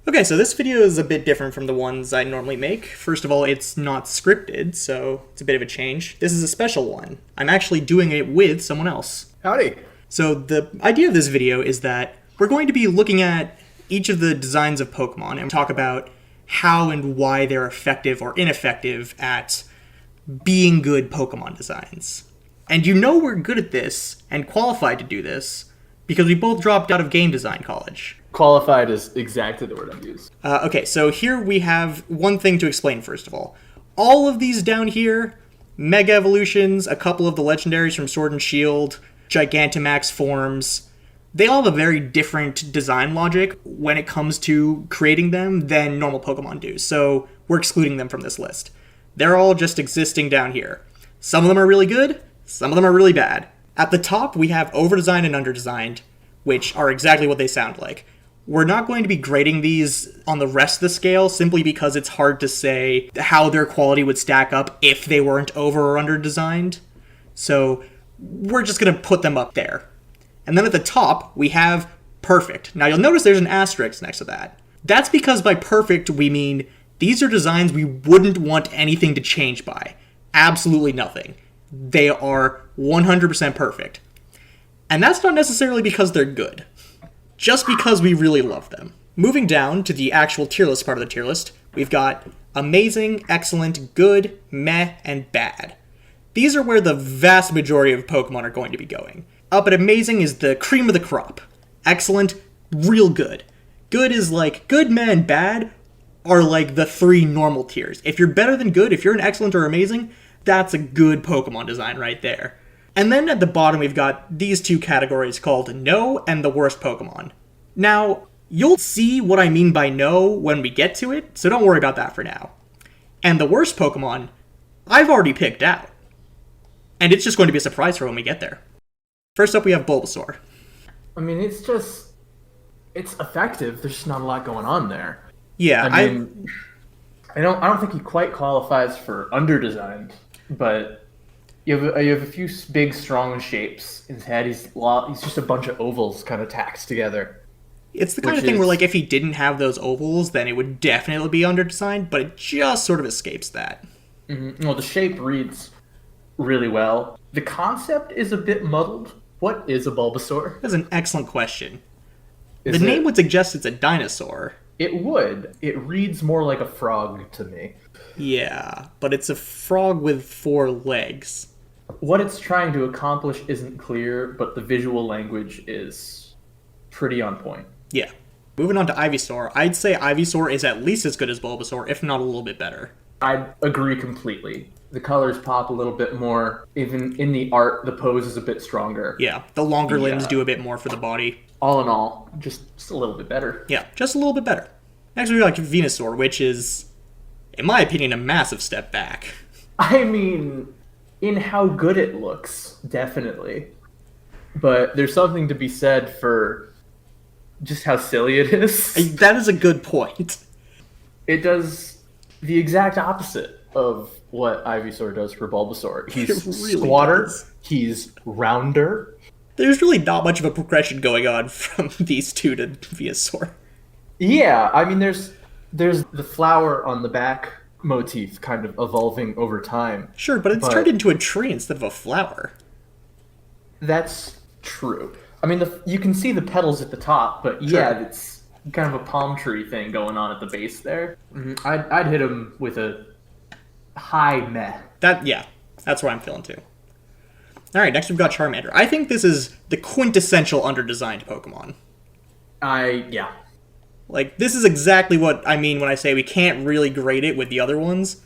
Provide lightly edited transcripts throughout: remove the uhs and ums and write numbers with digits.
Okay, so this video is a bit different from the ones I normally make. First of all, it's not scripted, so it's a bit of a change. This is a special one. I'm actually doing it with someone else. Howdy. So the idea of this video is that we're going to be looking at each of the designs of Pokemon and talk about how and why they're effective or ineffective at being good Pokemon designs. And you know we're good at this and qualified to do this because we both dropped out of game design college. Qualified is exactly the word I've used. Okay, so here we have one thing to explain first of all. All of these down here, Mega Evolutions, a couple of the legendaries from Sword and Shield, Gigantamax forms, they all have a very different design logic when it comes to creating them than normal Pokemon do, so we're excluding them from this list. They're all just existing down here. Some of them are really good, some of them are really bad. At the top, we have overdesigned and underdesigned, which are exactly what they sound like. We're not going to be grading these on the rest of the scale simply because it's hard to say how their quality would stack up if they weren't over or under designed. So we're just going to put them up there. And then at the top, we have perfect. Now you'll notice there's an asterisk next to that. That's because by perfect, we mean these are designs we wouldn't want anything to change by. Absolutely nothing. They are 100% perfect. And that's not necessarily because they're good. Just because we really love them. Moving down to the actual tier list part of the tier list, we've got amazing, excellent, good, meh, and bad. These are where the vast majority of Pokemon are going to be going. Up at amazing is the cream of the crop. Excellent, real good. Good is like, good, meh, and bad are like the three normal tiers. If you're better than good, if you're an excellent or amazing, that's a good Pokemon design right there. And then at the bottom, we've got these two categories called No and the Worst Pokemon. Now, you'll see what I mean by No when we get to it, so don't worry about that for now. And the Worst Pokemon, I've already picked out. And it's just going to be a surprise for when we get there. First up, we have Bulbasaur. I mean, it's effective. There's just not a lot going on there. Yeah, I don't think he quite qualifies for underdesigned, but you have a few big, strong shapes. In his head, he's just a bunch of ovals kind of tacked together. It's the kind of thing where, like, if he didn't have those ovals, then it would definitely be underdesigned, but it just sort of escapes that. Mm-hmm. Well, the shape reads really well. The concept is a bit muddled. What is a Bulbasaur? That's an excellent question. The name would suggest it's a dinosaur. It would. It reads more like a frog to me. Yeah, but it's a frog with 4 legs. What it's trying to accomplish isn't clear, but the visual language is pretty on point. Yeah. Moving on to Ivysaur, I'd say Ivysaur is at least as good as Bulbasaur, if not a little bit better. I agree completely. The colors pop a little bit more. Even in the art, the pose is a bit stronger. Yeah, the longer limbs do a bit more for the body. All in all, just a little bit better. Yeah, just a little bit better. Next we got Venusaur, which is, in my opinion, a massive step back. I mean, in how good it looks, definitely. But there's something to be said for just how silly it is. That is a good point. It does the exact opposite of what Ivysaur does for Bulbasaur. He's really squatter, he's rounder. There's really not much of a progression going on from these two to Venusaur. Yeah, I mean, there's the flower on the back motif kind of evolving over time. Sure, but it's turned into a tree instead of a flower. That's true. I mean, you can see the petals at the top, but yeah, it's kind of a palm tree thing going on at the base there. Mm-hmm. I'd hit him with a high meh. That's what I'm feeling too. All right, next we've got Charmander. I think this is the quintessential underdesigned Pokemon. Yeah. Like, this is exactly what I mean when I say we can't really grade it with the other ones,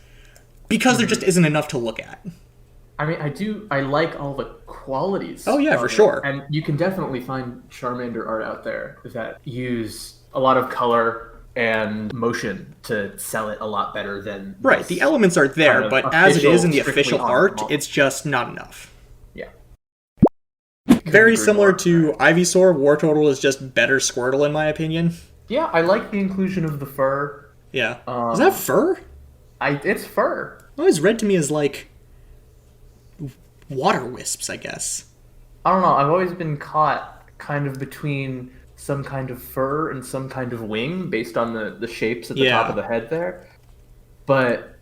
because there just isn't enough to look at. I mean, I like all the qualities. Oh yeah, for sure. And you can definitely find Charmander art out there that use a lot of color and motion to sell it a lot better than... Right, the elements are there, but as it is in the official art, it's just not enough. Yeah. Very similar to Ivysaur, Wartortle is just better Squirtle in my opinion. Yeah, I like the inclusion of the fur. Yeah. Is that fur? It's fur. It always read to me as, like, water wisps, I guess. I don't know, I've always been caught kind of between some kind of fur and some kind of wing based on the shapes at the top of the head there. But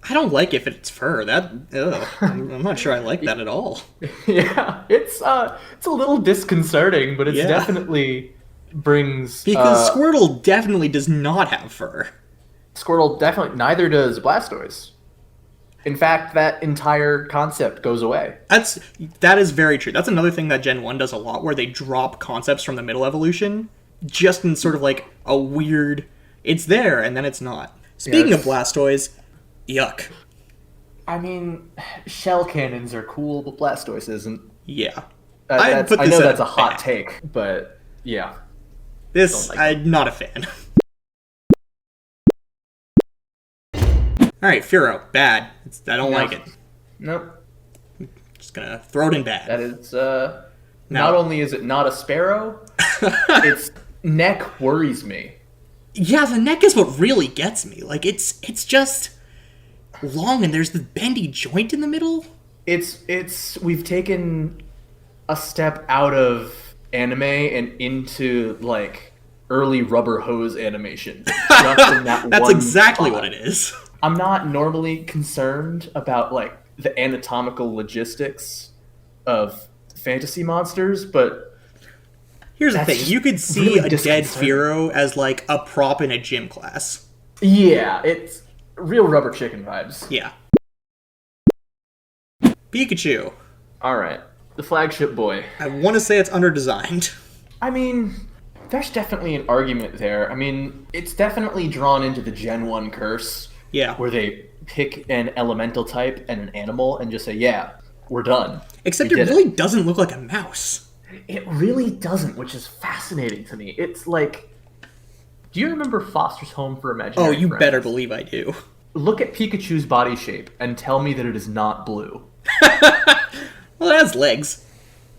I don't like if it's fur. I'm not sure I like that at all. yeah, it's a little disconcerting, but it's definitely brings because Squirtle definitely does not have fur. Squirtle definitely neither does Blastoise. In fact, that entire concept goes away. That is very true. That's another thing that Gen 1 does a lot, where they drop concepts from the middle evolution just in sort of like a weird, it's there and then it's not. Speaking of Blastoise, yuck. I mean, shell cannons are cool, but Blastoise isn't. Yeah. I know that's a hot take, but yeah. I'm not a fan. Alright, Furo, bad. I don't like it. Nope. Just gonna throw it in bad. That is, not only is it not a sparrow, its neck worries me. Yeah, the neck is what really gets me. Like, it's just long and there's the bendy joint in the middle. We've taken a step out of anime and into, like, early rubber hose animation. Just in That's exactly what it is. I'm not normally concerned about, like, the anatomical logistics of fantasy monsters, but here's the thing. You could see really a dead Furo as, like, a prop in a gym class. Yeah, it's real rubber chicken vibes. Yeah. Pikachu. Alright. The flagship boy. I want to say it's underdesigned. I mean, there's definitely an argument there. I mean, it's definitely drawn into the Gen 1 curse. Yeah. Where they pick an elemental type and an animal and just say, yeah, we're done. Except it really doesn't look like a mouse. It really doesn't, which is fascinating to me. It's like, do you remember Foster's Home for Imaginary Friends? Friends? Better believe I do. Look at Pikachu's body shape and tell me that it is not blue. Well, it has legs.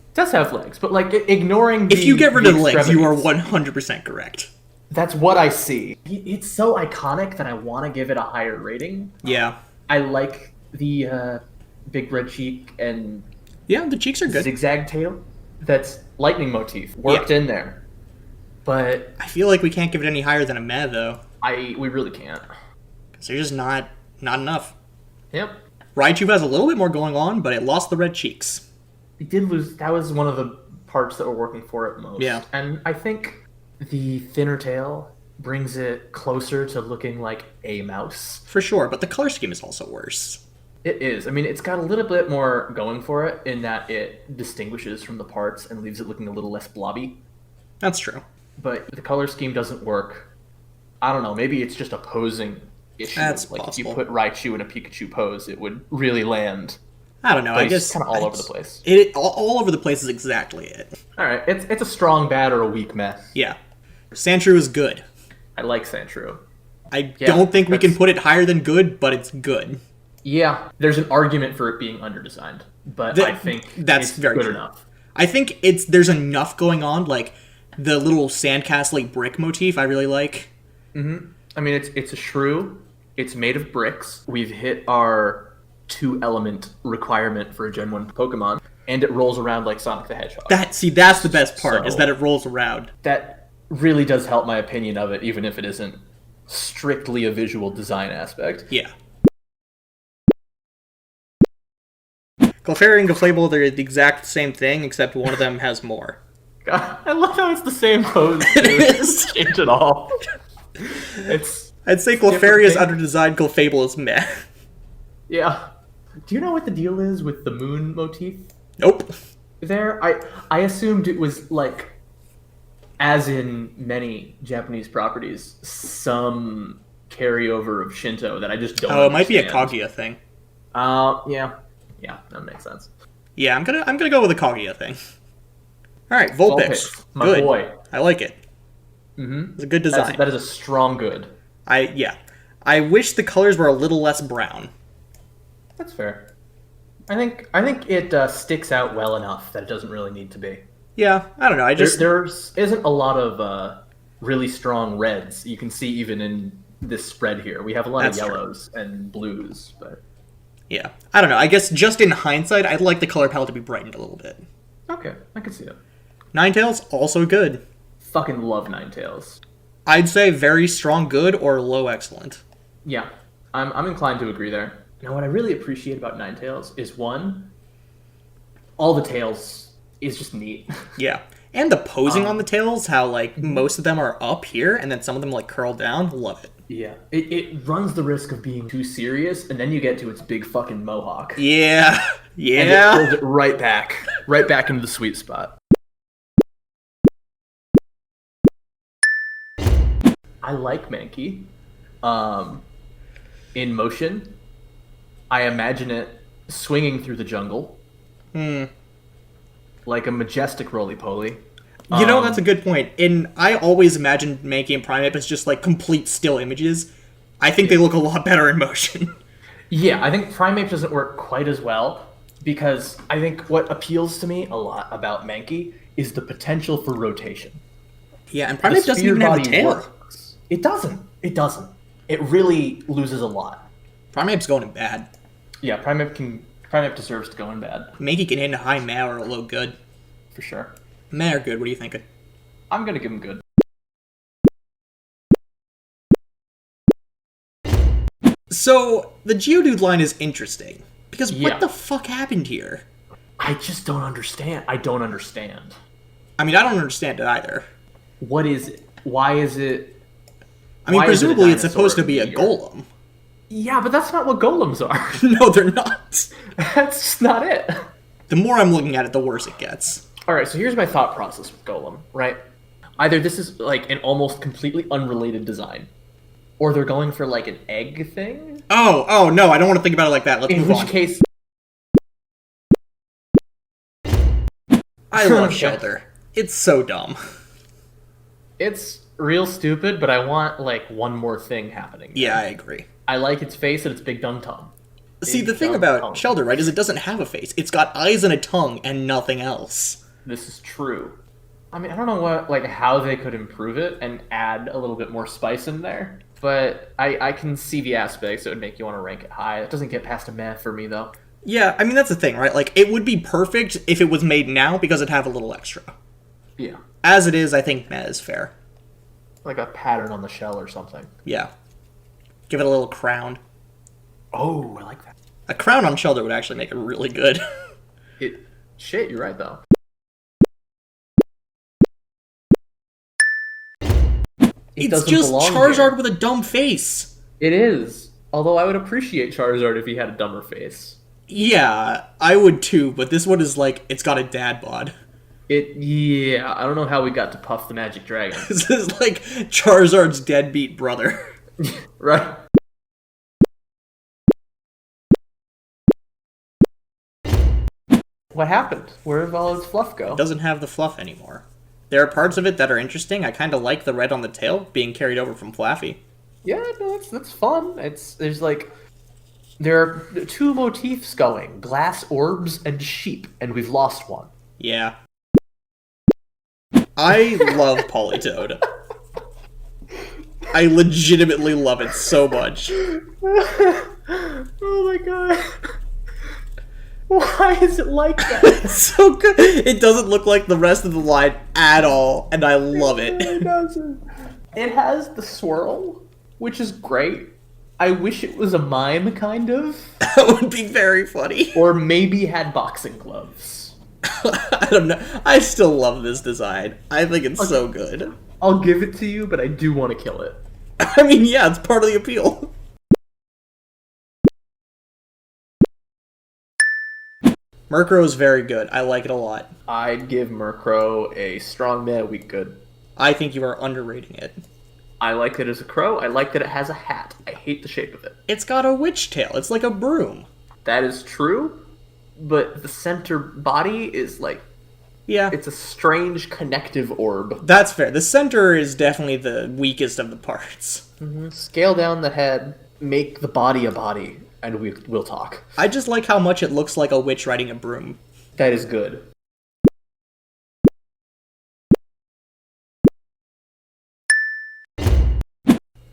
It does have legs, but like ignoring if you get rid of the legs, you are 100% correct. That's what I see. It's so iconic that I want to give it a higher rating. Yeah. I like the big red cheek and the cheeks are good. Zigzag tail. That's lightning motif worked in there. But I feel like we can't give it any higher than a meh, though. We really can't. Because they're just not enough. Yep. Raichu has a little bit more going on, but it lost the red cheeks. It did lose. That was one of the parts that were working for it most. Yeah. And I think the thinner tail brings it closer to looking like a mouse. For sure, but the color scheme is also worse. It is. I mean, it's got a little bit more going for it in that it distinguishes from the parts and leaves it looking a little less blobby. That's true. But the color scheme doesn't work. I don't know. Maybe it's just a posing issue. That's like possible. If you put Raichu in a Pikachu pose, it would really land. I don't know. But I guess it's kind of all over the place. All over the place is exactly it. All right. It's a strong bad or a weak meh. Yeah. Sandshrew is good. I like Sandshrew. I don't think we can put it higher than good, but it's good. Yeah, there's an argument for it being underdesigned, but I think that's it's very good true. enough. I think there's enough going on, like the little sandcastle brick motif I really like. Mm-hmm. I mean, it's a shrew. It's made of bricks. We've hit our 2-element requirement for a Gen 1 Pokemon, and it rolls around like Sonic the Hedgehog. That's the best part, is that it rolls around. That really does help my opinion of it, even if it isn't strictly a visual design aspect. Yeah. Clefairy and Clefable, they're the exact same thing, except one of them has more. God, I love how it's the same pose. It is. Change it all. I'd say Clefairy is underdesigned, Clefable is meh. Yeah. Do you know what the deal is with the moon motif? Nope. I assumed it was like, as in many Japanese properties, some carryover of Shinto that I just don't understand. It might be a Kaguya thing. Yeah, that makes sense. Yeah, I'm gonna go with a Kaguya thing. All right, Vulpix, my boy. I like it. Mm-hmm. It's a good design. That is a strong good. I wish the colors were a little less brown. That's fair. I think it sticks out well enough that it doesn't really need to be. Yeah, I don't know. There isn't a lot of really strong reds. You can see even in this spread here. We have a lot of yellows and blues, but yeah, I don't know. I guess just in hindsight, I'd like the color palette to be brightened a little bit. Okay, I can see it. Ninetales, also good. fucking love Ninetales. I'd say very strong good or low excellent. Yeah, I'm inclined to agree there. Now, what I really appreciate about Ninetales is one, all the tails is just neat. Yeah. And the posing on the tails, how, like, most of them are up here, and then some of them, like, curl down. Love it. Yeah. It runs the risk of being too serious, and then you get to its big fucking mohawk. Yeah. Yeah. And it pulls it right back into the sweet spot. I like Mankey. In motion, I imagine it swinging through the jungle. Like a majestic roly-poly. You know, that's a good point. I always imagined Mankey and Primeape as just, like, complete still images. I think they look a lot better in motion. Yeah, I think Primeape doesn't work quite as well, because I think what appeals to me a lot about Mankey is the potential for rotation. Yeah, and Primeape doesn't even have a tail. Works. It doesn't. It really loses a lot. Primeape's going in bad. Yeah, Primeape deserves to go in bad. Mankey can hit a high meh or a low good. For sure. Meh or good, what are you thinking? I'm gonna give him good. So, the Geodude line is interesting. Because what the fuck happened here? I just don't understand. I don't understand. I mean, I don't understand it either. What is it? Why is it... I mean, presumably it's supposed to be a golem. Yeah, but that's not what golems are. No, they're not. That's just not it. The more I'm looking at it, the worse it gets. Alright, so here's my thought process with Golem, right? Either this is like an almost completely unrelated design, or they're going for like an egg thing? Oh, no, I don't want to think about it like that. Let's move on. In which case... I love Shelter. It's so dumb. It's real stupid, but I want like one more thing happening. Yeah, I agree. I like its face and its big dumb tongue. See, the thing about Shelter, right, is it doesn't have a face. It's got eyes and a tongue and nothing else. This is true. I mean, I don't know how they could improve it and add a little bit more spice in there, but I can see the aspects that would make you want to rank it high. It doesn't get past a meh for me, though. Yeah, I mean, that's the thing, right? Like, it would be perfect if it was made now because it'd have a little extra. Yeah. As it is, I think meh is fair. Like a pattern on the shell or something. Yeah. Give it a little crown. Oh, I like that. A crown on Shelter would actually make it really good. Shit, you're right, though. It's just Charizard with a dumb face. It is. Although I would appreciate Charizard if he had a dumber face. Yeah, I would too, but this one is like, it's got a dad bod. Yeah, I don't know how we got to Puff the Magic Dragon. This is like Charizard's deadbeat brother. Right? What happened? Where did all its fluff go? It doesn't have the fluff anymore. There are parts of it that are interesting. I kind of like the red on the tail being carried over from Flaffy. Yeah, no, that's fun. There are two motifs going: glass orbs and sheep, and we've lost one. Yeah. I love Politoed. I legitimately love it so much. Oh my god. Why is it like that? It's so good. It doesn't look like the rest of the line at all, and I love it. It doesn't. It has the swirl, which is great. I wish it was a mime, kind of. That would be very funny. Or maybe had boxing gloves. I don't know. I still love this design. I think it's so good. I'll give it to you, but I do want to kill it. I mean, yeah, it's part of the appeal. Murkrow is very good. I like it a lot. I'd give Murkrow a strong meh, weak good. I think you are underrating it. I like it as a crow. I like that it has a hat. I hate the shape of it. It's got a witch tail. It's like a broom. That is true, but the center body is like... Yeah. It's a strange connective orb. That's fair. The center is definitely the weakest of the parts. Mm-hmm. Scale down the head, make the body a body, and we'll talk. I just like how much it looks like a witch riding a broom. That is good.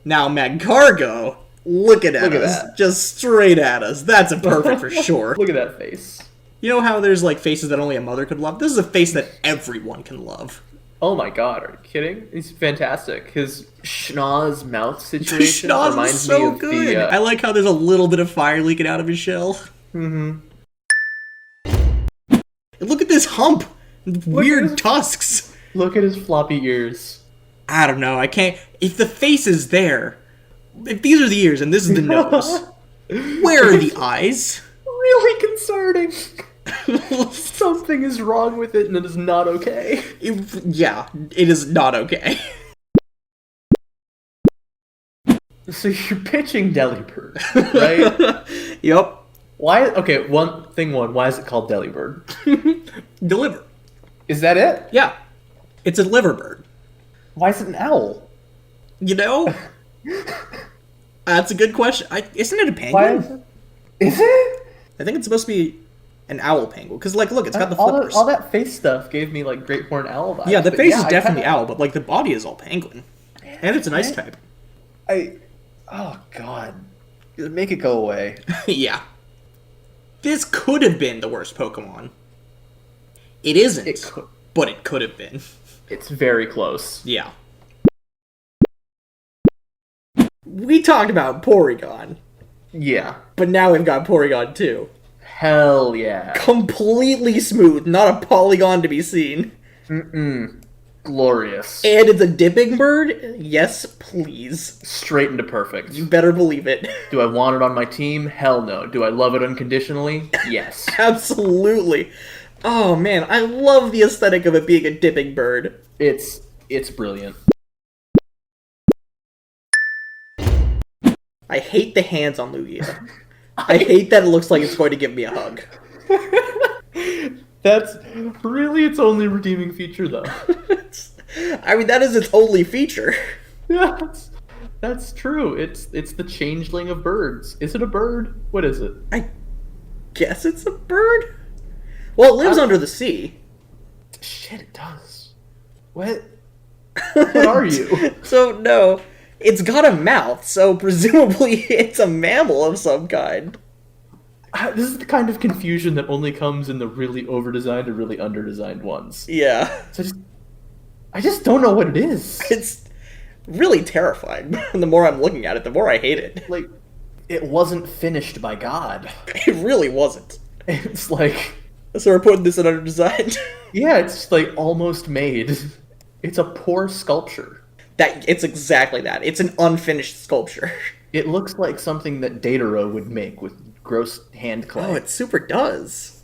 Now, Magcargo, look at us. That. Just straight at us. That's a perfect for sure. Look at that face. You know how there's like faces that only a mother could love? This is a face that everyone can love. Oh my god, are you kidding? He's fantastic. His schnoz mouth situation Schnoz is reminds me so of good. the. I like how there's a little bit of fire leaking out of his shell. Mm-hmm. Look at this hump. Weird tusks. Look at his floppy ears. I don't know. I can't. If the face is there, if these are the ears and this is the nose, where are the eyes? Really concerning. Something is wrong with it and it is not okay. Yeah, it is not okay. So you're pitching Delibird, right? Yep. Why? Okay, why is it called Delibird? Deliver. Is that it? Yeah. It's a liver bird. Why is it an owl? You know? That's a good question. Isn't it a penguin? Why is it? I think it's supposed to be an owl penguin. Because, like, look, it's got the all flippers. all that face stuff gave me, like, Great Horned Owl vibes. Yeah, the but face is definitely kinda, owl, but, like, the body is all penguin. And it's an ice type. Oh, God. Make it go away. Yeah. This could have been the worst Pokemon. It isn't. It could. But it could have been. It's very close. Yeah. We talked about Porygon, Yeah. but now we've got Porygon 2. Hell yeah. Completely smooth, not a polygon to be seen. Mm-mm. Glorious. And it's a dipping bird? Yes, please. Straight into perfect. You better believe it. Do I want it on my team? Hell no. Do I love it unconditionally? Yes. Absolutely. Oh man, I love the aesthetic of it being a dipping bird. It's brilliant. I hate the hands on Lugia. I hate that it looks like it's going to give me a hug. That's really its only redeeming feature, though. I mean, that is its only feature. Yeah, that's true. It's the changeling of birds. Is it a bird? What is it? I guess it's a bird? Well, it lives under the sea. Shit, it does. What? What are you? So, no. It's got a mouth, so presumably it's a mammal of some kind. This is the kind of confusion that only comes in the really over-designed or really under-designed ones. Yeah. So I just don't know what it is. It's really terrifying. The more I'm looking at it, the more I hate it. Like, it wasn't finished by God. It really wasn't. It's like... So we're putting this in underdesigned. Yeah, it's like almost made. It's a poor sculpture. It's exactly that. It's an unfinished sculpture. It looks like something that Dataro would make with gross hand clay. Oh, it super does.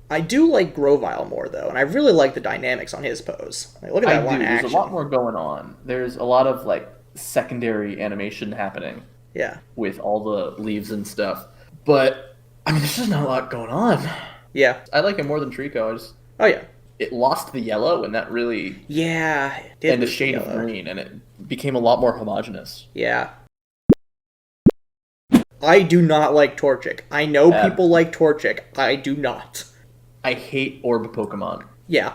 I do like Grovyle more, though, and I really like the dynamics on his pose. Like, look at that one action. There's a lot more going on. There's a lot of, like, secondary animation happening. Yeah. With all the leaves and stuff. But, I mean, there's just not a lot going on. Yeah. I like it more than Trico. Oh, yeah. It lost the yellow, and that really... Yeah. And a shade of green, and it became a lot more homogeneous. Yeah. I do not like Torchic. I know people like Torchic. I do not. I hate orb Pokemon. Yeah.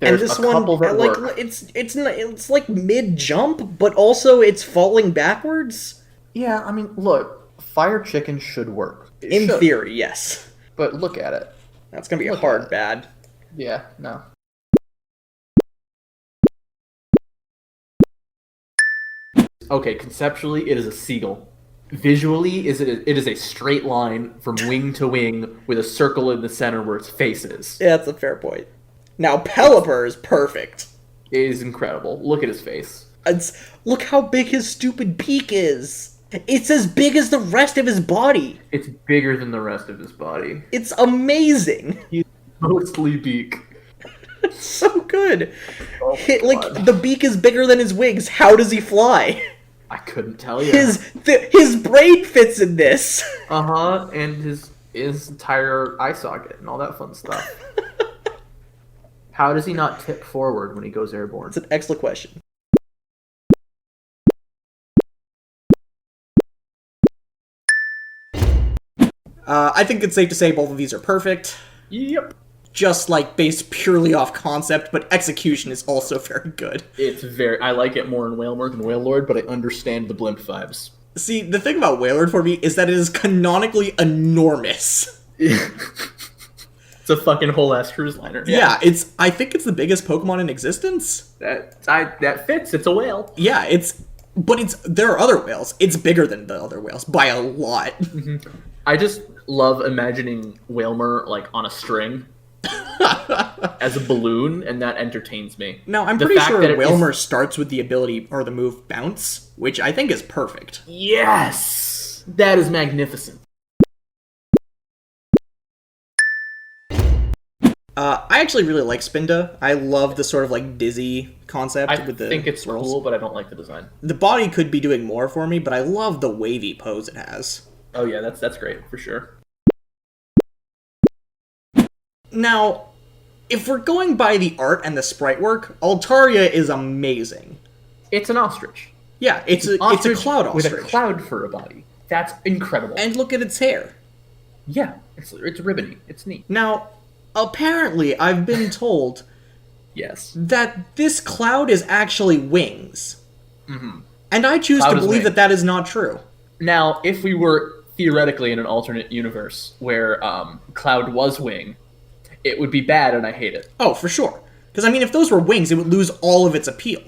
There's and this a couple one, that like, work. it's like mid-jump, but also it's falling backwards. Yeah, I mean, look, Fire Chicken should work. In theory, yes. But look at it. That's gonna be a hard bad. Yeah, no. Okay, conceptually, it is a seagull. Visually, it is a straight line from wing to wing with a circle in the center where its face is. Yeah, that's a fair point. Now, Pelipper is perfect. It is incredible. Look at his face. Look how big his stupid beak is. It's as big as the rest of his body. It's bigger than the rest of his body. It's amazing. He's mostly beak. It's so good. Oh, like, the beak is bigger than his wings. How does he fly? I couldn't tell you. His brain fits in this. And his entire eye socket and all that fun stuff. How does he not tip forward when he goes airborne? It's an excellent question. I think it's safe to say both of these are perfect. Yep. Just, like, based purely off concept, but execution is also very good. I like it more in Wailmer than Wailord, but I understand the blimp vibes. See, the thing about Wailord for me is that it is canonically enormous. It's a fucking whole ass cruise liner. Yeah, I think it's the biggest Pokemon in existence. That fits. It's a whale. Yeah, there are other whales. It's bigger than the other whales by a lot. I just love imagining Whalmer like on a string as a balloon, and that entertains me. No, I'm pretty sure Whalmer starts with the ability or the move Bounce, which I think is perfect. Yes! That is magnificent. I actually really like Spinda. I love the sort of like dizzy concept with the think it's swirls. cool, but I don't like the design. The body could be doing more for me, but I love the wavy pose it has. Oh yeah, that's great, for sure. Now, if we're going by the art and the sprite work, Altaria is amazing. It's an ostrich. Yeah, it's a cloud ostrich. With a cloud for a body. That's incredible. And look at its hair. Yeah, it's ribbony. It's neat. Now, apparently, I've been told yes, that this cloud is actually wings. Mm-hmm. And I choose to believe that that is not true. Now, if we were theoretically in an alternate universe where Cloud was wing, it would be bad, and I hate it. Oh, for sure. Because, I mean, if those were wings, it would lose all of its appeal.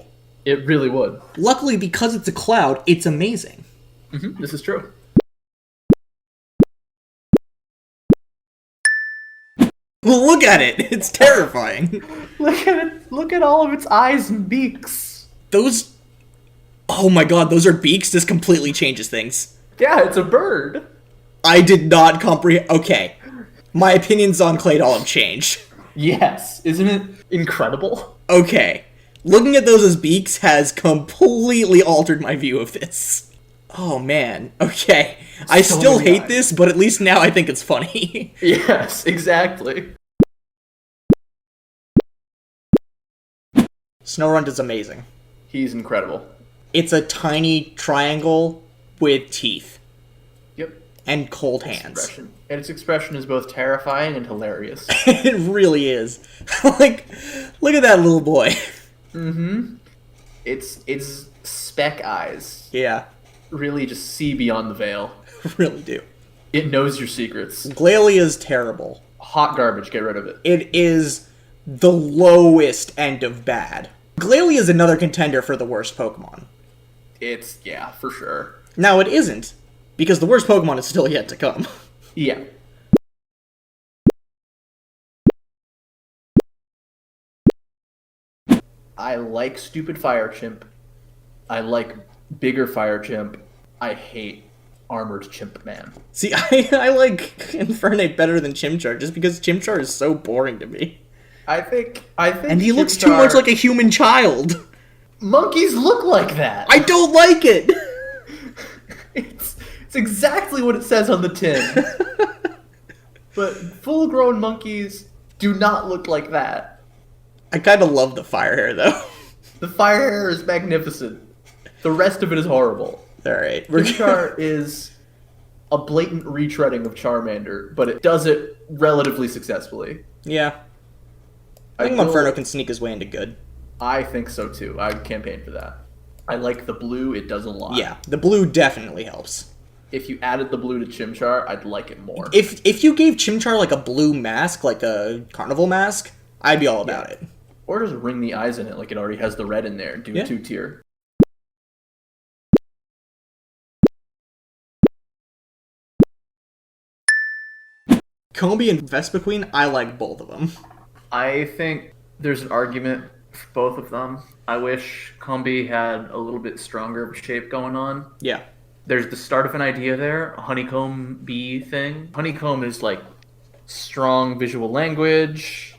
It really would. Luckily, because it's a cloud, it's amazing. Mm-hmm. This is true. Look at it! It's terrifying. Look at it. Look at all of its eyes and beaks. Those... Oh my god, those are beaks? This completely changes things. Yeah, it's a bird. I did not comprehend... Okay. My opinions on Claydol have changed. Yes. Isn't it incredible? Okay. Looking at those as beaks has completely altered my view of this. Oh man. Okay. I still hate this, but at least now I think it's funny. Yes, exactly. Snorunt is amazing. He's incredible. It's a tiny triangle with teeth. Yep. And cold hands. And its expression is both terrifying and hilarious. It really is. Like, look at that little boy. Mm-hmm. It's speck eyes. Yeah. Really just see beyond the veil. Really do. It knows your secrets. Glalie is terrible. Hot garbage, get rid of it. It is the lowest end of bad. Glalie is another contender for the worst Pokemon. Yeah, for sure. Now it isn't, because the worst Pokemon is still yet to come. Yeah. I like Stupid Fire Chimp. I like Bigger Fire Chimp. I hate Armored Chimp Man. See, I like Infernape better than Chimchar, just because Chimchar is so boring to me. I think and he looks too much like a human child. Monkeys look like that. I don't like it. It's exactly what it says on the tin. But full-grown monkeys do not look like that. I kind of love the fire hair, though. The fire hair is magnificent. The rest of it is horrible. Alright. Chimchar is a blatant retreading of Charmander, but it does it relatively successfully. Yeah. I think Monferno can sneak his way into good. I think so, too. I'd campaign for that. I like the blue. It does a lot. Yeah, the blue definitely helps. If you added the blue to Chimchar, I'd like it more. If you gave Chimchar like a blue mask, like a carnival mask, I'd be all about it. Or just ring the eyes in it like it already has the red in there. Do 2-tier. Combi and Vespiquen, I like both of them. I think there's an argument for both of them. I wish Combi had a little bit stronger of a shape going on. Yeah. There's the start of an idea there, a honeycomb bee thing. Honeycomb is like strong visual language.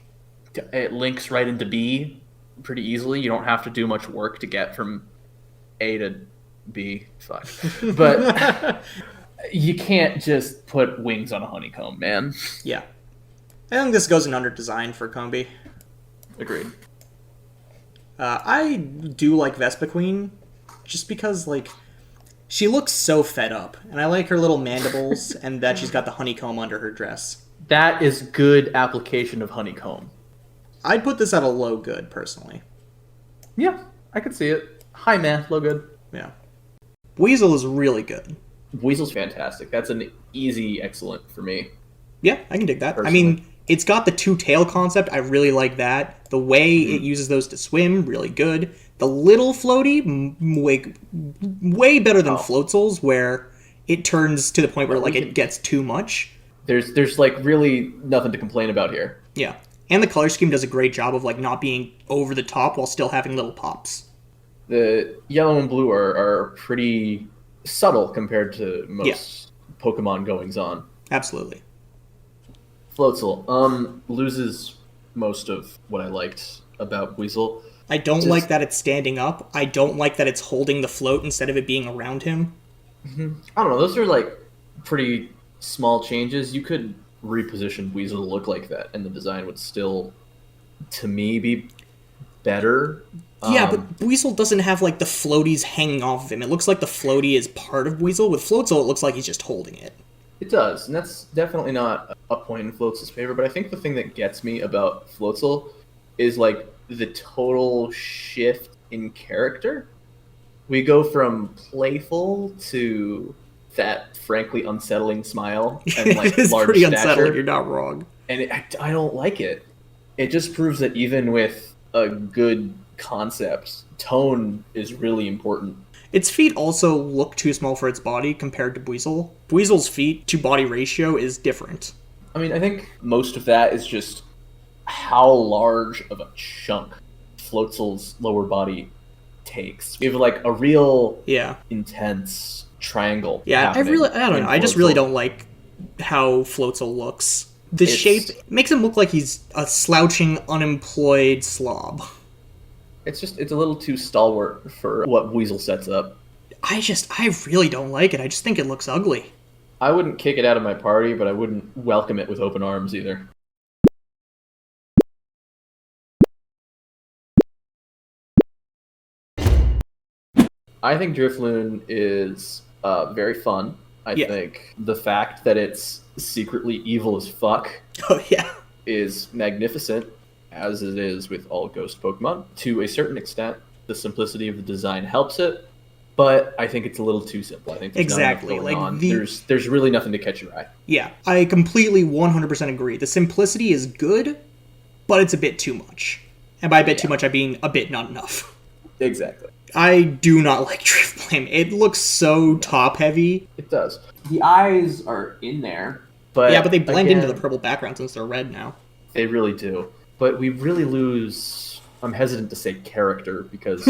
It links right into B pretty easily. You don't have to do much work to get from A to B. Fuck. But you can't just put wings on a honeycomb, man. Yeah. I think this goes in under design for Combi. Agreed. I do like Vespiquen, just because, like, she looks so fed up, and I like her little mandibles, and that she's got the honeycomb under her dress. That is good application of honeycomb. I'd put this at a low good, personally. Yeah, I could see it. High math, low good. Yeah. Weasel is really good. Weasel's fantastic. That's an easy excellent for me. Yeah, I can dig that. Personally. I mean, It's got the two-tail concept. I really like that. The way it uses those to swim, really good. The little floaty, way better than Floatzel's, where it turns to the point where like it gets too much. There's like really nothing to complain about here. Yeah. And the color scheme does a great job of like not being over the top while still having little pops. The yellow and blue are pretty subtle compared to most Pokemon goings on. Absolutely. Floatzel loses most of what I liked about Weasel. I don't like that it's standing up. I don't like that it's holding the float instead of it being around him. I don't know. Those are like pretty small changes. You could reposition Weasel to look like that, and the design would still, to me, be better. Yeah, but Weasel doesn't have like the floaties hanging off of him. It looks like the floaty is part of Weasel. With Floatzel, it looks like he's just holding it. It does, and that's definitely not a point in Floatzel's favor. But I think the thing that gets me about Floatzel is like the total shift in character. We go from playful to that frankly unsettling smile and like It's large pretty stature. unsettling. You're not wrong. And I don't like it. It just proves that even with a good concept, tone is really important. Its feet also look too small for its body compared to Buizel. Buizel's feet to body ratio is different. I mean, I think most of that is just how large of a chunk Floatzel's lower body takes. We have like a real intense triangle. Yeah, I don't know. I just really don't like how Floatzel looks. The shape makes him look like he's a slouching, unemployed slob. It's a little too stalwart for what Weasel sets up. I really don't like it. I just think it looks ugly. I wouldn't kick it out of my party, but I wouldn't welcome it with open arms either. I think Drifloon is very fun. I think the fact that it's secretly evil as fuck is magnificent, as it is with all ghost Pokemon. To a certain extent, the simplicity of the design helps it, but I think it's a little too simple. I think there's not enough going on. There's really nothing to catch your eye. Yeah, I completely 100% agree. The simplicity is good, but it's a bit too much. And by a bit too much, I mean a bit not enough. Exactly. I do not like Drifblim. It looks so top-heavy. It does. The eyes are in there, but... Yeah, but they blend into the purple background since they're red now. They really do. But we really lose... I'm hesitant to say character, because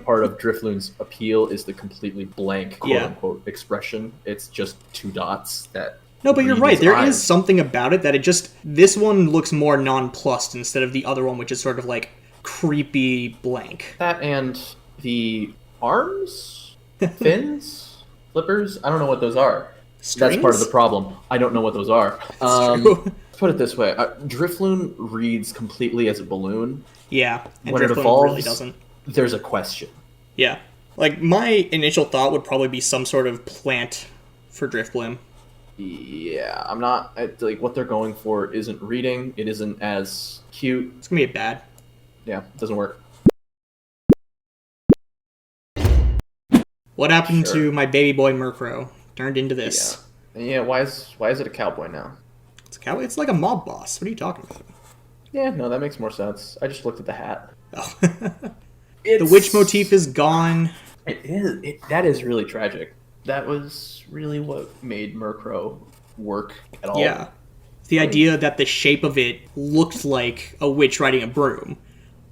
part of Drifloon's appeal is the completely blank, quote-unquote, expression. It's just two dots that... No, but you're right. There is something about it that it just... This one looks more nonplussed instead of the other one, which is sort of like creepy blank. That and... The arms? Fins? Flippers? I don't know what those are. Strings? That's part of the problem. I don't know what those are. True. Let's put it this way. Drifloon reads completely as a balloon. Yeah, and when Drifloon it evolves, really doesn't. There's a question. Yeah. Like, my initial thought would probably be some sort of plant for Drifblim. Yeah, I'm not... Like, what they're going for isn't reading. It isn't as cute. It's gonna be bad. Yeah, it doesn't work. What happened to my baby boy Murkrow? Turned into this. Yeah, why is it a cowboy now? It's a cowboy? It's like a mob boss. What are you talking about? Yeah, no, that makes more sense. I just looked at the hat. Oh. The witch motif is gone. It is. That is really tragic. That was really what made Murkrow work at all. Yeah. The idea that the shape of it looked like a witch riding a broom.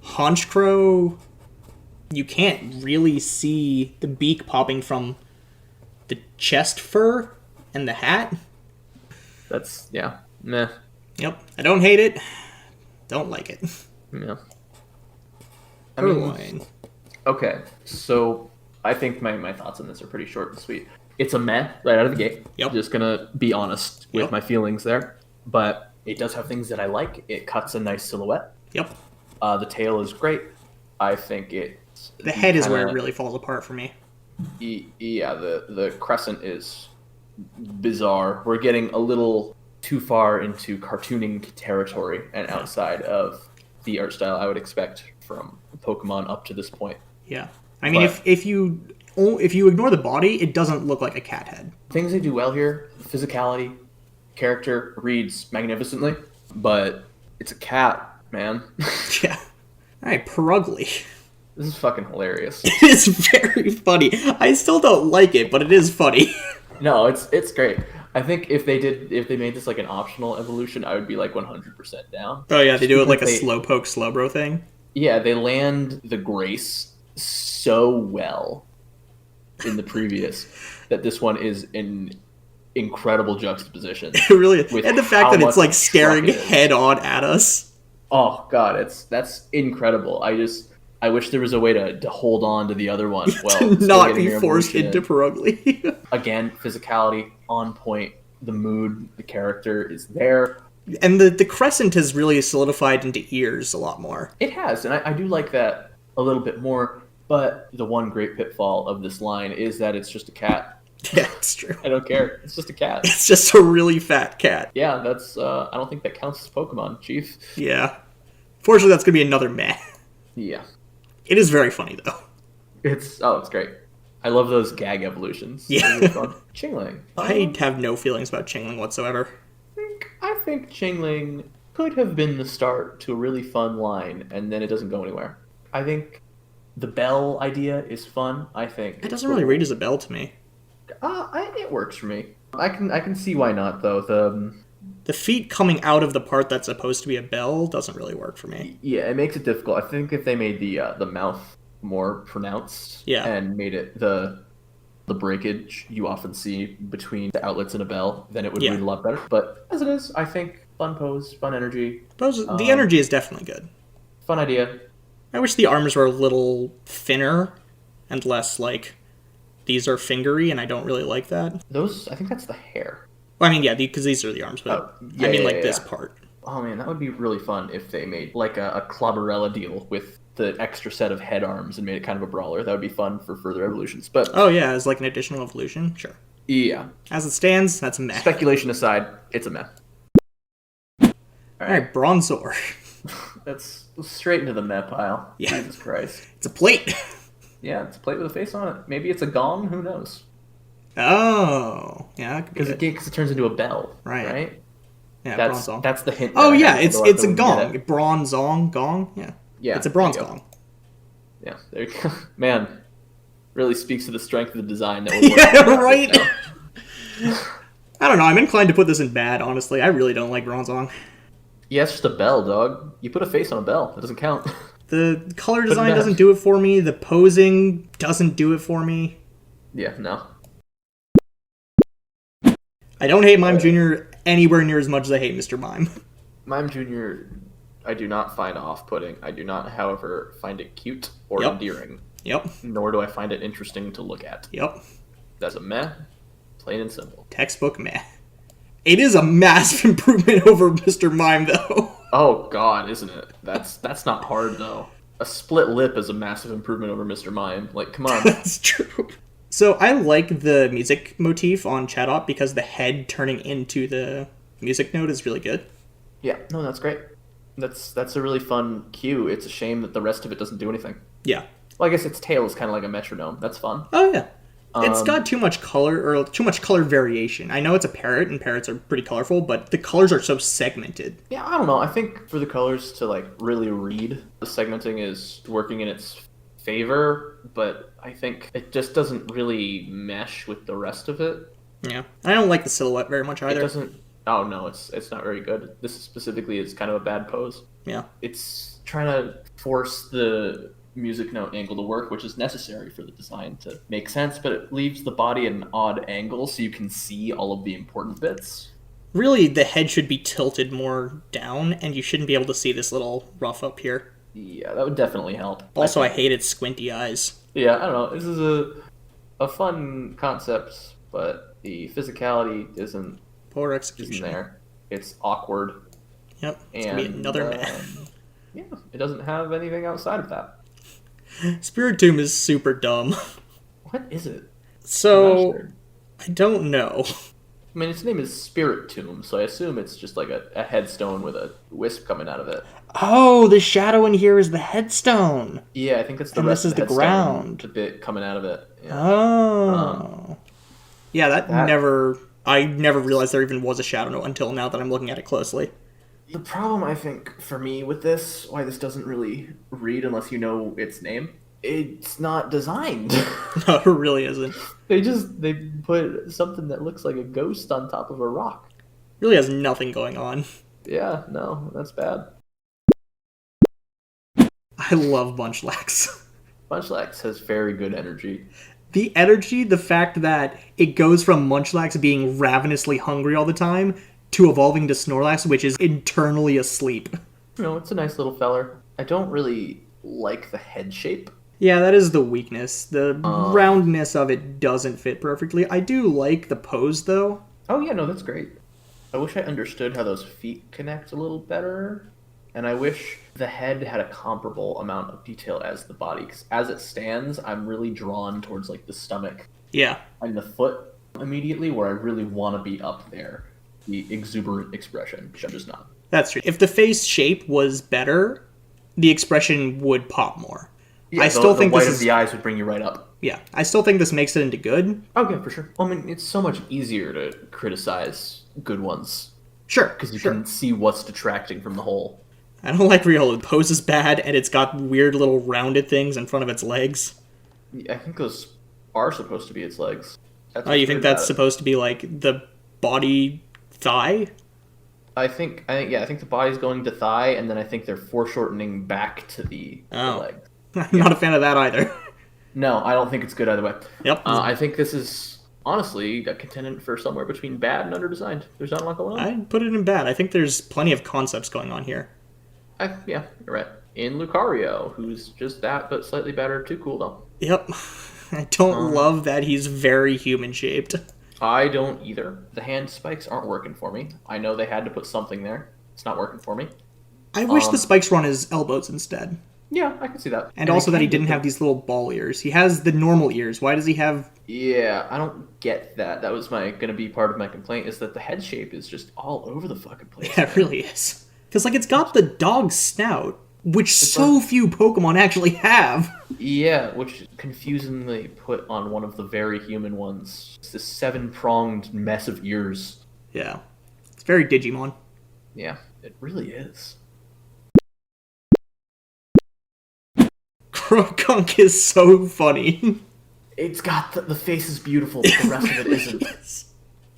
Honchkrow... You can't really see the beak popping from the chest fur and the hat. That's, meh. Yep. I don't hate it. Don't like it. Yeah. Purloin. Okay, so I think my thoughts on this are pretty short and sweet. It's a meh right out of the gate. Yep. I'm just gonna be honest with my feelings there. But it does have things that I like. It cuts a nice silhouette. Yep. The tail is great. I think the head is where it really falls apart for me. Yeah, the crescent is bizarre. We're getting a little too far into cartooning territory and outside of the art style I would expect from Pokemon up to this point. Yeah. I mean, if you ignore the body, it doesn't look like a cat head. Things they do well here, physicality, character reads magnificently. but it's a cat, man. Yeah. All right, Perugly. This is fucking hilarious. It is very funny. I still don't like it, but it is funny. No, it's great. I think if they made this like an optional evolution, I would be like 100% down. Oh yeah, they do it like a Because Slowpoke Slowbro thing. Yeah, they land the grace so well in the previous that this one is an incredible juxtaposition. It really is. with And the fact how that it's much like staring truck it is. head on at us. Oh god, that's incredible. I wish there was a way to hold on to the other one. Well, To still not getting be your forced evolution into Perugly. Again, physicality on point. The mood, the character is there. And the crescent has really solidified into ears a lot more. It has, and I do like that a little bit more. But the one great pitfall of this line is that it's just a cat. Yeah, it's true. I don't care. It's just a cat. It's just a really fat cat. Yeah, that's. I don't think that counts as Pokemon, Chief. Yeah. Fortunately, that's gonna be another meh. Yeah, It is very funny though. it's great. I love those gag evolutions. Yeah. They're really fun. Chingling. I have no feelings about Chingling whatsoever. I think Chingling could have been the start to a really fun line, and then it doesn't go anywhere. I think the bell idea is fun. I think It doesn't really read as a bell to me. it works for me. I can see why not though. The feet coming out of the part that's supposed to be a bell doesn't really work for me. Yeah, it makes it difficult. I think if they made the mouth more pronounced, Yeah. and made it the breakage you often see between the outlets in a bell, then it would Yeah. read a lot better. But as it is, I think fun pose, fun energy, The energy is definitely good. fun idea. I wish the arms were a little thinner and less like these are fingery, and I don't really like that. Those, I think that's the hair. Well, I mean, yeah, because these are the arms, but yeah, I mean, yeah, like yeah, this yeah. part. Oh man, that would be really fun if they made like a Clobberella deal with the extra set of head arms and made it kind of a brawler. That would be fun for further evolutions. But Oh yeah, as like an additional evolution, sure. yeah, As it stands, that's a meh. speculation aside, it's a meh. All right, Bronzor. That's straight into the meh pile. Yeah. Jesus Christ. It's a plate. Yeah, it's a plate with a face on it. Maybe it's a gong. Who knows? Oh, yeah, that could be Because it. it turns into a bell. Right. Right. Yeah, That's Bronzong. that's the hint. Oh that I yeah, had, it's otherwise it's I a wouldn't get gong. it. Bronzong, gong. Yeah. Yeah, It's a bronze there you go. gong. Yeah, there you go. Man, really speaks to the strength of the design that we're Yeah, working on right. I don't know. I'm inclined to put this in bad. Honestly, I really don't like Bronzong. Yeah, it's just a bell, dog. You put a face on a bell. That doesn't count. The color it design back. doesn't do it for me. The posing doesn't do it for me. Yeah, no. I don't hate Mime Jr. anywhere near as much as I hate Mr. Mime. Mime Jr., I do not find off-putting. I do not, however, find it cute or Yep. endearing. Yep. Nor do I find it interesting to look at. Yep. That's a meh, plain and simple. Textbook meh. It is a massive improvement over Mr. Mime, though. Oh god, isn't it? That's not hard though. A split lip is a massive improvement over Mr. Mime. Like, come on. That's true. So I like the music motif on Chatot because the head turning into the music note is really good. Yeah, no, that's great. That's a really fun cue. It's a shame that the rest of it doesn't do anything. Yeah. Well, I guess its tail is kind of like a metronome. That's fun. Oh yeah. It's got too much color or too much color variation. I know it's a parrot and parrots are pretty colorful, but the colors are so segmented. Yeah, I don't know. I think for the colors to like really read, the segmenting is working in its favor, but I think it just doesn't really mesh with the rest of it. Yeah. I don't like the silhouette very much It either. doesn't. Oh no, it's not very good. This specifically is kind of a bad pose. Yeah. It's trying to force the music note angle to work, which is necessary for the design to make sense, but it leaves the body at an odd angle so you can see all of the important bits. Really, the head should be tilted more down, and you shouldn't be able to see this little ruff up here. Yeah, that would definitely help. Also, I hate its squinty eyes. Yeah, I don't know. This is a fun concept, but the physicality isn't Poor execution. there. It's awkward. Yep. It's gonna be another meh. Yeah, it doesn't have anything outside of that. Spiritomb is super dumb. What is it? I'm not So, sure. I don't know. I mean, its name is Spirit Tomb, so I assume it's just like a headstone with a wisp coming out of it. Oh, the shadow in here is the headstone. Yeah, I think it's the And rest this of the is the headstone, ground. the bit coming out of it. Yeah. Oh. Yeah, that that- never... I never realized there even was a shadow note until now that I'm looking at it closely. The problem, I think, for me with this, why this doesn't really read unless you know its name, it's not designed. No, it really isn't. They put something that looks like a ghost on top of a rock. It really has nothing going on. Yeah, no, that's bad. I love Munchlax. Munchlax has very good energy. The energy, the fact that it goes from Munchlax being ravenously hungry all the time to evolving to Snorlax, which is internally asleep. You know, it's a nice little feller. I don't really like the head shape. Yeah, that is the weakness. The roundness of it doesn't fit perfectly. I do like the pose, though. Oh, yeah, no, that's great. I wish I understood how those feet connect a little better. And I wish the head had a comparable amount of detail as the body. Because as it stands, I'm really drawn towards, like, the stomach. Yeah. And the foot immediately, where I really want to be up there. The exuberant expression, which I'm just not. That's true. If the face shape was better, the expression would pop more. Yeah, I still think the white this of the eyes would bring you right up. Yeah, I still think this makes it into good. Oh, yeah, for sure. I mean, it's so much easier to criticize good ones. Sure. Because you can see what's detracting from the whole. I don't like Riolu. The pose is bad, and it's got weird little rounded things in front of its legs. I think those are supposed to be its legs. Oh, you think that's supposed to be, like, the body thigh? I think the body's going to thigh, and then I think they're foreshortening back to the leg. I'm not a fan of that either. No, I don't think it's good either way. Yep. I think this is, honestly, a contendant for somewhere between bad and underdesigned. There's not a lot going on. I'd put it in bad. I think there's plenty of concepts going on here. Yeah, you're right. In Lucario, who's just that, but slightly better. Too cool, though. Yep. I don't love that he's very human-shaped. I don't either. The hand spikes aren't working for me. I know they had to put something there. It's not working for me. I wish the spikes were on his elbows instead. Yeah, I can see that. And also that he didn't have these little ball ears. He has the normal ears. Why does he have... Yeah, I don't get that. That was gonna be part of my complaint, is that the head shape is just all over the fucking place. Yeah, it really is. Because, like, it's got the dog snout, which so few Pokemon actually have. Yeah, which confusingly put on one of the very human ones. It's this 7-pronged mess of ears. Yeah. It's very Digimon. Yeah, it really is. Croagunk is so funny. It's got the face is beautiful, but the rest of it isn't. Yes.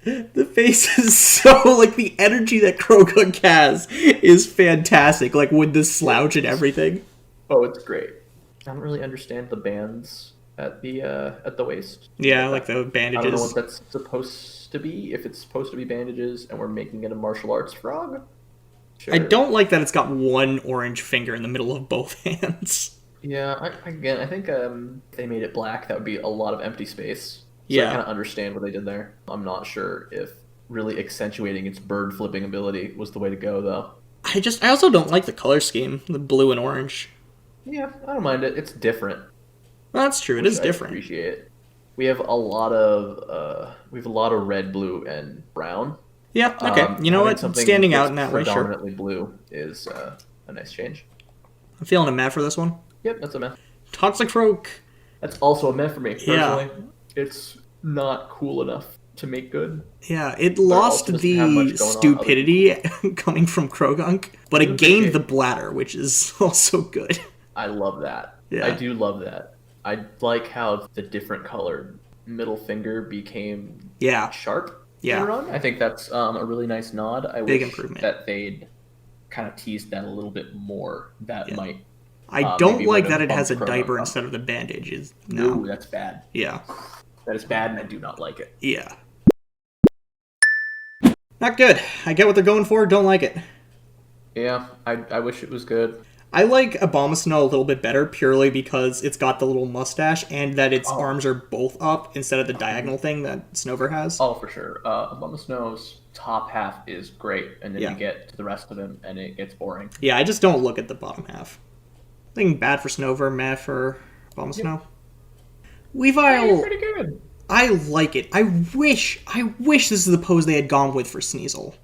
The face is so, like, the energy that Croagunk has is fantastic, like, with the slouch and everything. Oh, it's great. I don't really understand the bands at the waist. Yeah, like the bandages. I don't know what that's supposed to be. If it's supposed to be bandages and we're making it a martial arts frog. Sure. I don't like that it's got one orange finger in the middle of both hands. Yeah, I think if they made it black, that would be a lot of empty space. So Yeah. I kind of understand what they did there. I'm not sure if really accentuating its bird flipping ability was the way to go, though. I also don't like the color scheme, the blue and orange. Yeah, I don't mind it. It's different. Well, that's true. It is different. I appreciate it. We have a lot of red, blue, and brown. Yeah. Okay. You know what? Standing out in that way, sure. Predominantly blue is a nice change. I'm feeling a meh for this one. Yep, that's a meh. Toxicroak. That's also a meh for me personally. Yeah. It's not cool enough to make good. Yeah, it lost the stupidity coming from Croagunk, but it gained the bladder, which is also good. I love that. Yeah. I do love that. I like how the different colored middle finger became sharp. Yeah. Later on. I think that's a really nice nod. I Big wish improvement. that they'd kind of teased that a little bit more. That might. I don't like that it has a diaper instead of the bandages. No, ooh, that's bad. Yeah. That is bad, and I do not like it. Yeah. Not good. I get what they're going for, don't like it. Yeah, I wish it was good. I like Abomasnow a little bit better purely because it's got the little mustache and that its arms are both up instead of the diagonal thing that Snover has. Oh, for sure. Abomasnow's top half is great, and then you get to the rest of him, and it gets boring. Yeah, I just don't look at the bottom half. Nothing bad for Snover, meh for Abomasnow. Yep. Weavile, pretty good. I like it. I wish this is the pose they had gone with for Sneasel.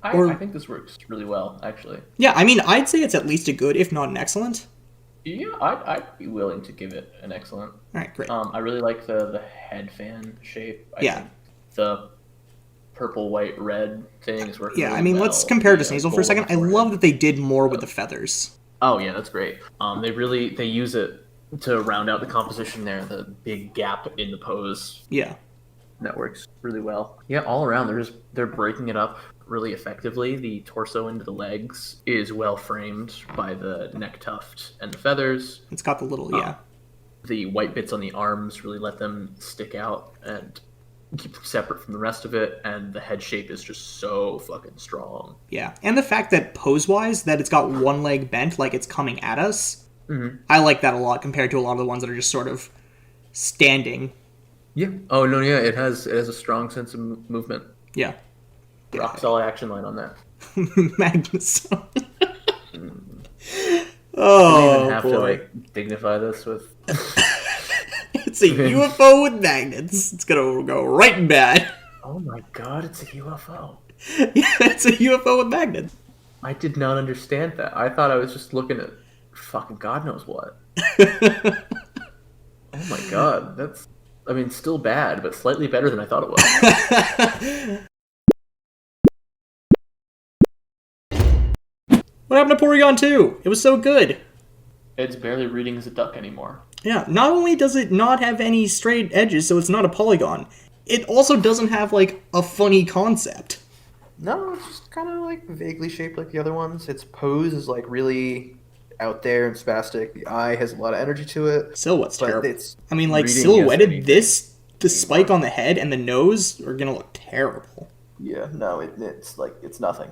I think this works really well, actually. Yeah, I mean, I'd say it's at least a good, if not an excellent. Yeah, I'd be willing to give it an excellent. All right, great. I really like the head fan shape. I think purple, white, red thing is working. Yeah, really I mean, well. let's compare to The, Sneasel for a gold second. on I the love forehead. that they did more with the feathers. Oh yeah, that's great. They use it to round out the composition there, the big gap in the pose. Yeah. That works really well. Yeah, all around they're breaking it up really effectively. The torso into the legs is well framed by the neck tuft and the feathers. It's got the little, yeah. The white bits on the arms really let them stick out and keep them separate from the rest of it, and the head shape is just so fucking strong. Yeah. And the fact that pose-wise, that it's got one leg bent like it's coming at us, I like that a lot compared to a lot of the ones that are just sort of standing. Yeah. Oh no, yeah, it has a strong sense of movement. Yeah. Rock solid action line on that. Magnus. Oh, even have to like dignify this with. It's a UFO with magnets. It's gonna go right bad. Oh my god, it's a UFO. Yeah, it's a UFO with magnets. I did not understand that. I thought I was just looking at fucking God knows what. Oh my god, that's. I mean, still bad, but slightly better than I thought it was. What happened to Porygon 2? It was so good. It's barely reading as a duck anymore. Yeah, not only does it not have any straight edges, so it's not a polygon, it also doesn't have, like, a funny concept. No, it's just kind of like vaguely shaped like the other ones. Its pose is like really out there and spastic. The eye has a lot of energy to it. Silhouette's but terrible. it's I mean, like, reading silhouetted, yes, the spike on the head and the nose are gonna look terrible. yeah, no, it's like it's nothing.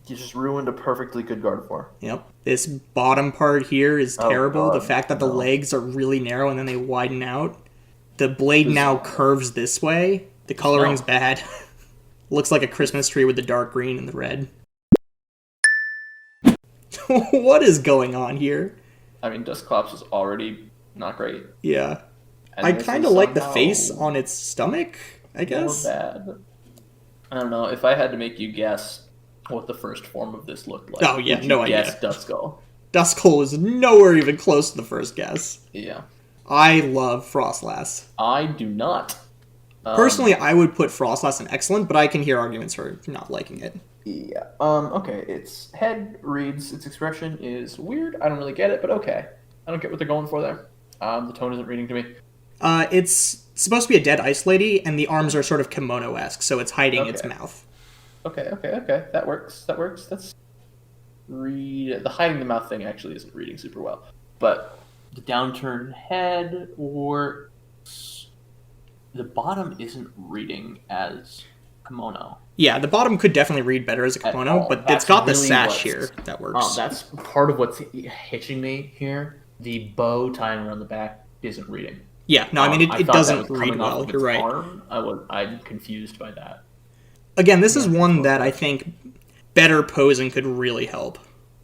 You just ruined a perfectly good Gardevoir. Yep. This bottom part here is terrible. God, the fact that the no. legs are really narrow and then they widen out. The blade now curves this way. The coloring's bad. Looks like a Christmas tree with the dark green and the red. What is going on here? I mean, Dusclops is already not great. Yeah. And I this kind is of like the somehow face on its stomach, I guess. More bad. I don't know. If I had to make you guess what the first form of this looked like, Oh, yeah, would you no idea. guess Duskull? Duskull is nowhere even close to the first guess. Yeah. I love Frostlass. I do not. Personally, I would put Frostlass in excellent, but I can hear arguments for not liking it. Yeah. Okay. Its head reads. Its expression is weird. I don't really get it, but okay. I don't get what they're going for there. The tone isn't reading to me. It's supposed to be a dead ice lady, and the arms are sort of kimono-esque, so it's hiding its mouth. Okay. That works. That's read. The hiding the mouth thing actually isn't reading super well, but the downturned head works. The bottom isn't reading as kimono. Yeah, the bottom could definitely read better as a kimono, but it's got the sash here that works. That's part of what's hitching me here. The bow tying around the back isn't reading. Yeah, no, I mean, it thought doesn't that was read coming off well, of you're its right. arm. I'm confused by that. Again, this is one that I think better posing could really help.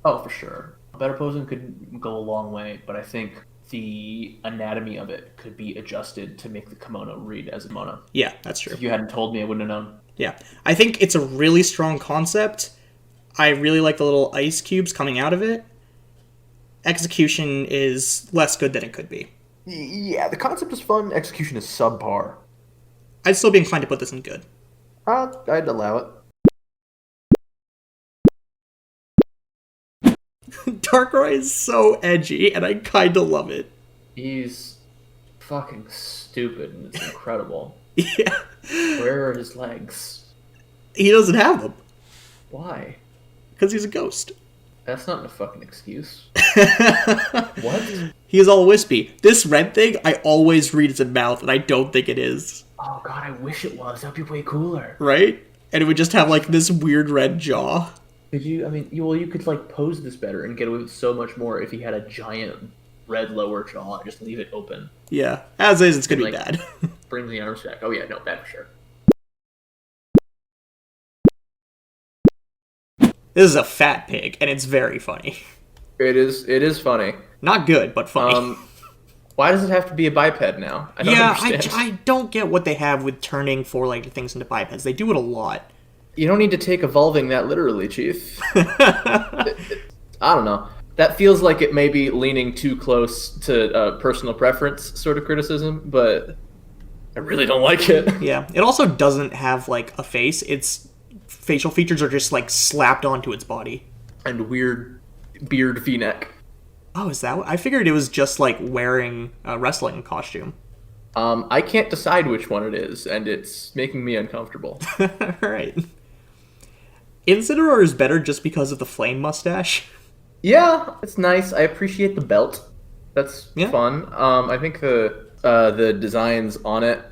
Oh, for sure. Better posing could go a long way, but I think the anatomy of it could be adjusted to make the kimono read as a kimono. Yeah, that's true. If you hadn't told me, I wouldn't have known. Yeah, I think it's a really strong concept. I really like the little ice cubes coming out of it. Execution is less good than it could be. Yeah, the concept is fun. Execution is subpar. I'd still be inclined to put this in good. I'd allow it. Darkrai is so edgy, and I kinda love it. He's fucking stupid, and it's incredible. Yeah. Where are his legs? He doesn't have them, Why? because he's a ghost. That's not a fucking excuse. What? He is all wispy. This red thing, I always read as a mouth, and I don't think it is. Oh god, I wish it was. That'd be way cooler. Right? And it would just have, like, this weird red jaw. Could you? I mean, you could like pose this better and get away with so much more if he had a giant red lower jaw and just leave it open. Yeah. As is, it's gonna be Like- bad. Bring the arms back. Oh yeah, no, bad for sure. This is a fat pig, and it's very funny. It is funny. Not good, but funny. Why does it have to be a biped now? I don't understand. I don't get what they have with turning four-legged things into bipeds. They do it a lot. You don't need to take evolving that literally, Chief. I don't know. That feels like it may be leaning too close to personal preference sort of criticism, but I really don't like it. Yeah. It also doesn't have, like, a face. Its facial features are just, like, slapped onto its body. And weird beard v-neck. Oh, is that what? I figured it was just, like, wearing a wrestling costume. I can't decide which one it is, and it's making me uncomfortable. Alright. Incineroar is better just because of the flame mustache. Yeah, it's nice. I appreciate the belt. That's fun. I think the designs on it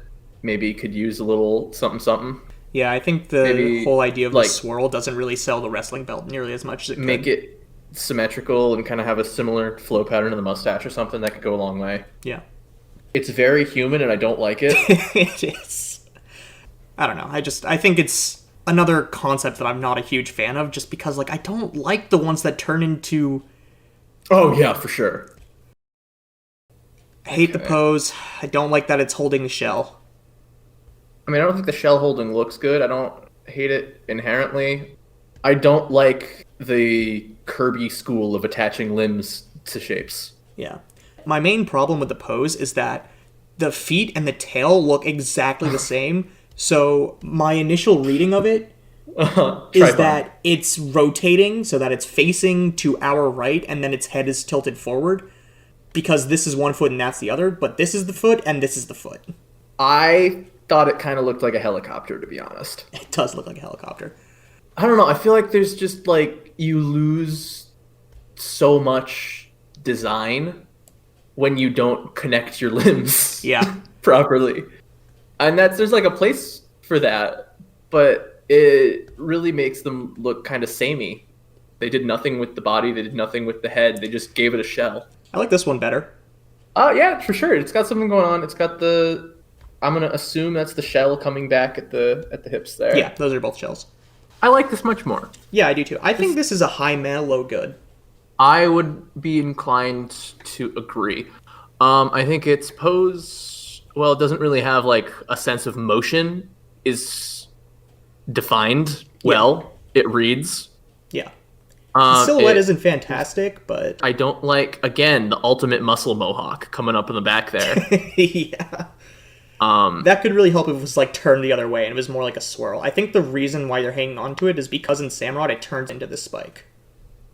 maybe could use a little something something. Yeah, I think the whole idea of like, the swirl doesn't really sell the wrestling belt nearly as much as it could. Make it symmetrical and kind of have a similar flow pattern to the mustache or something. That could go a long way. Yeah. It's very human, and I don't like it. It is. I don't know. I think it's another concept that I'm not a huge fan of, just because, like, I don't like the ones that turn into... Oh, yeah, for sure. I hate the pose. I don't like that it's holding the shell. I mean, I don't think the shell holding looks good. I don't hate it inherently. I don't like the Kirby school of attaching limbs to shapes. Yeah. My main problem with the pose is that the feet and the tail look exactly the same. So my initial reading of it is that it's rotating so that it's facing to our right and then its head is tilted forward, because this is one foot and that's the other, but this is the foot and this is the foot. I thought it kind of looked like a helicopter, to be honest. It does look like a helicopter. I don't know. I feel like there's just, like, you lose so much design when you don't connect your limbs properly. And there's like a place for that, but it really makes them look kind of samey. They did nothing with the body, they did nothing with the head, they just gave it a shell. I like this one better. Yeah, for sure. It's got something going on. It's got I'm gonna assume that's the shell coming back at the hips there. Yeah, those are both shells. I like this much more. Yeah, I do too. I think this is a high mana, low good. I would be inclined to agree. I think its pose, well, it doesn't really have, like, a sense of motion is defined well. It reads. Yeah. The silhouette isn't fantastic, but... I don't like, again, the ultimate muscle mohawk coming up in the back there. Yeah. That could really help if it was, like, turned the other way and it was more like a swirl. I think the reason why they're hanging on to it is because in Samurott it turns into this spike.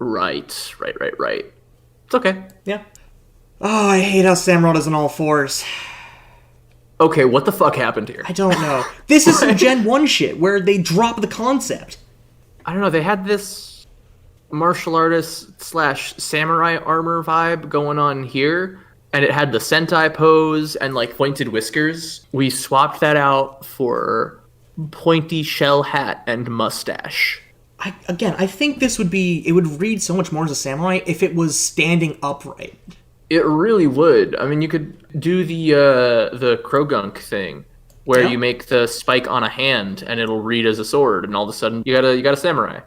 Right. It's okay. Yeah. Oh, I hate how Samurott is on all fours. Okay, what the fuck happened here? I don't know. This is some Gen 1 shit where they drop the concept. I don't know, they had this martial artist / samurai armor vibe going on here, and it had the Sentai pose and, like, pointed whiskers. We swapped that out for pointy shell hat and mustache. I think this would read so much more as a samurai if it was standing upright. It really would. I mean, you could do the Krogunk thing, where you make the spike on a hand and it'll read as a sword, and all of a sudden you got a samurai.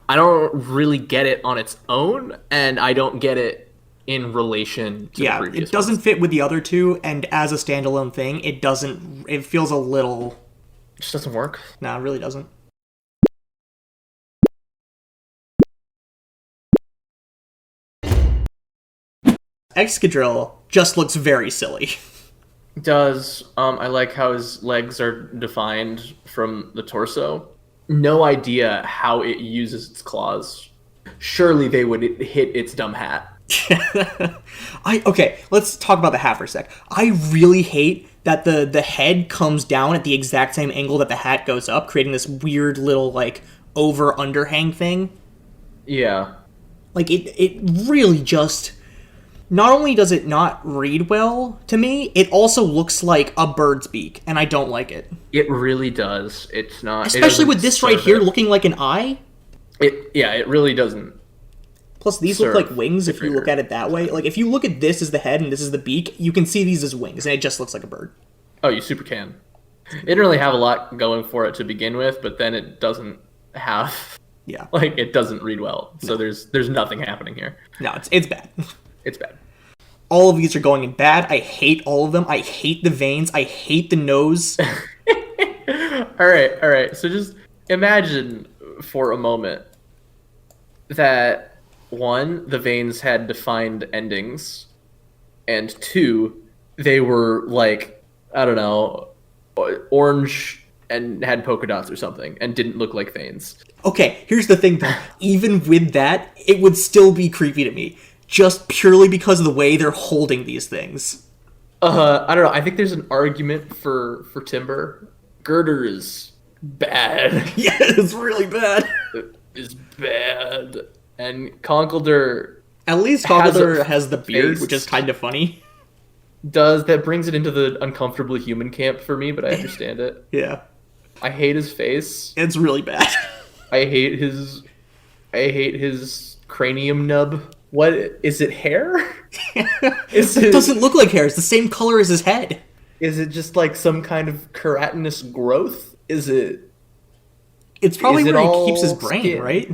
I don't really get it on its own, and I don't get it in relation to the previous it doesn't ones. fit with the other two, and as a standalone thing, it feels a little... It just doesn't work. No, it really doesn't. Excadrill just looks very silly. It does. I like how his legs are defined from the torso. No idea how it uses its claws. Surely they would hit its dumb hat. Okay, let's talk about the hat for a sec. I really hate that the head comes down at the exact same angle that the hat goes up, creating this weird little, like, over-underhang thing. Yeah. Like, it really just... Not only does it not read well to me, it also looks like a bird's beak, and I don't like it. It really does. It's not... Especially with this right here looking like an eye. It really doesn't. Plus, these look like wings if you look at it that way. Like, if you look at this as the head and this is the beak, you can see these as wings, and it just looks like a bird. Oh, you super can. It didn't really have a lot going for it to begin with, but then it doesn't have... Yeah. Like, it doesn't read well. So there's nothing happening here. No, it's bad. It's bad. All of these are going in bad. I hate all of them. I hate the veins. I hate the nose. All right. So just imagine for a moment that, one, the veins had defined endings, and two, they were, like, I don't know, orange and had polka dots or something and didn't look like veins. Okay, here's the thing though. Even with that, it would still be creepy to me. Just purely because of the way they're holding these things. I don't know. I think there's an argument for Timber. Girder is bad. Yeah, it's really bad. Is bad. And Conkeldurr At least Conkeldurr has the beard, which is kind of funny. That brings it into the uncomfortable human camp for me, but I understand it. Yeah. I hate his face. It's really bad. I hate his cranium nub. What is it? Hair? It doesn't look like hair. It's the same color as his head. Is it just like some kind of keratinous growth? Is it? It's probably is it where he all keeps his brain, skin? right?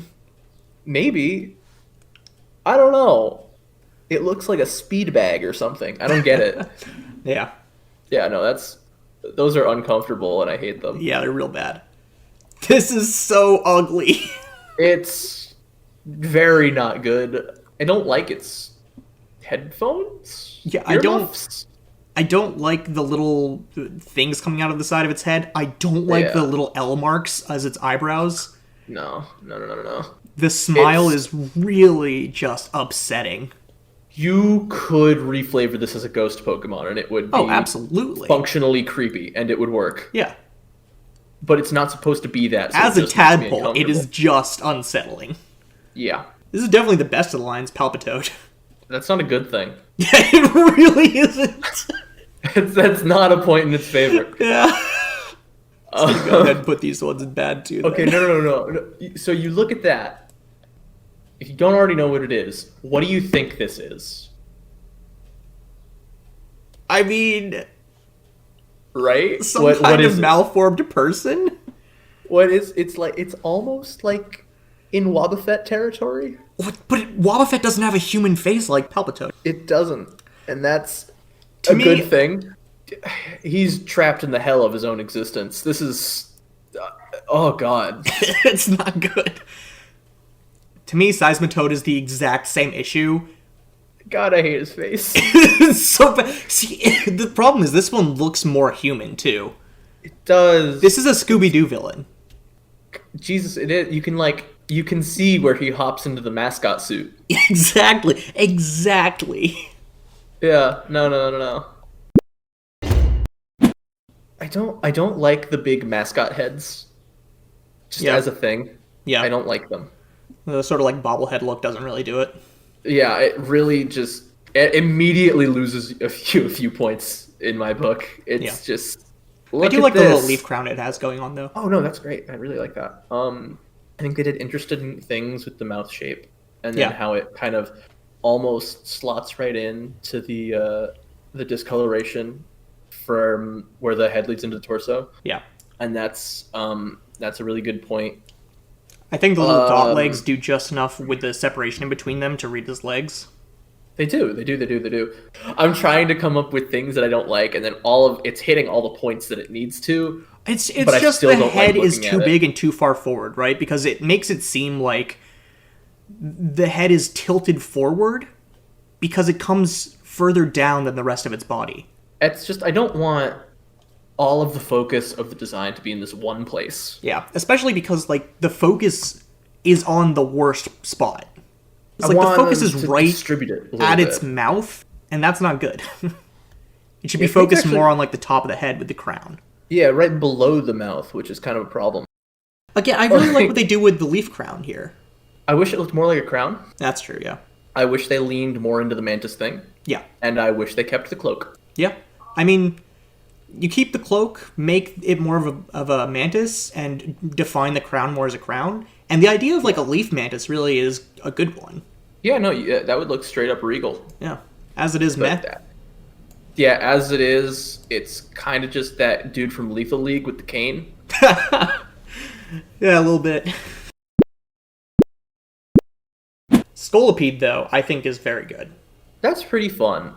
Maybe. I don't know. It looks like a speed bag or something. I don't get it. Yeah. Yeah, no, those are uncomfortable and I hate them. Yeah, they're real bad. This is so ugly. It's very not good. I don't like its headphones. Yeah, Earmuffs? I don't like the little things coming out of the side of its head. I don't like the little L marks as its eyebrows. No. The smile is really just upsetting. You could reflavor this as a ghost Pokemon and it would be absolutely functionally creepy and it would work. Yeah. But it's not supposed to be that. So As a it just makes me tadpole, it is just unsettling. Yeah. This is definitely the best of the lines, Palpitoad. That's not a good thing. Yeah, it really isn't. That's not a point in its favor. Yeah. So go ahead and put these ones in bad too. Okay, no. So you look at that. If you don't already know what it is, what do you think this is? I mean, Right? some kind of malformed person? What is it's like? It's almost like in Wobbuffet territory. What? But Wobbuffet doesn't have a human face like Palpitoad. It doesn't, and that's To a me- good thing. He's trapped in the hell of his own existence. This is, oh god. It's not good. To me, Seismitoad is the exact same issue. God, I hate his face. It's so bad. See, the problem is this one looks more human too. It does. This is a Scooby-Doo villain. Jesus, it is. You can see where he hops into the mascot suit. Exactly. Yeah. No. I don't like the big mascot heads. Just Yeah. as a thing. Yeah. I don't like them. The sort of like bobblehead look doesn't really do it. Yeah, it really just it immediately loses a few points in my book. It's just I do like the little leaf crown it has going on though. Oh no, that's great. I really like that. I think they did interesting things with the mouth shape and then how it kind of almost slots right in to the discoloration from where the head leads into the torso. Yeah. And that's a really good point. I think the little dot legs do just enough with the separation in between them to read his legs. They do. I'm trying to come up with things that I don't like, and then it's hitting all the points that it needs to. It's but just still the don't head like is looking too at it. big and too far forward, right? Because it makes it seem like the head is tilted forward because it comes further down than the rest of its body. It's just I don't want all of the focus of the design to be in this one place. Yeah, especially because like the focus is on the worst spot. It's like the focus is right distribute it a little at bit. its mouth, and that's not good. It should be Yeah, focused actually- more on like the top of the head with the crown. Yeah, right below the mouth, which is kind of a problem. Again, I really like what they do with the leaf crown here. I wish it looked more like a crown. That's true, yeah. I wish they leaned more into the mantis thing, Yeah. and I wish they kept the cloak. Yeah. I mean, you keep the cloak, make it more of a mantis, and define the crown more as a crown. And the idea of like a leaf mantis really is a good one. Yeah, no, that would look straight up regal. Yeah. As it is But meh. yeah, as it is, it's kind of just that dude from Lethal League with the cane. Yeah, a little bit. Scolipede, though, I think is very good. That's pretty fun.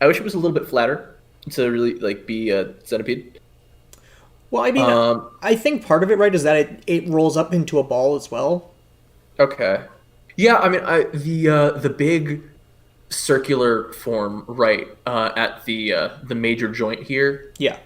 I wish it was a little bit flatter to really like be a centipede. Well, I mean, I think part of it, right, is that it rolls up into a ball as well. Okay. Yeah, I mean, the big circular form right at the major joint here. Yeah.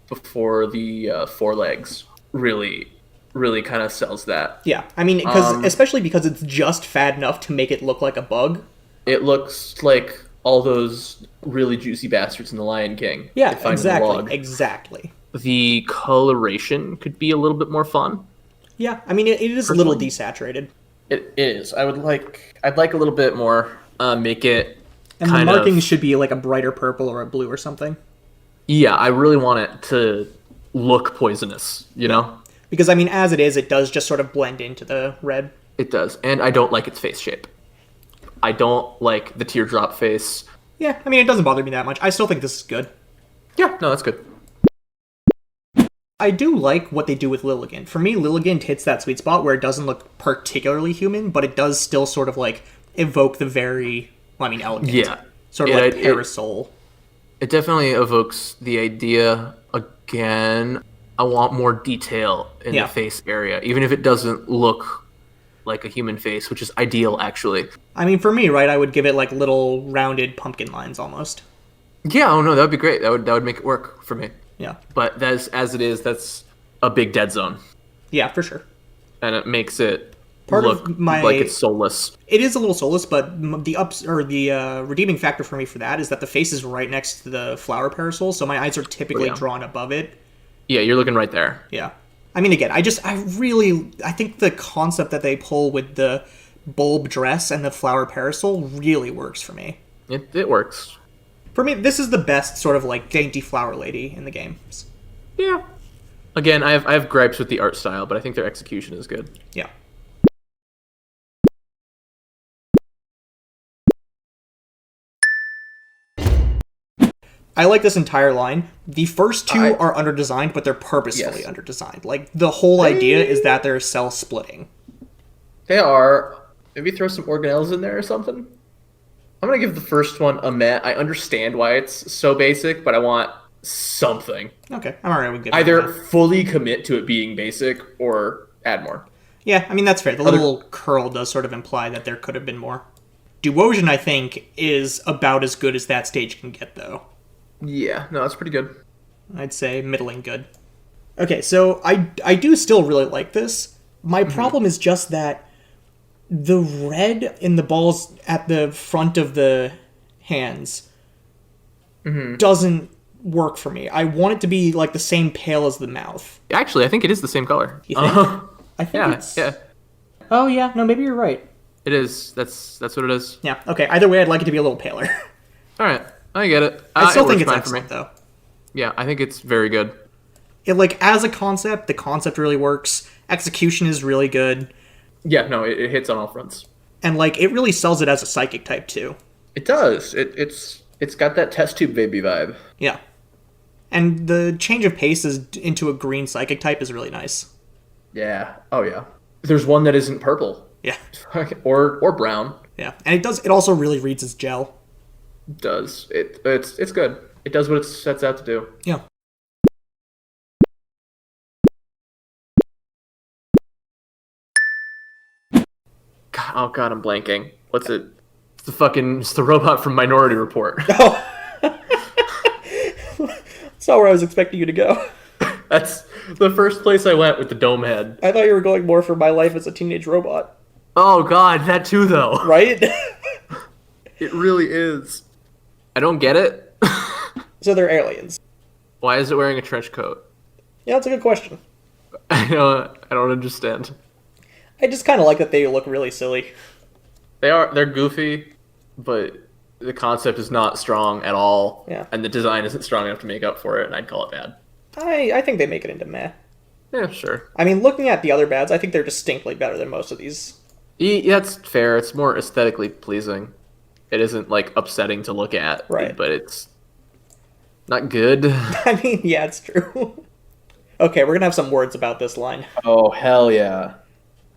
before the forelegs really kind of sells that. Yeah, I mean, especially because it's just fat enough to make it look like a bug. It looks like all those really juicy bastards in The Lion King. Yeah, exactly. The coloration could be a little bit more fun. Yeah, I mean, it is a little desaturated. It is. I'd like a little bit more. Make it. And the markings should be like a brighter purple or a blue or something. Yeah, I really want it to look poisonous, you know? Because, I mean, as it is, it does just sort of blend into the red. It does. And I don't like its face shape. I don't like the teardrop face. Yeah, I mean, it doesn't bother me that much. I still think this is good. Yeah, no, that's good. I do like what they do with Lilligant. For me, Lilligant hits that sweet spot where it doesn't look particularly human, but it does still sort of, like, evoke the very, elegant. Yeah. Sort of like Parasol. It definitely evokes the idea, again, I want more detail in the face area, even if it doesn't look like a human face, which is ideal, actually. I mean, for me, right, I would give it, like, little rounded pumpkin lines, almost. Yeah, oh no, that would be great. That would make it work for me. Yeah. But as it is, that's a big dead zone. Yeah, for sure. And it makes it look like it's soulless. It is a little soulless, but the redeeming factor for me for that is that the face is right next to the flower parasol, so my eyes are typically drawn above it. Yeah, you're looking right there. Yeah. I mean, again, I think the concept that they pull with the bulb dress and the flower parasol really works for me. It works. For me, this is the best sort of, like, dainty flower lady in the games. Yeah. Again, I have gripes with the art style, but I think their execution is good. Yeah. I like this entire line. The first two are underdesigned, but they're purposefully underdesigned. Like, the whole idea is that they're cell splitting. They are. Maybe throw some organelles in there or something? I'm going to give the first one a meh. I understand why it's so basic, but I want something. Okay, I'm alright with giving either fully commit to it being basic or add more. Yeah, I mean, that's fair. The little curl does sort of imply that there could have been more. Duosion, I think, is about as good as that stage can get, though. Yeah, no, that's pretty good. I'd say middling good. Okay, so I do still really like this. My problem is just that the red in the balls at the front of the hands doesn't work for me. I want it to be like the same pale as the mouth. Actually, I think it is the same color. You think? I think it's... Yeah. Oh, yeah. No, maybe you're right. It is. That's what it is. Yeah, okay. Either way, I'd like it to be a little paler. All right. I get it. I still think it's excellent, though. Yeah, I think it's very good. It, like, as a concept, the concept really works. Execution is really good. Yeah, no, it hits on all fronts. And, like, it really sells it as a psychic type, too. It does. It's got that test tube baby vibe. Yeah. And the change of pace into a green psychic type is really nice. Yeah. Oh, yeah. There's one that isn't purple. Yeah. or brown. Yeah. And it also really reads as gel. It does. It's good. It does what it sets out to do. Yeah. God, I'm blanking. What's it? It's the robot from Minority Report. Oh. That's not where I was expecting you to go. That's the first place I went with the dome head. I thought you were going more for My Life as a Teenage Robot. Oh, God, that too, though. Right? It really is. I don't get it. So they're aliens. Why is it wearing a trench coat? Yeah, that's a good question. I don't understand. I just kind of like that they look really silly. They're goofy, but the concept is not strong at all. Yeah. And the design isn't strong enough to make up for it, and I'd call it bad. I think they make it into meh. Yeah, sure. I mean, looking at the other bads, I think they're distinctly better than most of these. Yeah, that's fair. It's more aesthetically pleasing. It isn't, like, upsetting to look at. Right. But it's not good. I mean, yeah, it's true. Okay, we're going to have some words about this line. Oh, hell yeah.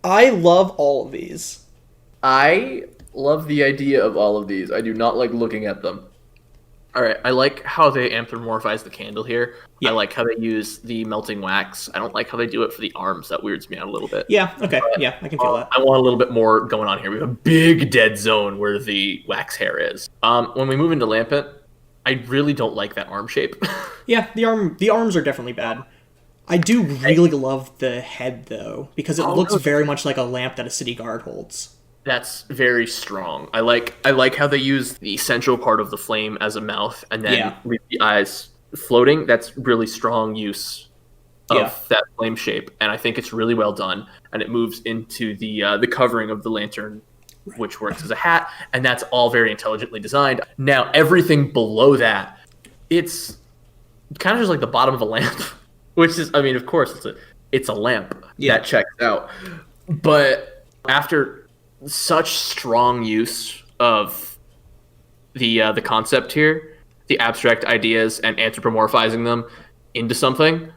I love all of these. I love the idea of all of these. I do not like looking at them. All right, I like how they anthropomorphize the candle here. Yeah. I like how they use the melting wax. I don't like how they do it for the arms. That weirds me out a little bit. Yeah, okay. Yeah, I can feel that. I want a little bit more going on here. We have a big dead zone where the wax hair is. When we move into Lampent, I really don't like that arm shape. Yeah, the arms are definitely bad. I do really love the head though, because it looks very much like a lamp that a city guard holds. That's very strong. I like how they use the central part of the flame as a mouth, and then with the eyes floating. That's really strong use of that flame shape, and I think it's really well done. And it moves into the covering of the lantern, which works as a hat, and that's all very intelligently designed. Now everything below that, it's kind of just like the bottom of a lamp, which is, I mean, of course it's a lamp that checks out, but after such strong use of the concept here, the abstract ideas, and anthropomorphizing them into something,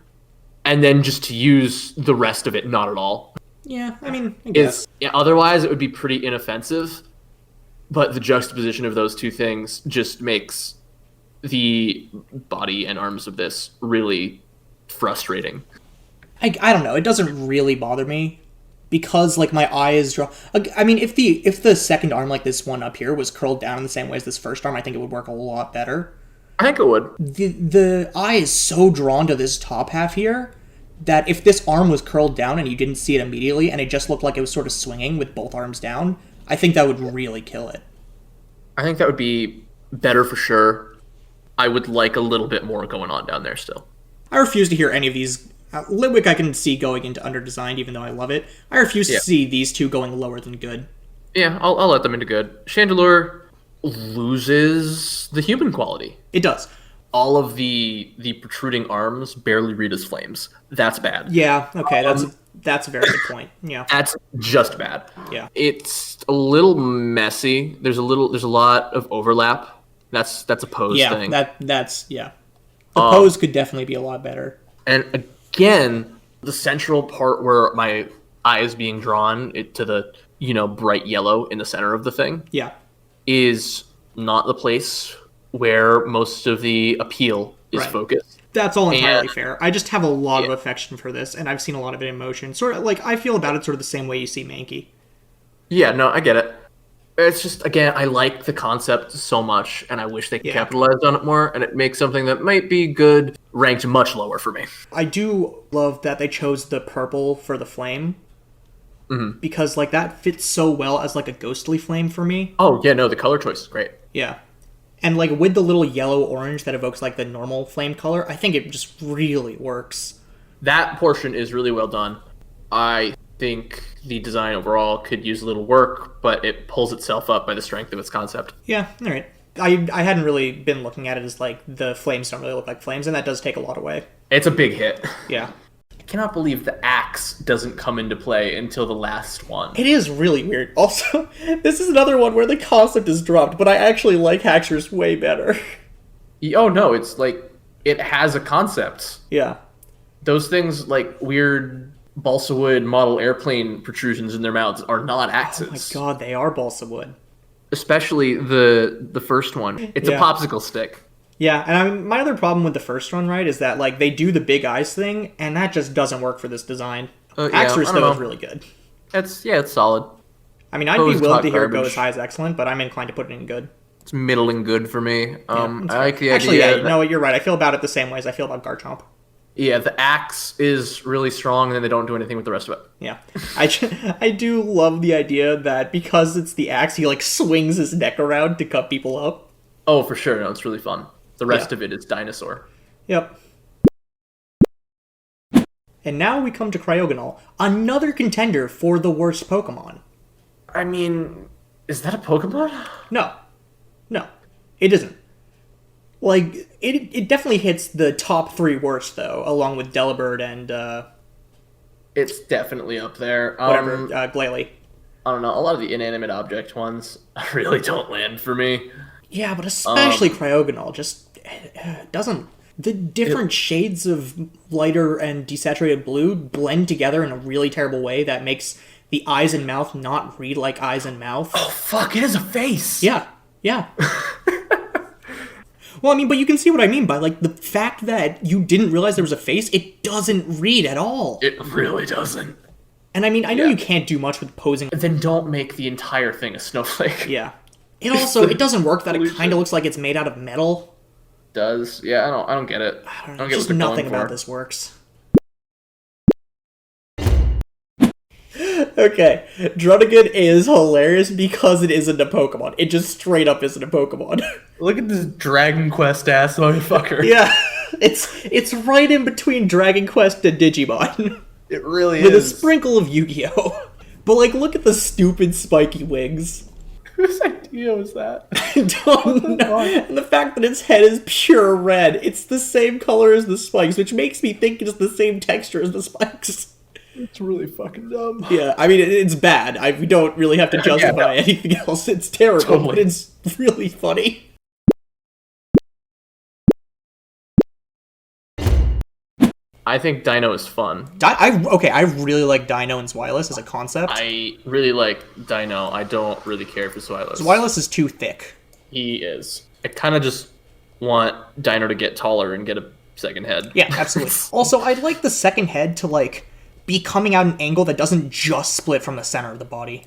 and then just to use the rest of it not at all. Yeah, I mean, I guess. Otherwise it would be pretty inoffensive, but the juxtaposition of those two things just makes the body and arms of this really frustrating. I don't know. It doesn't really bother me. Because, like, my eye is drawn. I mean, if the second arm, like this one up here, was curled down in the same way as this first arm, I think it would work a lot better. I think it would. The eye is so drawn to this top half here that if this arm was curled down and you didn't see it immediately and it just looked like it was sort of swinging with both arms down, I think that would really kill it. I think that would be better for sure. I would like a little bit more going on down there still. I refuse to hear any of these. Litwick I can see going into underdesigned, even though I love it. I refuse to see these two going lower than good. Yeah, I'll let them into good. Chandelure loses the human quality. It does. All of the protruding arms barely read as flames. That's bad. Yeah, okay, that's a very good point. Yeah. That's just bad. Yeah. It's a little messy. There's a lot of overlap. That's a pose thing. That's The pose could definitely be a lot better. And again, the central part where my eye is being drawn to the, bright yellow in the center of the thing is not the place where most of the appeal is focused. That's all entirely fair. I just have a lot of affection for this, and I've seen a lot of it in motion. Sort of like I feel about it sort of the same way you see Mankey. Yeah, no, I get it. It's just, again, I like the concept so much, and I wish they capitalized on it more, and it makes something that might be good ranked much lower for me. I do love that they chose the purple for the flame, because, like, that fits so well as, like, a ghostly flame for me. Oh, yeah, no, the color choice is great. Yeah. And, like, with the little yellow-orange that evokes, like, the normal flame color, I think it just really works. That portion is really well done. I think the design overall could use a little work, but it pulls itself up by the strength of its concept. Yeah, all right. I hadn't really been looking at it as, like, the flames don't really look like flames, and that does take a lot away. It's a big hit. Yeah. I cannot believe the axe doesn't come into play until the last one. It is really weird. Also, this is another one where the concept is dropped, but I actually like Haxor's way better. Oh, no, it's like, it has a concept. Yeah. Those things, like, weird balsa wood model airplane protrusions in their mouths are not axes. Oh my god, they are balsa wood. Especially the first one. It's a popsicle stick. Yeah, and my other problem with the first one, right, is that, like, they do the big eyes thing, and that just doesn't work for this design. Haxor's, though, is really good. It's solid. I mean, I'd be willing to hear it go as high as excellent, but I'm inclined to put it in good. It's middling good for me. I like the idea. Actually, yeah, you know what, you're right. I feel about it the same way as I feel about Garchomp. Yeah, the axe is really strong, and then they don't do anything with the rest of it. Yeah. I do love the idea that because it's the axe, he, like, swings his neck around to cut people up. Oh, for sure. No, it's really fun. The rest of it is dinosaur. Yep. And now we come to Cryogonal, another contender for the worst Pokemon. I mean, is that a Pokemon? No. It isn't. Like, it definitely hits the top 3 worst, though, along with Delibird and, It's definitely up there. Glalie. I don't know, a lot of the inanimate object ones really don't land for me. Yeah, but especially Cryogonal just doesn't... The different shades of lighter and desaturated blue blend together in a really terrible way that makes the eyes and mouth not read like eyes and mouth. Oh, fuck, it is a face! Yeah. Well, I mean, but you can see what I mean by, like, the fact that you didn't realize there was a face, it doesn't read at all. It really doesn't. And I mean, I know you can't do much with posing. Then don't make the entire thing a snowflake. Yeah. It also, it doesn't work that it kind of looks like it's made out of metal. does. Yeah, I don't get it. I don't I know, don't get just what they're nothing going about for. this works. Okay, Druddigan is hilarious because it isn't a Pokemon. It just straight up isn't a Pokemon. Look at this Dragon Quest ass motherfucker. Yeah, it's right in between Dragon Quest and Digimon. It really With a is. sprinkle of Yu-Gi-Oh! But, like, look at the stupid spiky wings. Whose idea was that? I don't know. And the fact that its head is pure red, it's the same color as the spikes, which makes me think it's the same texture as the spikes. It's really fucking dumb. Yeah, I mean, it's bad. We don't really have to justify anything else. It's terrible, Totally. but it's really funny. I think Dino is fun. I really like Dino and Zweilous as a concept. I really like Dino. I don't really care for Zweilous. Zweilous is too thick. He is. I kind of just want Dino to get taller and get a second head. Yeah, absolutely. Also, I'd like the second head to, like, be coming out an angle that doesn't just split from the center of the body.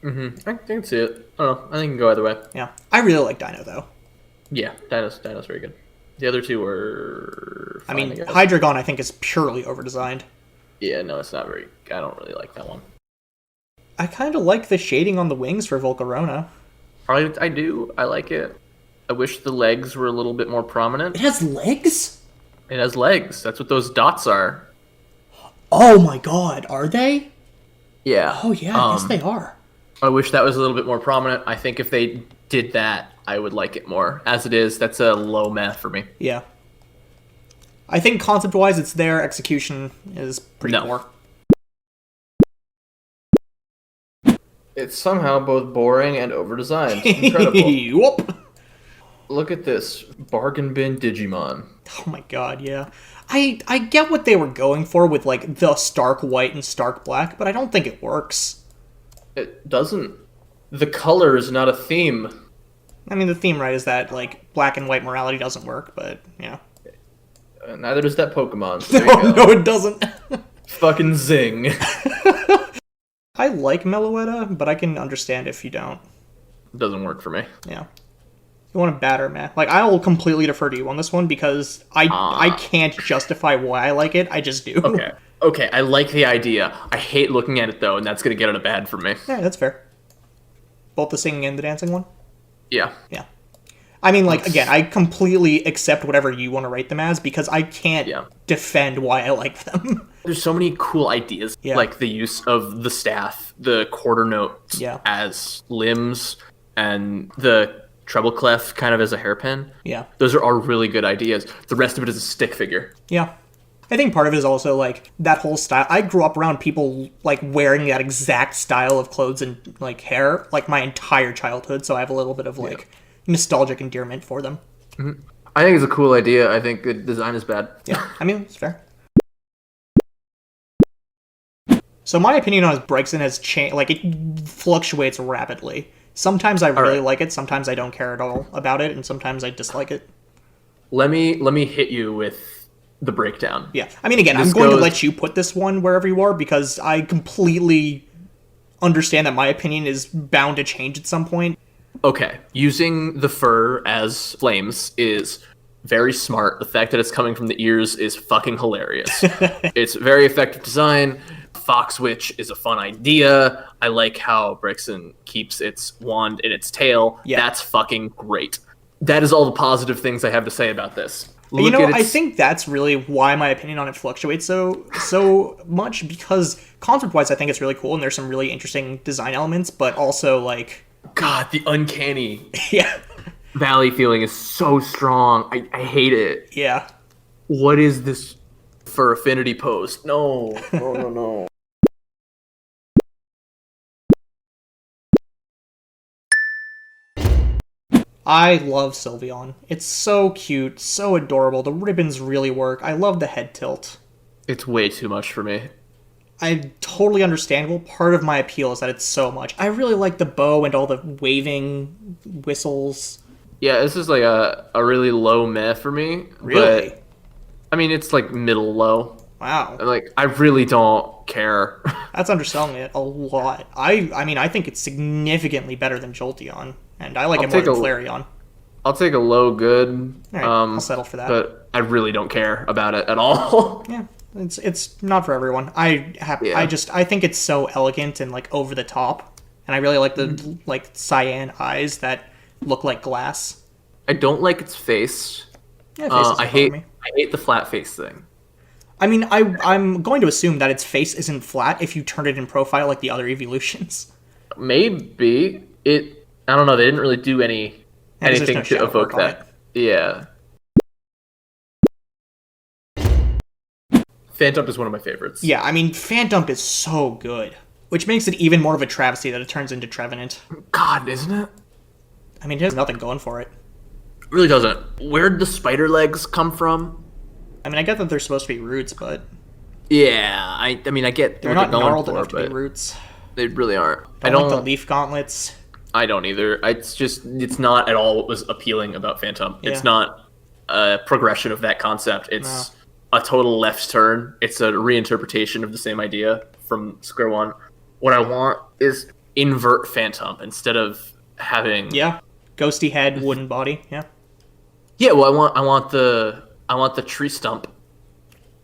I can see it. I don't know. I think it can go either way. Yeah. I really like Dino, though. Yeah, Dino's very good. The other two were fine, I mean, guess. Hydreigon, I think, is purely overdesigned. Yeah, no, it's not very... I don't really like that one. I kind of like the shading on the wings for Volcarona. I do. I like it. I wish the legs were a little bit more prominent. It has legs? It has legs. That's what those dots are. Oh my god, are they? Yeah. Oh yeah, I guess they are. I wish that was a little bit more prominent. I think if they did that, I would like it more. As it is, that's a low math for me. Yeah. I think concept-wise it's there, execution is pretty No. poor. It's somehow both boring and overdesigned. Incredible. Whoop! Look at this bargain bin Digimon. Oh my god, yeah. I get what they were going for with, like, the stark white and stark black, but I don't think it works. It doesn't. The color is not a theme. I mean, the theme, right, is that, like, black and white morality doesn't work, but, yeah. Neither does that Pokemon. So there No, you go. no, it doesn't. Fucking zing. I like Meloetta, but I can understand if you don't. It doesn't work for me. Yeah. You want to batter, man. Like, I will completely defer to you on this one because I can't justify why I like it. I just do. Okay, I like the idea. I hate looking at it, though, and that's going to get it a bad for me. Yeah, that's fair. Both the singing and the dancing one? Yeah. Yeah. I mean, like, again, I completely accept whatever you want to rate them as because I can't defend why I like them. There's so many cool ideas, like the use of the staff, the quarter notes as limbs, and the treble clef kind of as a hairpin. Yeah. Those are all really good ideas. The rest of it is a stick figure. Yeah. I think part of it is also, like, that whole style. I grew up around people, like, wearing that exact style of clothes and, like, hair, like, my entire childhood, so I have a little bit of, like, nostalgic endearment for them. Mm-hmm. I think it's a cool idea. I think the design is bad. Yeah, I mean, it's fair. So my opinion on Brixton has changed, like, it fluctuates rapidly. Sometimes I really like it, sometimes I don't care at all about it, and sometimes I dislike it. Let me hit you with the breakdown. Yeah, I mean, again, I'm going to let you put this one wherever you are, because I completely understand that my opinion is bound to change at some point. Okay, using the fur as flames is very smart. The fact that it's coming from the ears is fucking hilarious. It's very effective design. Fox Witch is a fun idea. I like how Brixton keeps its wand in its tail. Yeah. That's fucking great. That is all the positive things I have to say about this. I think that's really why my opinion on it fluctuates so much, because concept-wise I think it's really cool and there's some really interesting design elements, but also, like... God, the uncanny valley feeling is so strong. I hate it. Yeah. What is this for affinity post? No. No. I love Sylveon. It's so cute, so adorable. The ribbons really work. I love the head tilt. It's way too much for me. I'm totally understandable. Part of my appeal is that it's so much. I really like the bow and all the waving whistles. Yeah, this is like a really low meh for me. Really? But, I mean, it's like middle low. Wow. Like, I really don't care. That's underselling it a lot. I mean, I think it's significantly better than Jolteon, and I like it more than Flareon. I'll take a low good. All right, I'll settle for that. But I really don't care about it at all. Yeah, it's not for everyone. I think it's so elegant and like over the top, and I really like the like cyan eyes that look like glass. I don't like its face. Yeah, face doesn't bother me. I hate the flat face thing. I mean, I'm going to assume that its face isn't flat if you turn it in profile like the other evolutions. Maybe it. I don't know. They didn't really do anything to evoke that. Yeah. Phantump is one of my favorites. Yeah, I mean, Phantump is so good, which makes it even more of a travesty that it turns into Trevenant. God, isn't it? I mean, it has nothing going for it. It really doesn't. Where'd the spider legs come from? I mean, I get that they're supposed to be roots, but yeah, I mean, I get they're not gnarled enough to be roots. They really aren't. I don't like the leaf gauntlets. I don't either. It's not at all what was appealing about Phantump. Yeah. It's not a progression of that concept. It's a total left turn. It's a reinterpretation of the same idea from square one. What I want is invert Phantump instead of having ghosty head, wooden body. Yeah, well, I want the tree stump,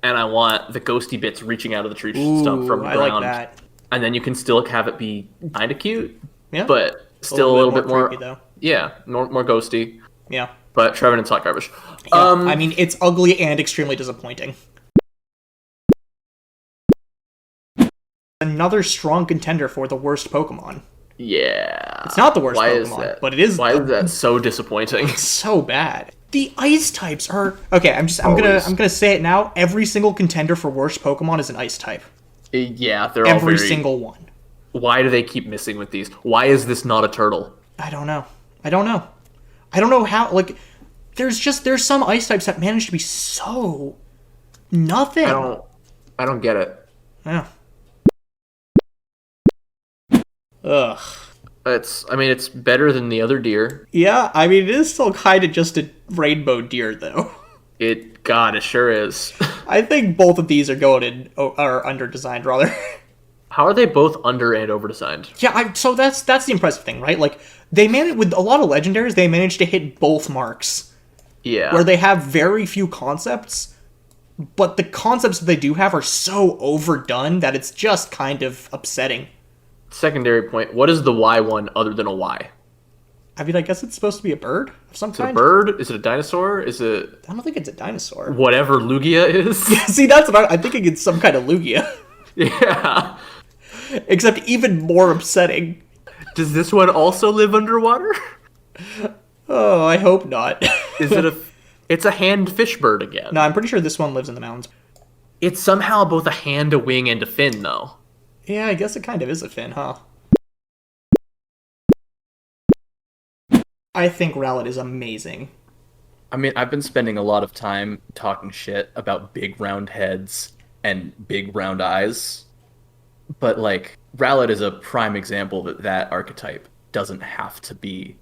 and I want the ghosty bits reaching out of the tree stump from the ground. I like that. And then you can still have it be kind of cute, but still a little bit more creepy, though. Yeah, more ghosty. Yeah. But Trevenant's hot garbage. Yeah, I mean, it's ugly and extremely disappointing. Another strong contender for the worst Pokemon. Yeah. It's not the worst Why Pokemon, is that? But it is. Why is that so disappointing? It's so bad. The ice types are okay. I'm gonna say it now. Every single contender for worst Pokemon is an ice type. Yeah, they're every single one. Why do they keep missing with these? Why is this not a turtle? I don't know. I don't know how. Like, there's some ice types that manage to be so nothing. I don't get it. Yeah. Ugh. It's better than the other deer. Yeah, I mean, it is still kind of just a rainbow deer, though. It sure is. I think both of these are under-designed, rather. How are they both under and over-designed? Yeah, so that's the impressive thing, right? Like, they managed, with a lot of legendaries, they managed to hit both marks. Yeah. Where they have very few concepts, but the concepts that they do have are so overdone that it's just kind of upsetting. Secondary point, what is the Y one other than a Y? I mean, I guess it's supposed to be a bird of some kind. Is it a bird? Is it a dinosaur? Is it... I don't think it's a dinosaur. Whatever Lugia is? Yeah, see, that's about... I'm thinking it's some kind of Lugia. Yeah. Except even more upsetting. Does this one also live underwater? Oh, I hope not. Is it a... It's a hand fish bird again. No, I'm pretty sure this one lives in the mountains. It's somehow both a hand, a wing, and a fin, though. Yeah, I guess it kind of is a fin, huh? I think Rowlet is amazing. I mean, I've been spending a lot of time talking shit about big round heads and big round eyes. But, like, Rowlet is a prime example that archetype doesn't have to be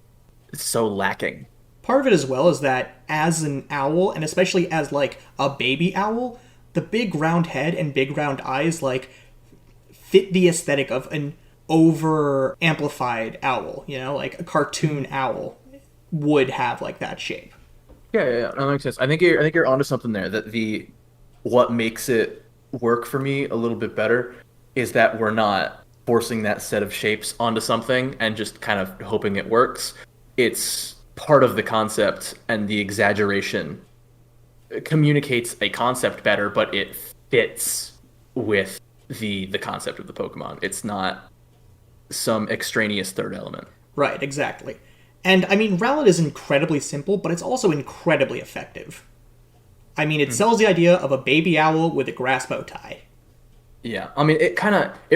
so lacking. Part of it as well is that as an owl, and especially as, like, a baby owl, the big round head and big round eyes, like, fit the aesthetic of an over-amplified owl, you know? Like, a cartoon owl would have, like, that shape. Yeah, that makes sense. I think you're onto something there, that what makes it work for me a little bit better is that we're not forcing that set of shapes onto something and just kind of hoping it works. It's part of the concept, and the exaggeration communicates a concept better, but it fits with the concept of the Pokemon. It's not some extraneous third element. Right, exactly. And, I mean, Rowlet is incredibly simple, but it's also incredibly effective. I mean, it sells the idea of a baby owl with a grass bow tie. Yeah, I mean, it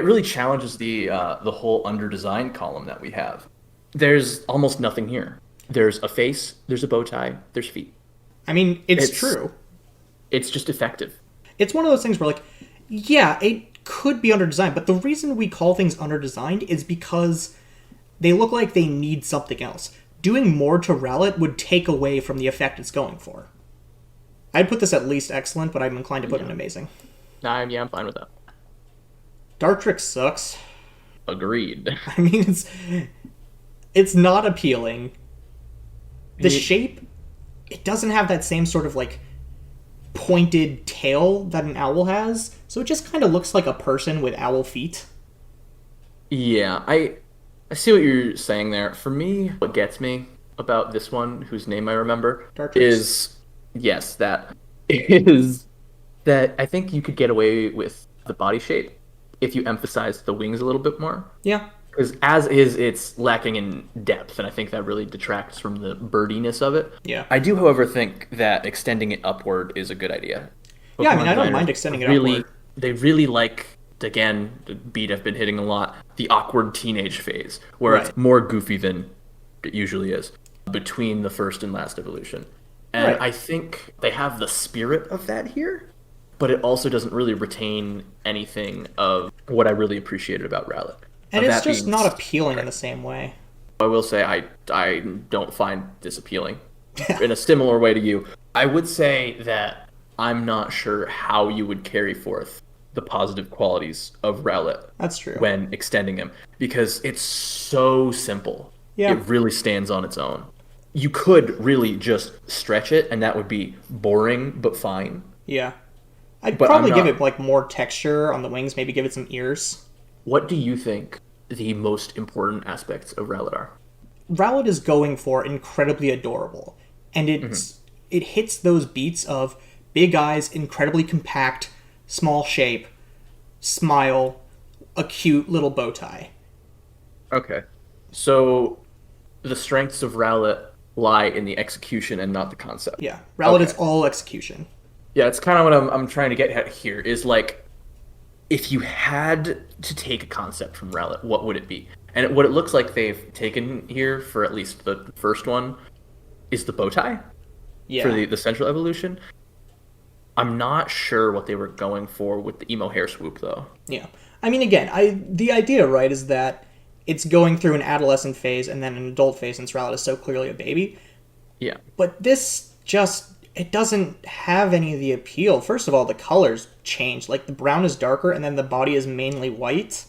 really challenges the whole under-design column that we have. There's almost nothing here. There's a face, there's a bow tie, there's feet. I mean, it's true. It's just effective. It's one of those things where, like, yeah, it could be under-designed, but the reason we call things under-designed is because they look like they need something else. Doing more to Rowlet would take away from the effect it's going for. I'd put this at least excellent, but I'm inclined to put it amazing. I'm fine with that. Dartrix sucks. Agreed. I mean, it's not appealing. The shape, it doesn't have that same sort of like pointed tail that an owl has, so it just kind of looks like a person with owl feet. Yeah, I see what you're saying there. For me, what gets me about this one, whose name I remember, Dartrix. is yes, that is that I think you could get away with the body shape if you emphasize the wings a little bit more. Yeah. Because as is, it's lacking in depth, and I think that really detracts from the birdiness of it. Yeah. I do, however, think that extending it upward is a good idea. Yeah, I mean, Pokemon I don't designers mind extending it really, upward. They really like, again, the beat I've been hitting a lot, the awkward teenage phase, where Right. it's more goofy than it usually is between the first and last evolution. And Right. I think they have the spirit of that here, but it also doesn't really retain anything of what I really appreciated about Rowlet. And Of it's that just being not appealing in the same way. I will say I don't find this appealing. In a similar way to you, I would say that I'm not sure how you would carry forth the positive qualities of Rowlet That's true. when extending him, because it's so simple. Yeah. It really stands on its own. You could really just stretch it, and that would be boring but fine. Yeah. I'd But probably I'm give not- it like more texture on the wings, maybe give it some ears. What do you think the most important aspects of Rowlet are? Rowlet is going for incredibly adorable, and it hits those beats of big eyes, incredibly compact, small shape, smile, a cute little bow tie. Okay. So the strengths of Rowlet lie in the execution and not the concept. Yeah, Rowlet is Okay. all execution. Yeah, it's kind of what I'm trying to get at here is like, if you had to take a concept from Rowlet, what would it be? And what it looks like they've taken here for at least the first one is the bow tie Yeah, for the central evolution. I'm not sure what they were going for with the emo hair swoop though. yeah. I mean, again, the idea, right, is that it's going through an adolescent phase and then an adult phase, since Rowlet is so clearly a baby. Yeah. But this just, it doesn't have any of the appeal. First of all, the colors change. Like, the brown is darker and then the body is mainly white.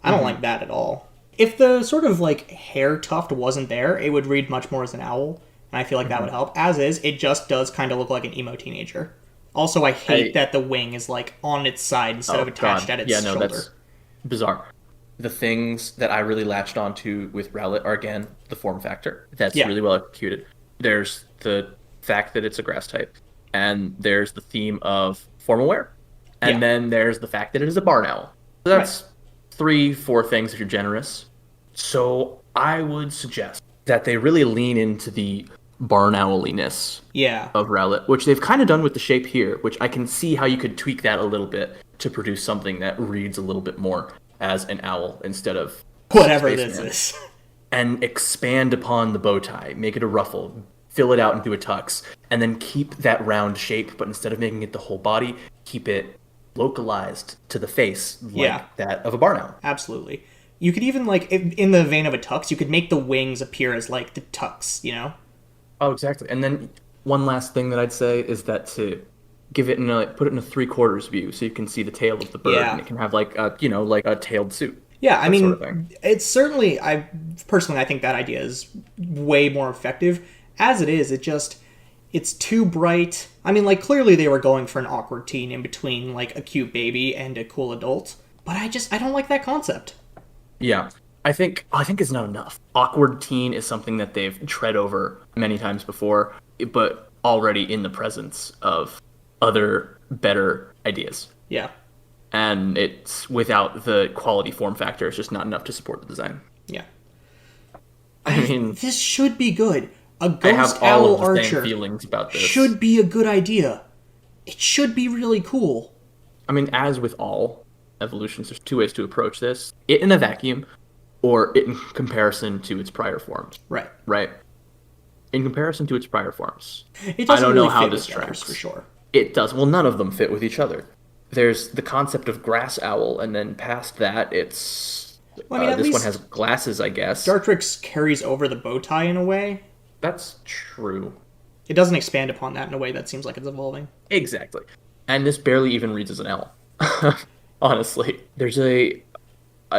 I don't like that at all. If the sort of, like, hair tuft wasn't there, it would read much more as an owl. And I feel like that would help. As is, it just does kind of look like an emo teenager. Also, I hate that the wing is, like, on its side instead of attached at its shoulder. That's bizarre. The things that I really latched onto with Rowlet are, again, the form factor. That's Yeah. really well executed. There's the fact that it's a grass type, and there's the theme of formal wear, and Yeah. then there's the fact that it is a barn owl. So that's 3-4 things if you're generous. So I would suggest that they really lean into the barn owliness Yeah. of Rowlet, which they've kind of done with the shape here, which I can see how you could tweak that a little bit to produce something that reads a little bit more as an owl instead of Whatever this spaceman. is. And expand upon the bow tie, make it a ruffle, fill it out into a tux, and then keep that round shape, but instead of making it the whole body, keep it localized to the face, like Yeah. that of a barn owl. Absolutely. You could even, like, in the vein of a tux, you could make the wings appear as, like, the tux, you know? Oh, exactly. And then one last thing that I'd say is that to give it put it in a 3/4 view, so you can see the tail of the bird, Yeah. and it can have like a tailed suit. Yeah, I That mean, sort of thing. it's certainly, I think that idea is way more effective. As it is, it's too bright. I mean, like, clearly they were going for an awkward teen in between, like, a cute baby and a cool adult. But I don't like that concept. Yeah. I think it's not enough. Awkward teen is something that they've tread over many times before, but already in the presence of other better ideas. Yeah. And it's without the quality form factor, it's just not enough to support the design. Yeah. I mean, This should be good. A I ghost have all owl of the same archer feelings about this. should be a good idea. It should be really cool. I mean, as with all evolutions, there's 2 ways to approach this. It in a vacuum, or it in comparison to its prior forms. Right. Right? In comparison to its prior forms. It doesn't I don't know really how fit this with the others, tracks. for sure. It does. Well, none of them fit with each other. There's the concept of grass owl, and then past that, it's... Well, I mean, at this one least has glasses, I guess. Dartrix carries over the bow tie in a way. That's true. It doesn't expand upon that in a way that seems like it's evolving. Exactly. And this barely even reads as an L. Honestly. There's a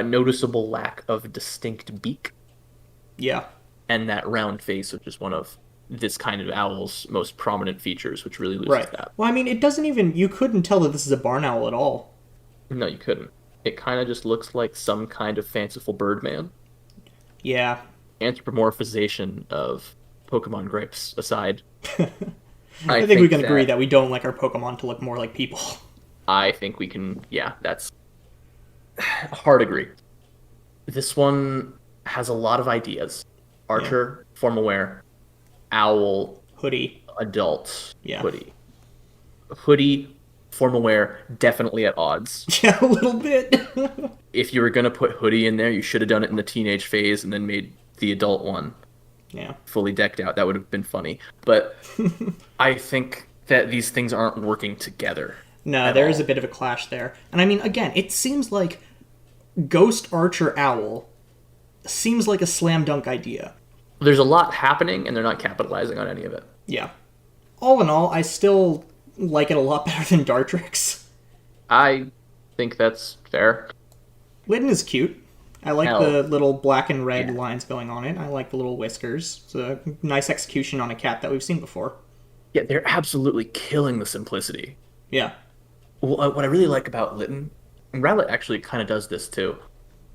noticeable lack of distinct beak Yeah. and that round face, which is one of this kind of owl's most prominent features, which really loses Right. that. Well, I mean, it doesn't even... You couldn't tell that this is a barn owl at all. No, you couldn't. It kind of just looks like some kind of fanciful birdman. Yeah. Anthropomorphization of Pokemon grapes aside. I think we can agree that we don't like our Pokemon to look more like people. I think we can, yeah, that's hard agree. This one has a lot of ideas. Archer, formal wear, owl, Hoodie. adult, Yeah. hoodie. Hoodie, formal wear, definitely at odds. Yeah, a little bit. If you were going to put hoodie in there, you should have done it in the teenage phase and then made the adult one Yeah. fully decked out. That would have been funny. But I think that these things aren't working together. No, there is a bit of a clash there. And I mean, again, it seems like Ghost Archer Owl seems like a slam dunk idea. There's a lot happening, and they're not capitalizing on any of it. Yeah. All in all, I still like it a lot better than Dartrix. I think that's fair. Litten is cute. I like Hell. the little black and red lines going on it. I like the little whiskers. It's a nice execution on a cat that we've seen before. Yeah, they're absolutely killing the simplicity. Yeah. Well, what I really like about Litten, and Rowlet actually kind of does this too,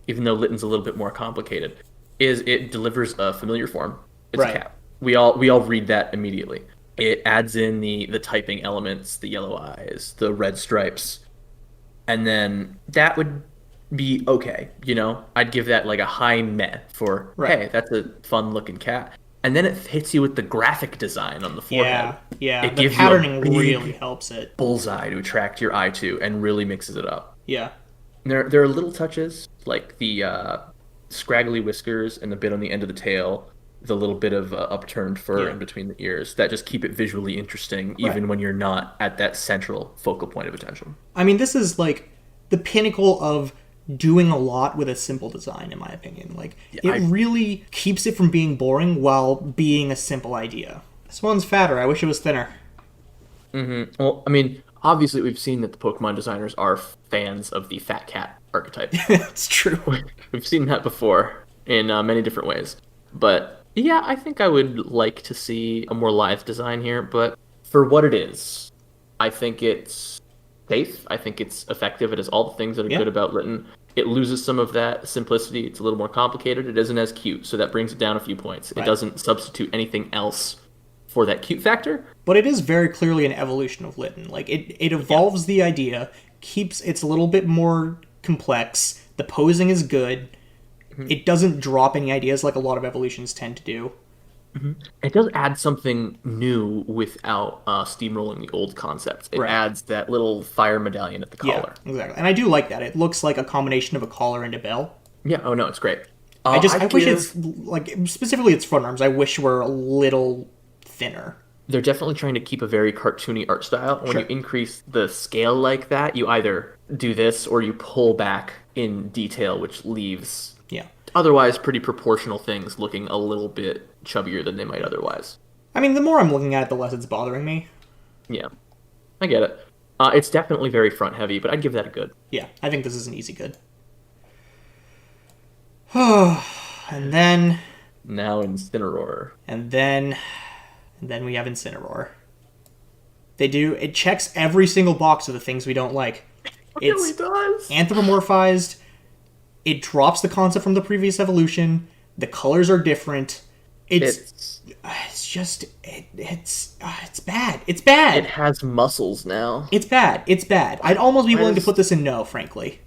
even though Litten's a little bit more complicated, is it delivers a familiar form. It's Right. a cat. We all read that immediately. It adds in the typing elements, the yellow eyes, the red stripes, and then that would be okay, you know? I'd give that like a high meh for, Right. hey, that's a fun-looking cat. And then it hits you with the graphic design on the forehead. Yeah. It The gives you a patterning big really helps it. bullseye to attract your eye to and really mixes it up. Yeah. There are little touches like the scraggly whiskers and the bit on the end of the tail, the little bit of upturned fur in between the ears that just keep it visually interesting, even when you're not at that central focal point of attention. I mean, this is like the pinnacle of doing a lot with a simple design, in my opinion. Like, it really keeps it from being boring while being a simple idea. This one's fatter. I wish it was thinner. Well, I mean, obviously we've seen that the Pokemon designers are fans of the fat cat archetype. It's true. We've seen that before in many different ways. But yeah, I think I would like to see a more lithe design here. But for what it is, I think it's safe. I think it's effective. It has all the things that are good about Litten. It loses some of that simplicity. It's a little more complicated. It isn't as cute, so that brings it down a few points. It doesn't substitute anything else for that cute factor. But it is very clearly an evolution of Litten. Like, it evolves the idea, keeps it's a little bit more complex, the posing is good, it doesn't drop any ideas like a lot of evolutions tend to do. It does add something new without steamrolling the old concepts. It adds that little fire medallion at the collar. Yeah, exactly. And I do like that. It looks like a combination of a collar and a bell. Yeah, oh no, it's great. I wish it's, like, specifically its front arms, I wish were a little thinner. They're definitely trying to keep a very cartoony art style. When you increase the scale like that, you either do this or you pull back in detail, which leaves otherwise pretty proportional things looking a little bit chubbier than they might otherwise. I mean, the more I'm looking at it, the less it's bothering me. Yeah, I get it. It's definitely very front heavy, but I'd give that a good. Yeah, I think this is an easy good. And then... Now Incineroar. And then we have Incineroar. It checks every single box of the things we don't like. It really does. Anthropomorphized. It drops the concept from the previous evolution. The colors are different. It's bad. It's bad. It has muscles now. It's bad. It's bad. I'd almost be willing to put this in no, frankly.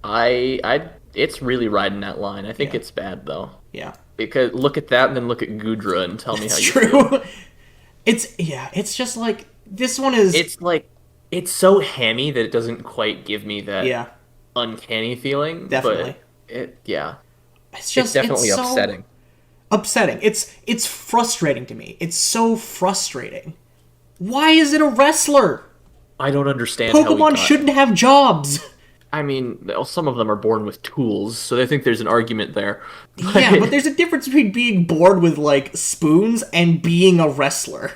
It's really riding that line. I think it's bad though. Yeah. Because look at that and then look at Gudra and tell me how you feel. feel. It's just like this one is. It's so hammy that it doesn't quite give me that uncanny feeling. Definitely. But it's definitely upsetting. Upsetting. It's frustrating to me. It's so frustrating. Why is it a wrestler? I don't understand. Pokemon shouldn't have jobs. I mean, some of them are born with tools, so I think there's an argument there. Yeah, but there's a difference between being born with, like, spoons and being a wrestler.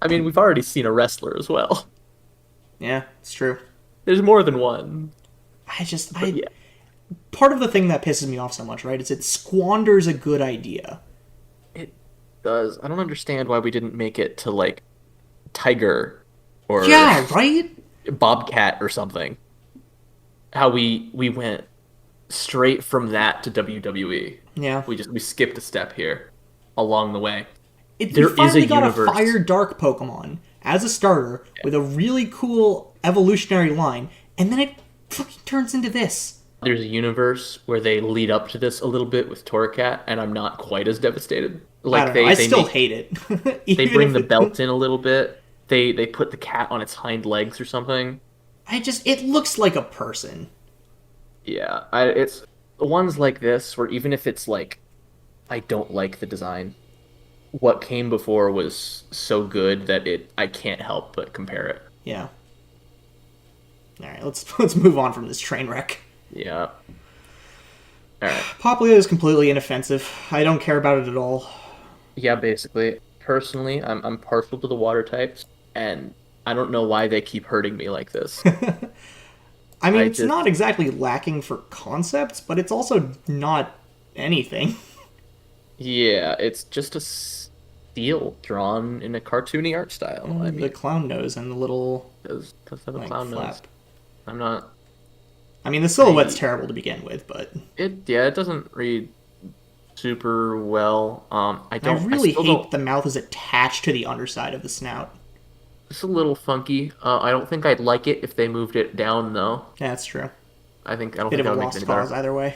I mean, we've already seen a wrestler as well. Yeah, it's true. There's more than one. Part of the thing that pisses me off so much, right, is it squanders a good idea. does. I don't understand why we didn't make it to like Tiger or Yeah, right? Bobcat or something. How we went straight from that to WWE. Yeah. We skipped a step here along the way. We There is finally a got universe. a Fire Dark Pokemon as a starter with a really cool evolutionary line, and then it fucking turns into this. There's a universe where they lead up to this a little bit with Torracat, and I'm not quite as devastated. Like I don't know. I still hate it. they Even bring if the belt in a little bit. They put the cat on its hind legs or something. it looks like a person. Yeah, it's ones like this where even if it's like I don't like the design, what came before was so good that I can't help but compare it. Yeah. All right, let's move on from this train wreck. Yeah. All right. Popplio is completely inoffensive. I don't care about it at all. Yeah, basically. Personally, I'm partial to the water types, and I don't know why they keep hurting me like this. I mean, it's not exactly lacking for concepts, but it's also not anything. Yeah, it's just a seal drawn in a cartoony art style. I mean, The clown nose and the little does have a like, clown flap. nose. I'm not. I mean, the silhouette's terrible to begin with, but It doesn't read super well. I really still hate don't- the mouth is attached to the underside of the snout. It's a little funky. I don't think I'd like it if they moved it down though. Yeah, that's true. I don't Bit think of that a would make it lost any cause better. either way.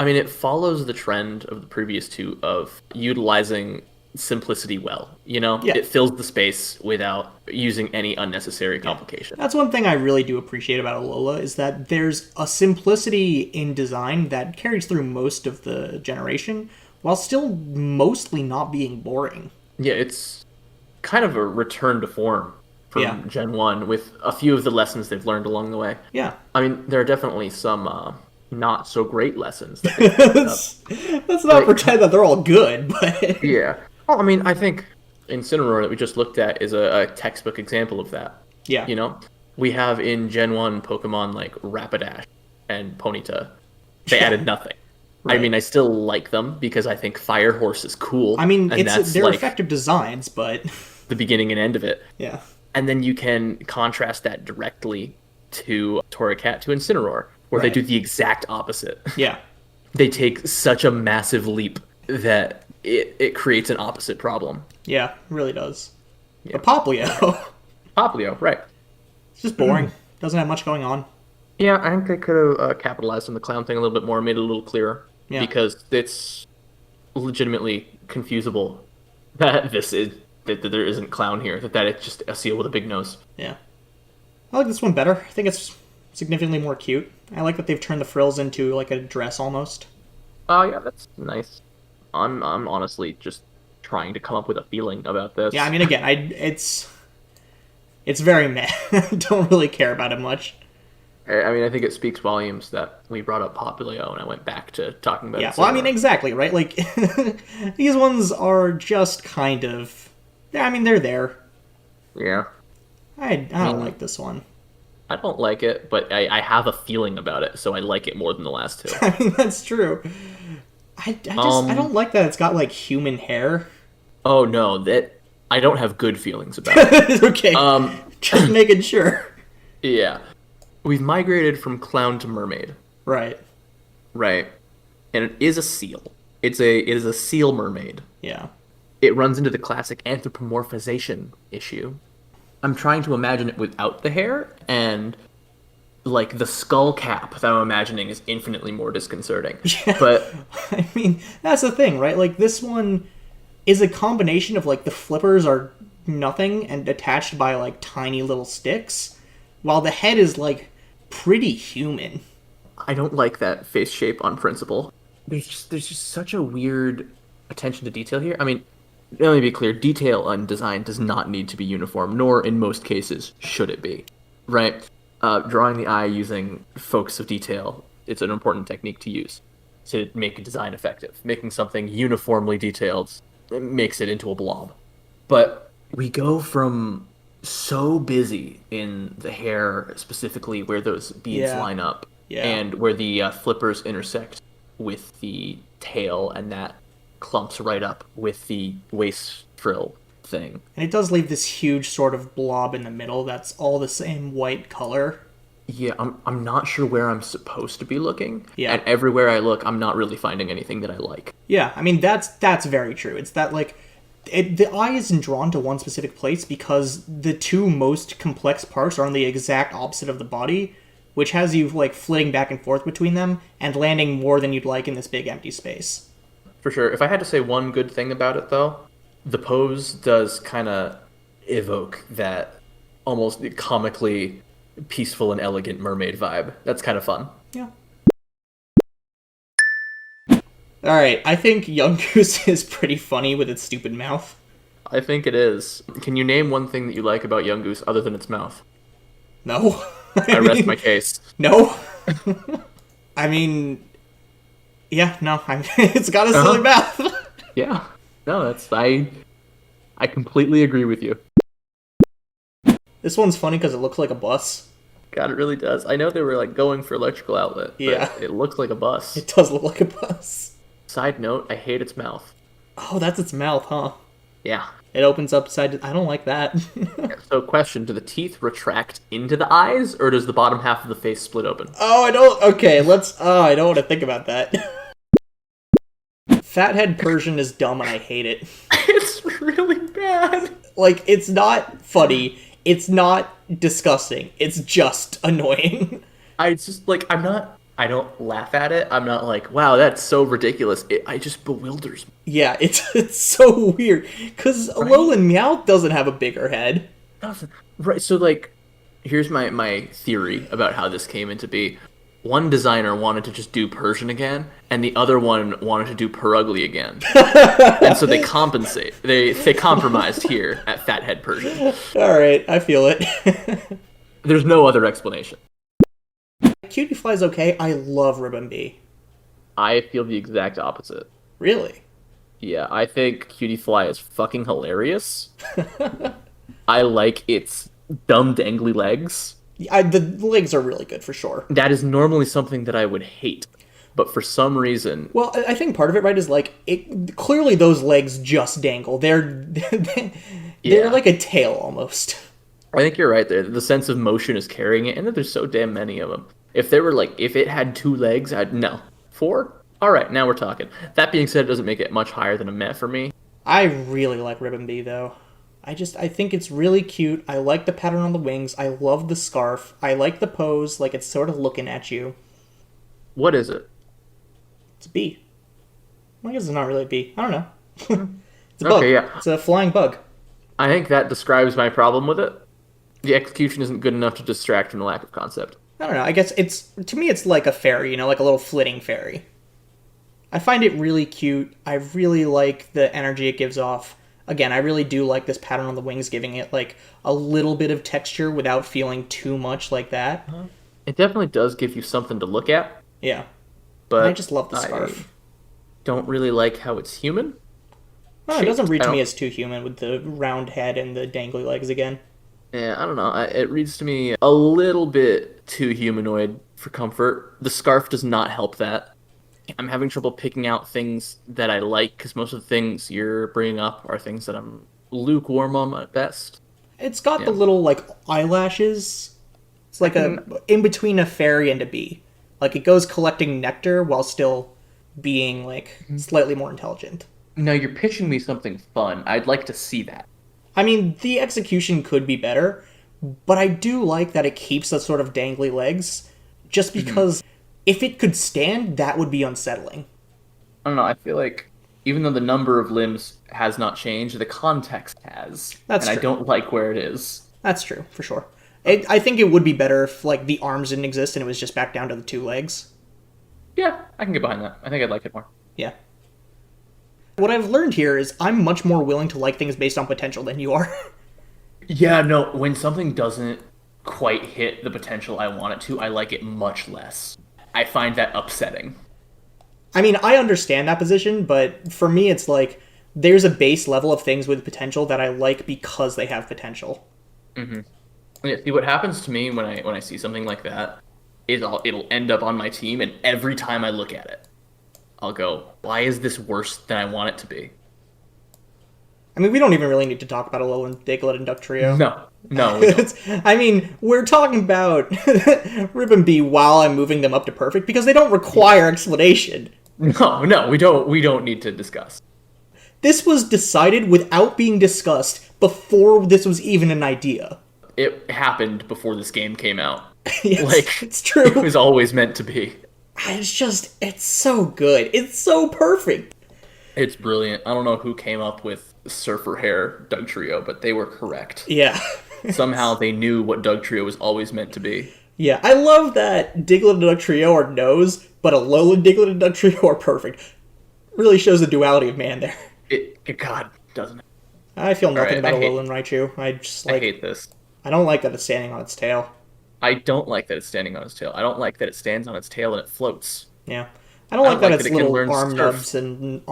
I mean, it follows the trend of the previous two of utilizing simplicity well. You know, Yeah. it fills the space without using any unnecessary complication. That's one thing I really do appreciate about Alola is that there's a simplicity in design that carries through most of the generation, while still mostly not being boring. Yeah, it's kind of a return to form from Yeah. Gen 1 with a few of the lessons they've learned along the way. Yeah. I mean, there are definitely some not so great lessons that they picked up. Let's not pretend that they're all good, but Yeah. Well, I mean, I think Incineroar that we just looked at is a textbook example of that. yeah. You know, we have in Gen 1 Pokemon like Rapidash and Ponyta. They added nothing. I Right. mean, I still like them because I think Fire Horse is cool. I mean, and that's they're like effective designs, but the beginning and end of it. yeah. And then you can contrast that directly to Torracat to Incineroar, where they Right. do the exact opposite. Yeah. They take such a massive leap that it creates an opposite problem. Yeah, it really does. But Popplio, Popplio, right. it's just boring. Doesn't have much going on. Yeah, I think they could have capitalized on the clown thing a little bit more, made it a little clearer. Yeah. Because it's legitimately confusable that that there isn't clown here, that it's just a seal with a big nose. Yeah. I like this one better. I think it's significantly more cute. I like that they've turned the frills into like a dress almost. Oh yeah, that's nice. I'm honestly just trying to come up with a feeling about this. Yeah, I mean, again, it's very meh. I don't really care about it much. I mean, I think it speaks volumes that we brought up Popplio and I went back to talking about Yeah, it. well, I mean, exactly, right? Like, these ones are just kind of... I mean, they're there. Yeah. I don't like this one. I don't like it, but I have a feeling about it, so I like it more than the last two. I mean, that's true. I don't like that it's got, like, human hair. Oh no, that I don't have good feelings about it. Okay, just making sure. Yeah. We've migrated from clown to mermaid, Right, right? And it is a seal. It is a seal mermaid. yeah. It runs into the classic anthropomorphization issue. I'm trying to imagine it without the hair, and like the skull cap that I'm imagining is infinitely more disconcerting. But I mean, that's the thing, right? Like, this one is a combination of, like, the flippers are nothing and attached by, like, tiny little sticks, while the head is, like, pretty human. I don't like that face shape on principle. There's just such a weird attention to detail here. I mean, let me be clear, detail and design does not need to be uniform, nor in most cases should it be, right? Drawing the eye using focus of detail, it's an important technique to use to make a design effective. Making something uniformly detailed makes it into a blob. But we go from so busy in the hair, specifically where those beads Yeah. line up, Yeah. and where the flippers intersect with the tail and that clumps right up with the waist frill thing. And it does leave this huge sort of blob in the middle that's all the same white color. Yeah, I'm not sure where I'm supposed to be looking. Yeah. And everywhere I look, I'm not really finding anything that I like. Yeah, I mean, that's very true. It's that, like, the eye isn't drawn to one specific place because the two most complex parts are on the exact opposite of the body, which has you, like, flitting back and forth between them and landing more than you'd like in this big empty space. For sure. If I had to say one good thing about it, though, the pose does kind of evoke that almost comically peaceful and elegant mermaid vibe. That's kind of fun. Yeah. Alright, I think Young Goose is pretty funny with its stupid mouth. I think it is. Can you name one thing that you like about Young Goose other than its mouth? No. I rest my case. No. I mean, yeah, no. It's got a silly mouth. Yeah. No, I completely agree with you. This one's funny because it looks like a bus. God, it really does. I know they were like going for electrical outlet, but Yeah. it looks like a bus. It does look like a bus. Side note, I hate its mouth. Oh, that's its mouth, huh? Yeah. It opens up side. I don't like that. So, question: do the teeth retract into the eyes, or does the bottom half of the face split open? Oh, I don't. Okay, let's. Oh, I don't want to think about that. Fathead Persian is dumb and I hate it. It's really bad. Like, it's not funny. It's not disgusting. It's just annoying. I just like I don't laugh at it. I'm not like, wow, that's so ridiculous. I just bewilders me. Yeah, it's so weird. Because Alolan Meowth doesn't have a bigger head. Right. So like, here's my theory about how this came into be. One designer wanted to just do Persian again, and the other one wanted to do Perugly again. And so they compensate. They compromised here at Fathead Persian. Alright, I feel it. There's no other explanation. Cutie Fly's okay. I love Ribbon Bee. I feel the exact opposite. Really? Yeah, I think Cutie Fly is fucking hilarious. I like its dumb dangly legs. The legs are really good for sure. That is normally something that I would hate, but for some reason, Well, I think part of it, right, is like clearly those legs just dangle. They're Yeah. like a tail almost. I think you're right there. The sense of motion is carrying it, and that there's so damn many of them. If it had 2 legs, no. 4? All right, now we're talking. That being said, it doesn't make it much higher than a meh for me. I really like Ribbon Bee though. I think it's really cute. I like the pattern on the wings. I love the scarf. I like the pose, like it's sort of looking at you. What is it? It's a bee. I guess it's not really a bee. I don't know. It's a bug. Okay, yeah. It's a flying bug. I think that describes my problem with it. The execution isn't good enough to distract from the lack of concept. I don't know. I guess to me it's like a fairy, like a little flitting fairy. I find it really cute. I really like the energy it gives off. Again, I really do like this pattern on the wings, giving it like a little bit of texture without feeling too much like that. It definitely does give you something to look at, Yeah. but And I just love the scarf. Don't really like how it's human. Well, it doesn't read I to me don't- as too human with the round head and the dangly legs again. Yeah, I don't know. It reads to me a little bit too humanoid for comfort. The scarf does not help that. I'm having trouble picking out things that I like because most of the things you're bringing up are things that I'm lukewarm on at best. It's got the little like eyelashes. It's like a in between a fairy and a bee. Like it goes collecting nectar while still being like slightly more intelligent. No, you're pitching me something fun. I'd like to see that. I mean, the execution could be better, but I do like that it keeps the sort of dangly legs, just because if it could stand, that would be unsettling. I don't know. I feel like even though the number of limbs has not changed, the context has. That's and true. I don't like where it is. That's true, for sure. I think it would be better if like the arms didn't exist and it was just back down to the 2 legs. Yeah, I can get behind that. I think I'd like it more. Yeah. What I've learned here is I'm much more willing to like things based on potential than you are. Yeah, no, when something doesn't quite hit the potential I want it to, I like it much less. I find that upsetting. I mean, I understand that position, but for me it's like there's a base level of things with potential that I like because they have potential. Yeah, see, what happens to me when I see something like that is it'll end up on my team, and every time I look at it, I'll go, why is this worse than I want it to be? I mean, we don't even really need to talk about Alolan, Diglett, and Dugtrio. No, we don't. I mean, we're talking about Ribbon Bee while I'm moving them up to perfect because they don't require explanation. No, we don't need to discuss. This was decided without being discussed before this was even an idea. It happened before this game came out. Yes, Like, it's true. It was always meant to be. It's so good. It's so perfect. It's brilliant. I don't know who came up with Surfer Hair Dugtrio, but they were correct. Yeah. Somehow they knew what Dugtrio was always meant to be. Yeah, I love that Diglett and Dugtrio are no's, but Alolan, Diglett, and Dugtrio are perfect. Really shows the duality of man there. God, doesn't it? I feel nothing Alright, about Alolan Raichu. I hate this. I don't like that it's standing on its tail. I don't like that it's standing on its tail. I don't like that it stands on its tail and it floats. Yeah. I don't like that its it can little learn arm surf. nubs and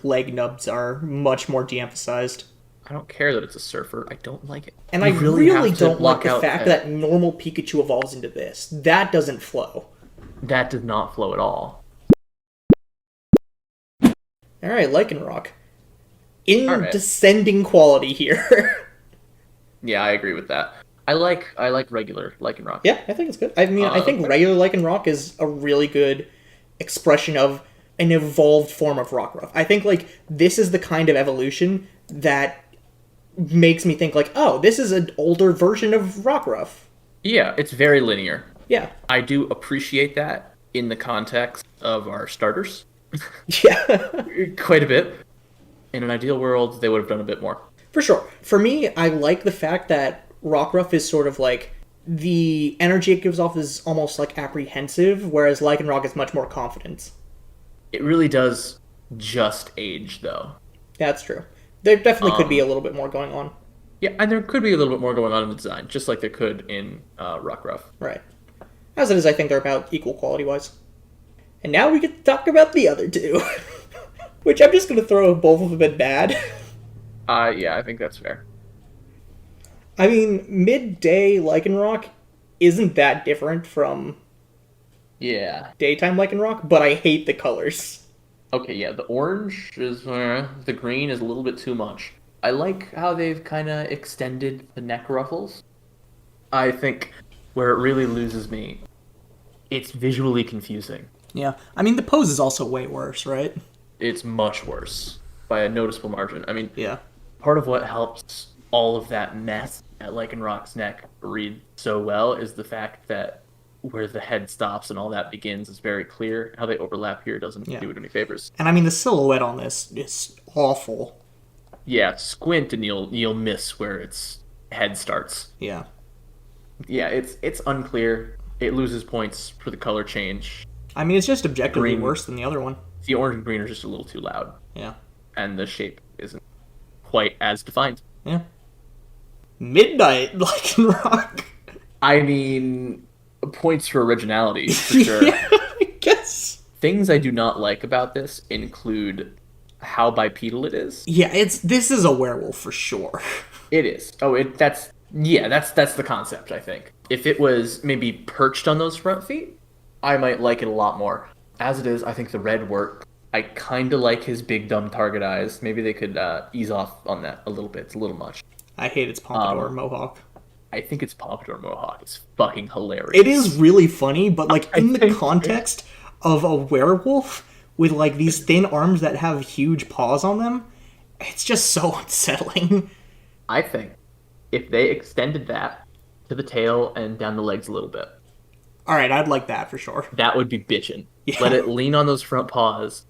leg nubs are much more de-emphasized. I don't care that it's a surfer. I don't like it. And You I really have to don't like block the out fact that normal Pikachu evolves into this. That doesn't flow. that does not flow at all. Alright, Lycanroc. In Alright. descending quality here. Yeah, I agree with that. I like regular Lycanroc. Yeah, I think it's good. I mean, I think regular Lycanroc is a really good expression of an evolved form of Rockruff. I think, like, this is the kind of evolution that makes me think, like, oh, this is an older version of Rockruff. Yeah, it's very linear. Yeah. I do appreciate that in the context of our starters. Yeah. Quite a bit. In an ideal world, they would have done a bit more. For sure. For me, I like the fact that Rockruff is sort of like, the energy it gives off is almost like apprehensive, whereas Lycanroc is much more confident. It really does just age, though. Yeah, that's true. There definitely could be a little bit more going on. Yeah, and there could be a little bit more going on in the design, just like there could in Rockruff. Right. As it is, I think they're about equal quality-wise. And now we get to talk about the other two. Which I'm just going to throw both of them in bad. Yeah, I think that's fair. I mean, midday Lycanroc isn't that different from Yeah. daytime Lycanroc, but I hate the colors. Okay, yeah, the orange is... the green is a little bit too much. I like how they've kind of extended the neck ruffles. I think where it really loses me, it's visually confusing. Yeah. I mean, the pose is also way worse, right? It's much worse by a noticeable margin. I mean, Yeah. part of what helps all of that mess at Lycanroc's neck read so well is the fact that where the head stops and all that begins is very clear. How they overlap here doesn't do it any favors. And I mean, the silhouette on this is awful. Yeah, squint and you'll miss where its head starts. Yeah. Yeah, it's unclear. It loses points for the color change. I mean, it's just objectively Green. worse than the other one. The orange and green are just a little too loud, Yeah. and the shape isn't quite as defined. Yeah. Midnight Lycanroc. I mean, points for originality, for sure. Yeah, I guess. Things I do not like about this include how bipedal it is. Yeah, this is a werewolf for sure. It is. Oh, that's the concept, I think. If it was maybe perched on those front feet, I might like it a lot more. As it is, I think the red works. I kind of like his big dumb target eyes. Maybe they could ease off on that a little bit. It's a little much. I hate its pompadour mohawk. I think its pompadour mohawk is fucking hilarious. It is really funny, but like in the context of a werewolf with like these thin arms that have huge paws on them, it's just so unsettling. I think if they extended that to the tail and down the legs a little bit, All right, I'd like that for sure. that would be bitchin'. Yeah. Let it lean on those front paws,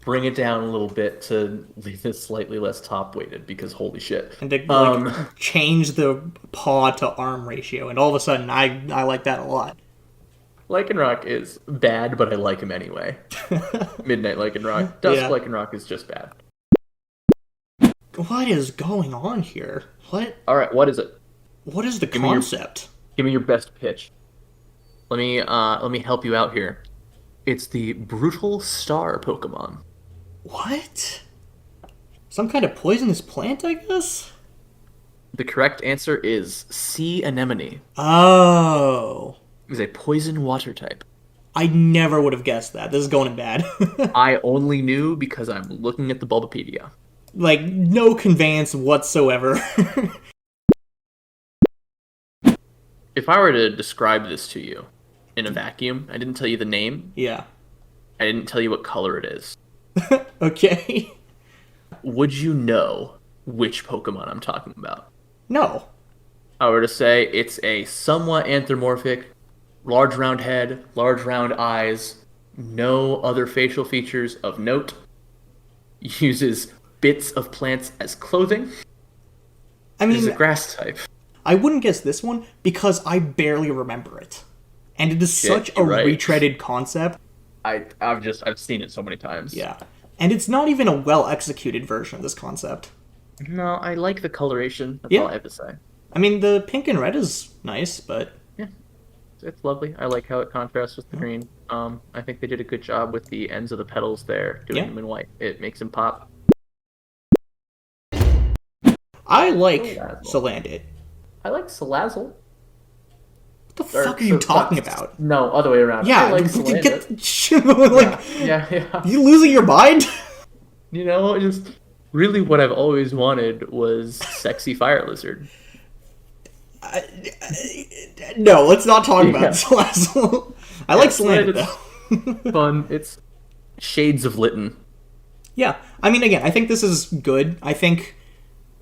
bring it down a little bit to leave it slightly less top weighted because holy shit. And to like change the paw to arm ratio, and all of a sudden, I like that a lot. Lycanroc is bad, but I like him anyway. Midnight Lycanroc. Dusk Yeah. Lycanroc is just bad. What is going on here? Alright, what is it? What is the me your- concept? Give me your best pitch. Let me help you out here. It's the Brutal Star Pokemon. What? Some kind of poisonous plant, I guess? The correct answer is Sea Anemone. Oh. It is a poison water type. I never would have guessed that. This is going in bad. I only knew because I'm looking at the Bulbapedia. Like, no conveyance whatsoever. If I were to describe this to you in a vacuum, I didn't tell you the name, Yeah. I didn't tell you what color it is. Okay. Would you know which Pokemon I'm talking about? No. I were to say it's a somewhat anthropomorphic, large round head, large round eyes, no other facial features of note, uses bits of plants as clothing, I is a mean, grass type. I wouldn't guess this one because I barely remember it. And it is such a you're right. retreaded concept. I've seen it so many times. Yeah. And it's not even a well-executed version of this concept. No, I like the coloration. That's Yeah. all I have to say. I mean, the pink and red is nice, but... Yeah, it's lovely. I like how it contrasts with the green. I think they did a good job with the ends of the petals there, doing them in white. It makes them pop. I like Salazzle. Salandit. I like Salazzle. What the fuck are you talking about? No, other way around. Yeah, I like get Salandit. like, Yeah. you losing your mind? You know, just really what I've always wanted was sexy fire lizard. No, let's not talk Yeah. about Salazzle. I like Salandit, though. Fun. It's shades of Litten. Yeah, I mean, again, I think this is good. I think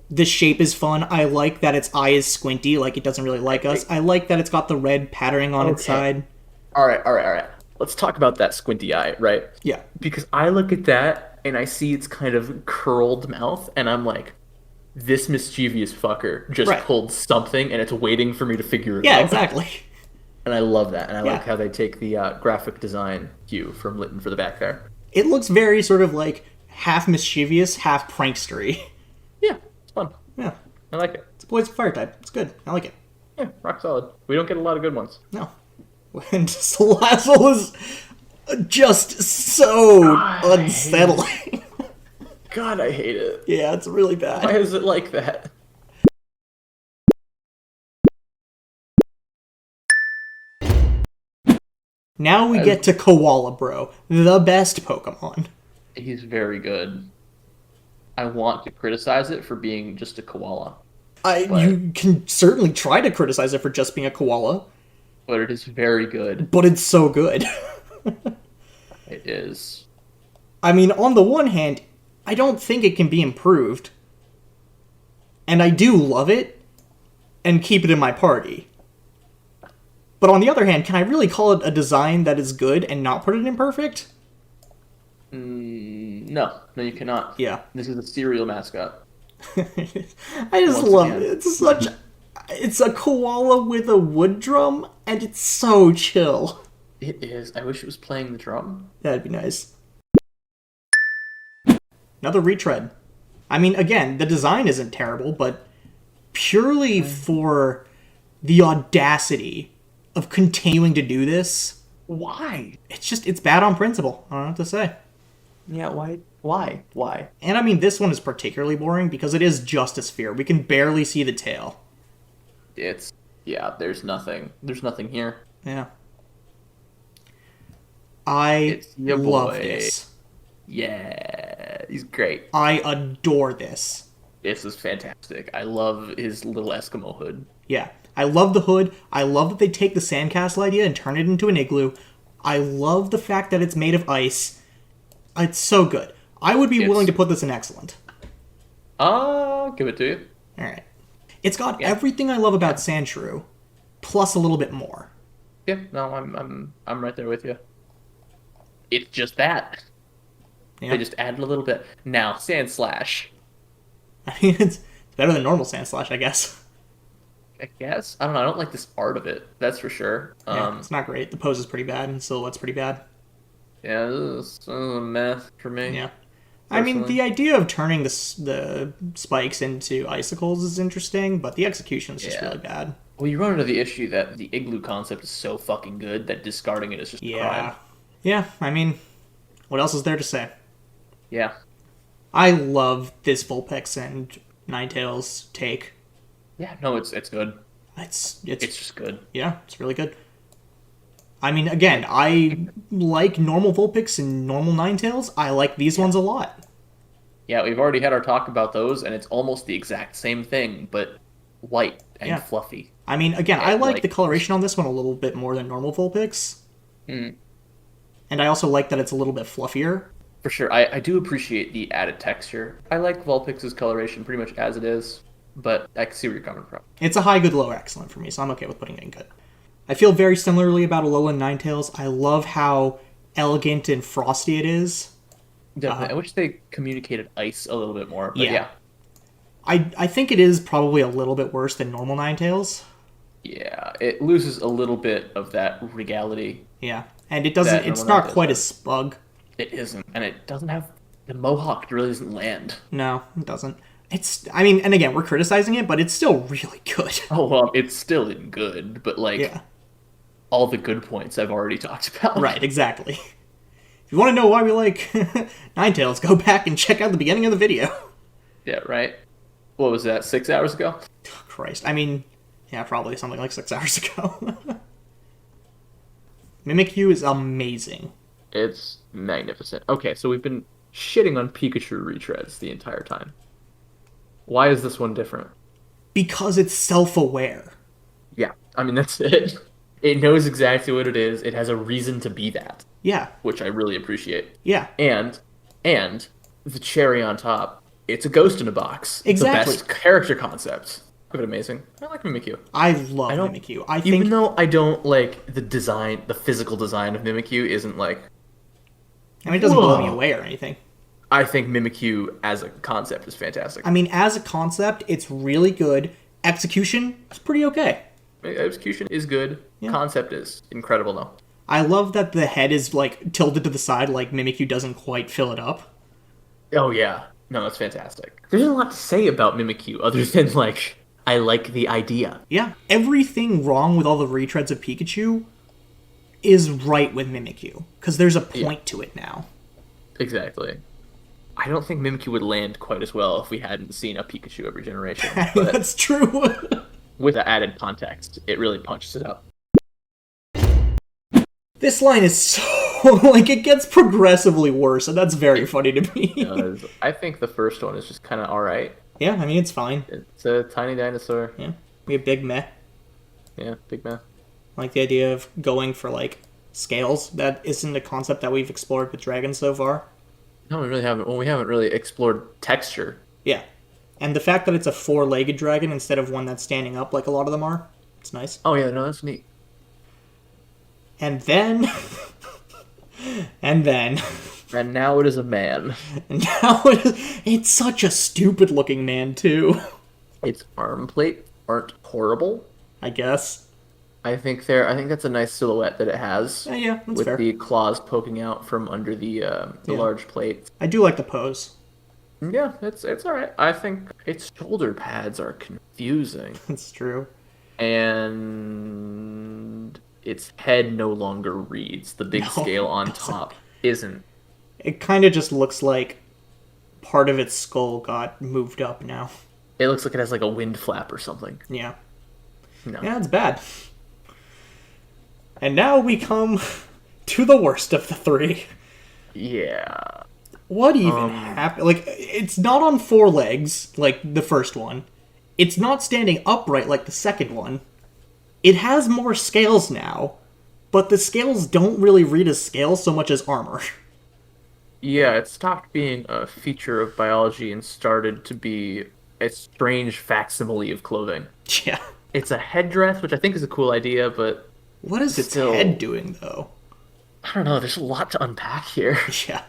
the shape is fun. I like that its eye is squinty, like it doesn't really like us. I like that it's got the red patterning on its side. All right. Let's talk about that squinty eye, right? Yeah. Because I look at that and I see its kind of curled mouth, and I'm like, this mischievous fucker just Right. pulled something, and it's waiting for me to figure it Yeah, out. exactly. And I love that, and I Yeah. like how they take the graphic design cue from Litten for the back there. It looks very sort of like half mischievous, half prankstery. Yeah, it's fun. Yeah. I like it. It's a poison fire type. It's good. I like it. Yeah, rock solid. We don't get a lot of good ones. No. And Salazzle is just so unsettling. God, I hate it. Yeah, it's really Why bad. is it like that? Now we get to Koala Bro, the best Pokemon. He's very good. I want to criticize it for being just a koala, You can certainly try to criticize it for just being a koala, but it is very good. but it's so good. It is. I mean, on the one hand, I don't think it can be improved. And I do love it and keep it in my party. But on the other hand, can I really call it a design that is good and not put it in perfect? No, you cannot. Yeah. This is a cereal mascot. I just Once love again. it. It's a koala with a wood drum, and it's so chill. It is. I wish it was playing the drum. That'd be nice. Another retread. I mean, again, the design isn't terrible, but purely for the audacity of continuing to do this, Why? it's bad on principle. I don't know what to say. Yeah, why? Why? And I mean, this one is particularly boring because it is just a sphere. We can barely see the tail. There's nothing. There's nothing here. Yeah. I It's your love boy. this. Yeah, he's great. I adore this. This is fantastic. I love his little Eskimo hood. Yeah. I love the hood. I love that they take the sandcastle idea and turn it into an igloo. I love the fact that it's made of ice. It's so good. I would be willing to put this in excellent. I'll give it to you. Alright. It's got everything I love about Sandshrew, plus a little bit more. Yeah, no, I'm right there with you. It's just that. Yeah. They just added a little bit. Now, Sand Slash. I mean, it's better than normal Sandslash, I guess. I guess. I don't know. I don't like this art of it. That's for sure. Yeah, it's not great. The pose is pretty bad, and the silhouette's pretty bad. Yeah, this is a mess for me. Yeah. I mean, the idea of turning the spikes into icicles is interesting, but the execution is just really bad. Well, you run into the issue that the igloo concept is so fucking good that discarding it is just a crime. Yeah, I mean, what else is there to say? Yeah. I love this Vulpix and Ninetales take. Yeah, no, it's good. It's It's just good. yeah, it's really good. I mean, again, I like normal Vulpix and normal Ninetales. I like these ones a lot. Yeah, we've already had our talk about those, and it's almost the exact same thing, but white and Yeah. fluffy. I mean, again, I And, like the coloration on this one a little bit more than normal Vulpix. Mm, And I also like that it's a little bit fluffier. for sure, I do appreciate the added texture. I like Vulpix's coloration pretty much as it is, but I can see where you're coming from. It's a high, good, low, excellent for me, so I'm okay with putting it in good. I feel very similarly about Alolan Ninetales. I love how elegant and frosty it is. Definitely. I wish they communicated ice a little bit more, but Yeah. yeah. I think it is probably a little bit worse than normal Ninetales. Yeah, it loses a little bit of that regality. Yeah. And it doesn't, That it's normal not Ninetales quite does. as smug. It isn't, and it doesn't have the mohawk. It really doesn't land. No, it doesn't. It's, I mean, and again, we're criticizing it, but it's still really good. Oh well, it's still in good, but like Yeah. all the good points I've already talked about. Right, exactly. If you want to know why we like Ninetales, go back and check out the beginning of the video. Yeah. Right. What was that? 6 hours ago? Christ. I mean, yeah, probably something like 6 hours ago. Mimikyu is amazing. It's magnificent. Okay, so we've been shitting on Pikachu retreads the entire time. Why is this one different? Because it's self-aware. Yeah, I mean that's it. It knows exactly what it is. It has a reason to be that, Yeah, which I really appreciate. yeah. And the cherry on top, it's a ghost in a box. Exactly. The best character concept. But amazing. I like Mimikyu. I love don't- Mimikyu. I Even think, though I don't like the design, the physical design of Mimikyu isn't like. I mean, it doesn't blow Whoa. me away or anything. I think Mimikyu as a concept is fantastic. I mean, as a concept, it's really good. Execution is pretty okay. Execution is good. Yeah. Concept is incredible though. I love that the head is, like, tilted to the side, like Mimikyu doesn't quite fill it up. Oh yeah. No, that's fantastic. There's a lot to say about Mimikyu other than like I like the idea. Yeah. Everything wrong with all the retreads of Pikachu is right with Mimikyu. Because there's a point to it now. Exactly. I don't think Mimikyu would land quite as well if we hadn't seen a Pikachu every generation. But That's true. with the added context, it really punches it up. This line is so, like, it gets progressively worse, and that's very funny to me. I think the first one is just kind of alright. Yeah, I mean, it's fine. It's a tiny dinosaur. Yeah. We have Big Meh. Yeah, big man. I like the idea of going for, like, scales. That isn't a concept that we've explored with dragons so far. No, we really haven't. Well, we haven't really explored texture. Yeah. And the fact that it's a four-legged dragon instead of one that's standing up like a lot of them are, it's nice. Oh yeah, no, that's neat. And then... and then... And now it is a man. And now it's such a stupid-looking man, too. Its arm plate aren't horrible. I guess. I think that's a nice silhouette that it has. Yeah, that's with fair. the claws poking out from under the Yeah. large plate. I do like the pose. Yeah, it's all right. I think its shoulder pads are confusing, It's true. and its head no longer reads. The big No, scale on it doesn't. top isn't. It kind of just looks like part of its skull got moved up now. It looks like it has like a wind flap or something. Yeah. No. Yeah, it's bad. And now we come to the worst of the three. Yeah. What even happened? Like, it's not on four legs, like the first one. It's not standing upright like the second one. It has more scales now, but the scales don't really read as scales so much as armor. Yeah, it stopped being a feature of biology and started to be a strange facsimile of clothing. Yeah. It's a headdress, which I think is a cool idea, but What is its Still- head doing, though? I don't know, there's a lot to unpack here. Yeah.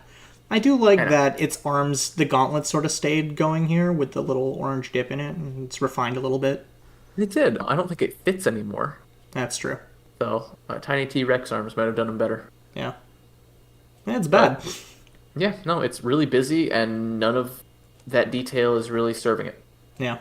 I do like know. that its arms, the gauntlet sort of stayed going here with the little orange dip in it, and it's refined a little bit. It did. I don't think it fits anymore. That's true. So, tiny T-Rex arms might have done them better. Yeah. Yeah, it's bad. Yeah, no, it's really busy, and none of that detail is really serving it. Yeah.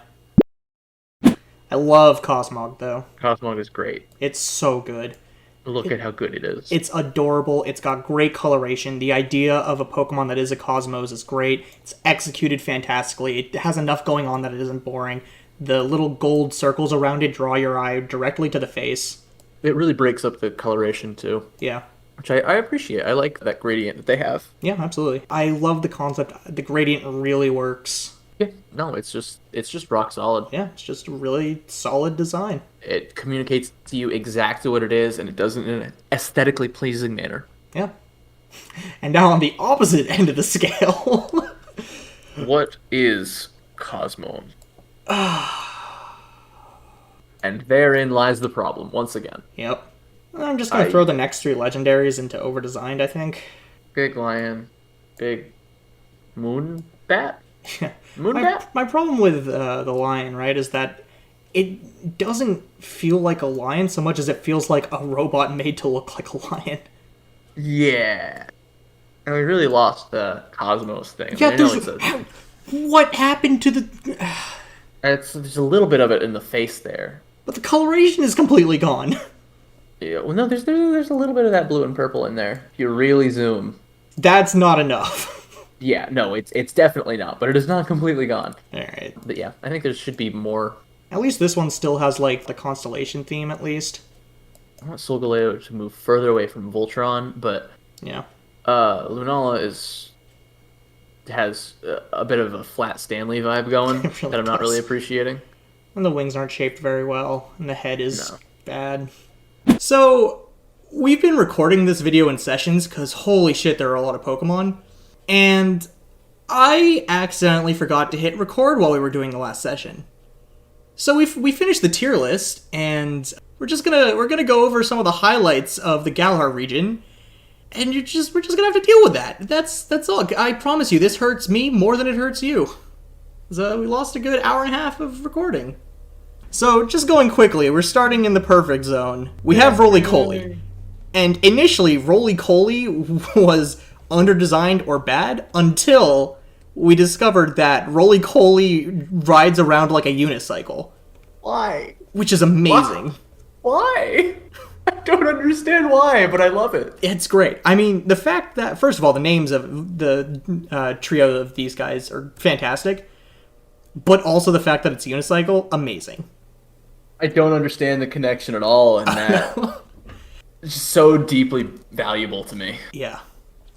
I love Cosmog, though. Cosmog is great. It's so good. Look at how good it is. It's adorable. It's got great coloration. The idea of a Pokemon that is a Cosmos is great. It's executed fantastically. It has enough going on that it isn't boring. The little gold circles around it draw your eye directly to the face. It really breaks up the coloration too, Yeah. which I appreciate. I like that gradient that they have. Yeah, absolutely. I love the concept. The gradient really works. Yeah, no, it's just rock solid. Yeah, it's just a really solid design. It communicates to you exactly what it is, and it does it in an aesthetically pleasing manner. Yeah. And now on the opposite end of the scale. What is Cosmone? And therein lies the problem, once again. Yep. I'm just going to throw the next 3 legendaries into overdesigned, I think. Big lion, big moon bat? Moon bat? My problem with the lion, right, is that it doesn't feel like a lion so much as it feels like a robot made to look like a lion. Yeah. And we really lost the Cosmos thing. Yeah, I know what happened to the... there's a little bit of it in the face there. But the coloration is completely gone. Yeah, well, no, there's a little bit of that blue and purple in there. If you really zoom. That's not enough. Yeah, no, it's definitely not, but it is not completely gone. Alright. But yeah, I think there should be more. At least this one still has, like, the constellation theme, at least. I want Solgaleo to move further away from Voltron, but Yeah. Lunala has a bit of a flat Stanley vibe going It really that I'm not does. really appreciating. And the wings aren't shaped very well, and the head is No. bad. So, we've been recording this video in sessions, because holy shit, there are a lot of Pokemon. And I accidentally forgot to hit record while we were doing the last session. So we finished the tier list, and we're gonna go over some of the highlights of the Galar region, and we're just gonna have to deal with that. That's all. I promise you, this hurts me more than it hurts you. So we lost a good hour and a half of recording. So just going quickly, we're starting in the perfect zone. We have Roly-Coly, and initially Roly-Coly was underdesigned or bad until we discovered that Roly-Coly rides around like a unicycle, Why? which is amazing. Why? I don't understand why, but I love it. It's great. I mean, the fact that, first of all, the names of the trio of these guys are fantastic, but also the fact that it's unicycle, amazing. I don't understand the connection at all, and that it's just so deeply valuable to me. Yeah.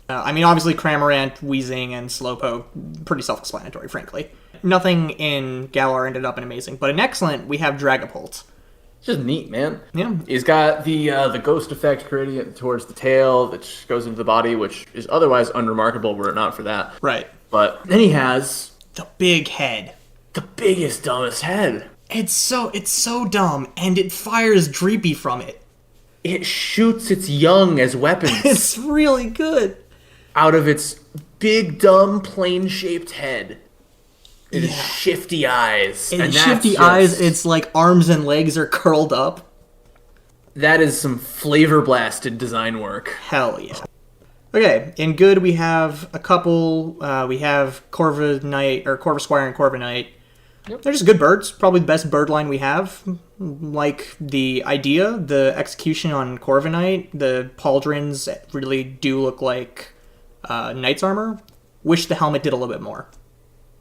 I mean, obviously, Cramorant, Weezing, and Slowpoke, pretty self-explanatory, frankly. Nothing in Galar ended up in amazing, but in excellent, we have Dragapult. It's just neat, man. Yeah. He's got the ghost effect gradient towards the tail that goes into the body, which is otherwise unremarkable were it not for that. Right. But then he has The big head. the biggest, dumbest head. It's so dumb, and it fires Dreepy from it. It shoots its young as weapons It's really good. out of its big, dumb, plane-shaped head. It has shifty eyes. And that's shifty just- eyes, its like arms and legs are curled up. That is some flavor-blasted design work. Hell yeah. Okay, in good we have a couple. We have Corviknight, or Corvisquire and Corviknight. Yep. They're just good birds. Probably the best bird line we have. Like the idea, the execution on Corviknight, the pauldrons really do look like knight's armor. Wish the helmet did a little bit more.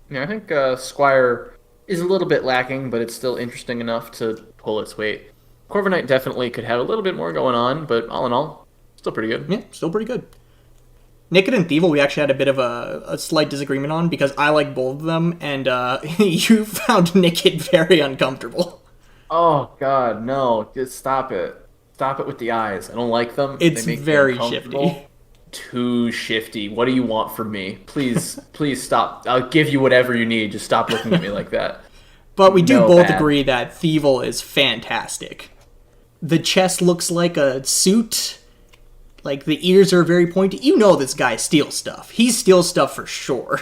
Yeah, I think Squire is a little bit lacking, but it's still interesting enough to pull its weight. Corviknight definitely could have a little bit more going on, but all in all, still pretty good. Yeah, still pretty good. Nickit and Thievul, we actually had a bit of a slight disagreement on because I like both of them, and you found Nickit very uncomfortable. Oh God, no! Just stop it! Stop it with the eyes. I don't like them. It's They make me very uncomfortable. shifty. Too shifty. What do you want from me? Please, please stop. I'll give you whatever you need. Just stop looking at me like that. But we do No, both bad. agree that Thievul is fantastic. The chest looks like a suit. Like, the ears are very pointy. You know this guy steals stuff. He steals stuff for sure.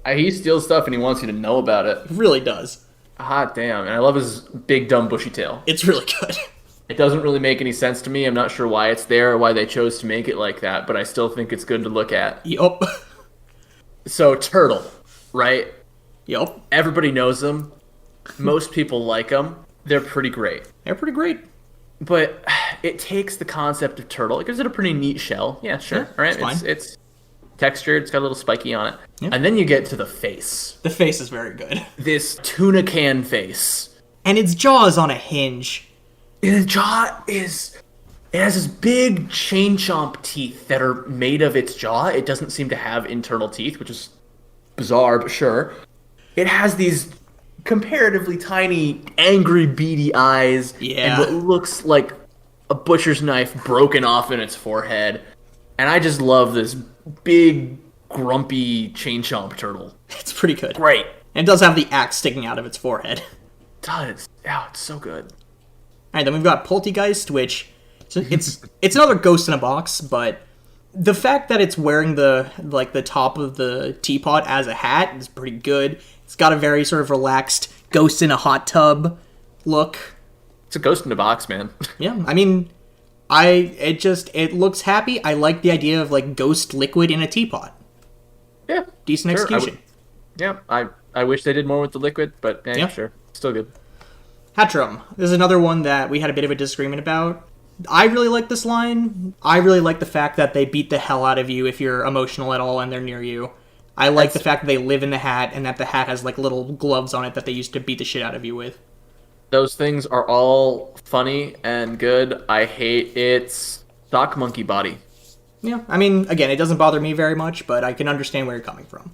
He steals stuff and he wants you to know about it. He really does. Hot damn! And I love his big dumb bushy tail. It's really good. It doesn't really make any sense to me. I'm not sure why it's there or why they chose to make it like that, but I still think it's good to look at. Yup. So, Turtle, right? Yup. Everybody knows them. Most people like them. They're pretty great. They're pretty great. But it takes the concept of Turtle. It gives it a pretty neat shell. Yeah, sure. Yeah, All right. it's fine. It's textured. It's got a little spiky on it. Yeah. And then you get to the face. The face is very good. This tuna can face. And its jaw is on a hinge. His jaw is... It has this big chain chomp teeth that are made of its jaw. It doesn't seem to have internal teeth, which is bizarre, but sure. It has these comparatively tiny, angry, beady eyes, and what looks like a butcher's knife broken off in its forehead. And I just love this big, grumpy chain chomp turtle. It's pretty good. Great. And it does have the axe sticking out of its forehead. It does. Yeah, it's so good. Alright, then we've got Poltegeist, which... It's another ghost in a box, but the fact that it's wearing the top of the teapot as a hat is pretty good. It's got a very sort of relaxed ghost in a hot tub look. It's a ghost in a box, man. Yeah, I mean, it looks happy. I like the idea of like ghost liquid in a teapot. Yeah, decent execution. I wish they did more with the liquid, but yeah, sure, still good. Hatchram. This is another one that we had a bit of a disagreement about. I really like this line. I really like the fact that they beat the hell out of you if you're emotional at all and they're near you. I like the fact that they live in the hat and that the hat has like little gloves on it that they used to beat the shit out of you with. Those things are all funny and good. I hate its sock monkey body. Yeah, I mean, again, it doesn't bother me very much, but I can understand where you're coming from.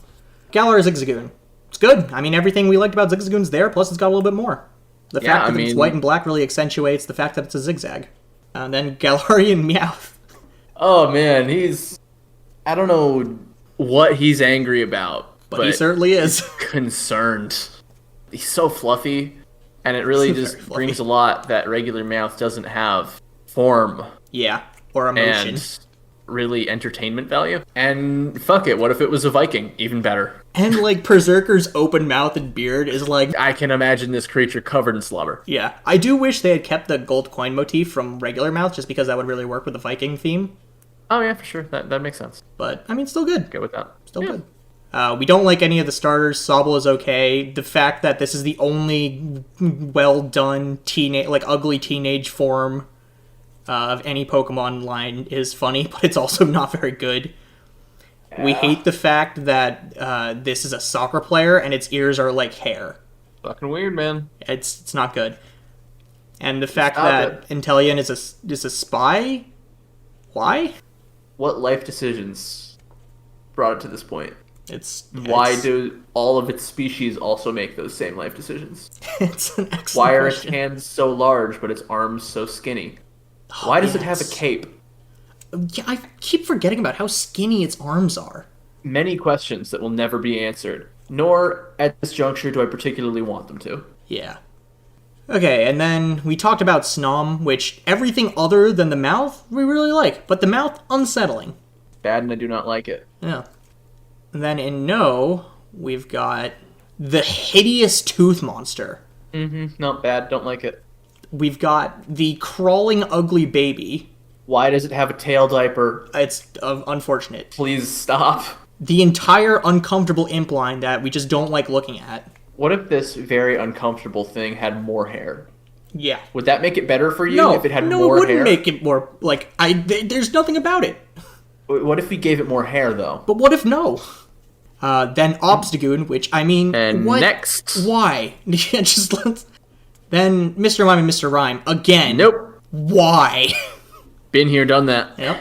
Galar Zigzagoon. It's good. I mean, everything we liked about Zigzagoon's there, plus it's got a little bit more. The fact that it's white and black really accentuates the fact that it's a zigzag. And then Galarian Meowth. Oh man, I don't know what he's angry about, but he certainly is concerned. He's so fluffy, and it really just brings a lot that regular Meowth doesn't have. Form. Yeah, or emotion. And really entertainment value. And fuck it, what if it was a Viking? Even better. And like Berserker's open mouth and beard is like... I can imagine this creature covered in slobber. Yeah. I do wish they had kept the gold coin motif from regular mouth, just because that would really work with the Viking theme. Oh yeah, for sure. That makes sense. But, I mean, still good. Go with that. Still good. We don't like any of the starters. Sobble is okay. The fact that this is the only well-done ugly teenage form of any Pokemon line is funny, but it's also not very good. Yeah. We hate the fact that this is a soccer player and its ears are like hair. Fucking weird, man. It's not good. And the fact that Inteleon is a spy? Why? What life decisions brought it to this point? Why do all of its species also make those same life decisions? It's an excellent question. Why are its hands so large but its arms so skinny? Why does it have a cape? Yeah, I keep forgetting about how skinny its arms are. Many questions that will never be answered, nor at this juncture do I particularly want them to. Yeah. Okay, and then we talked about Snom, which everything other than the mouth we really like, but the mouth, unsettling. Bad, and I do not like it. Yeah. And then in No, we've got the hideous tooth monster. Not bad, don't like it. We've got the crawling ugly baby. Why does it have a tail diaper? It's unfortunate. Please stop. The entire uncomfortable imp line that we just don't like looking at. What if this very uncomfortable thing had more hair? Yeah. Would that make it better for you if it had more hair? No, it wouldn't make it more, there's nothing about it. What if we gave it more hair, though? But what if no? Then Obstagoon, which, I mean... And what? Next. Why? Then Mr. Mime and Mr. Rhyme, again. Nope. Why? Been here, done that. Yep.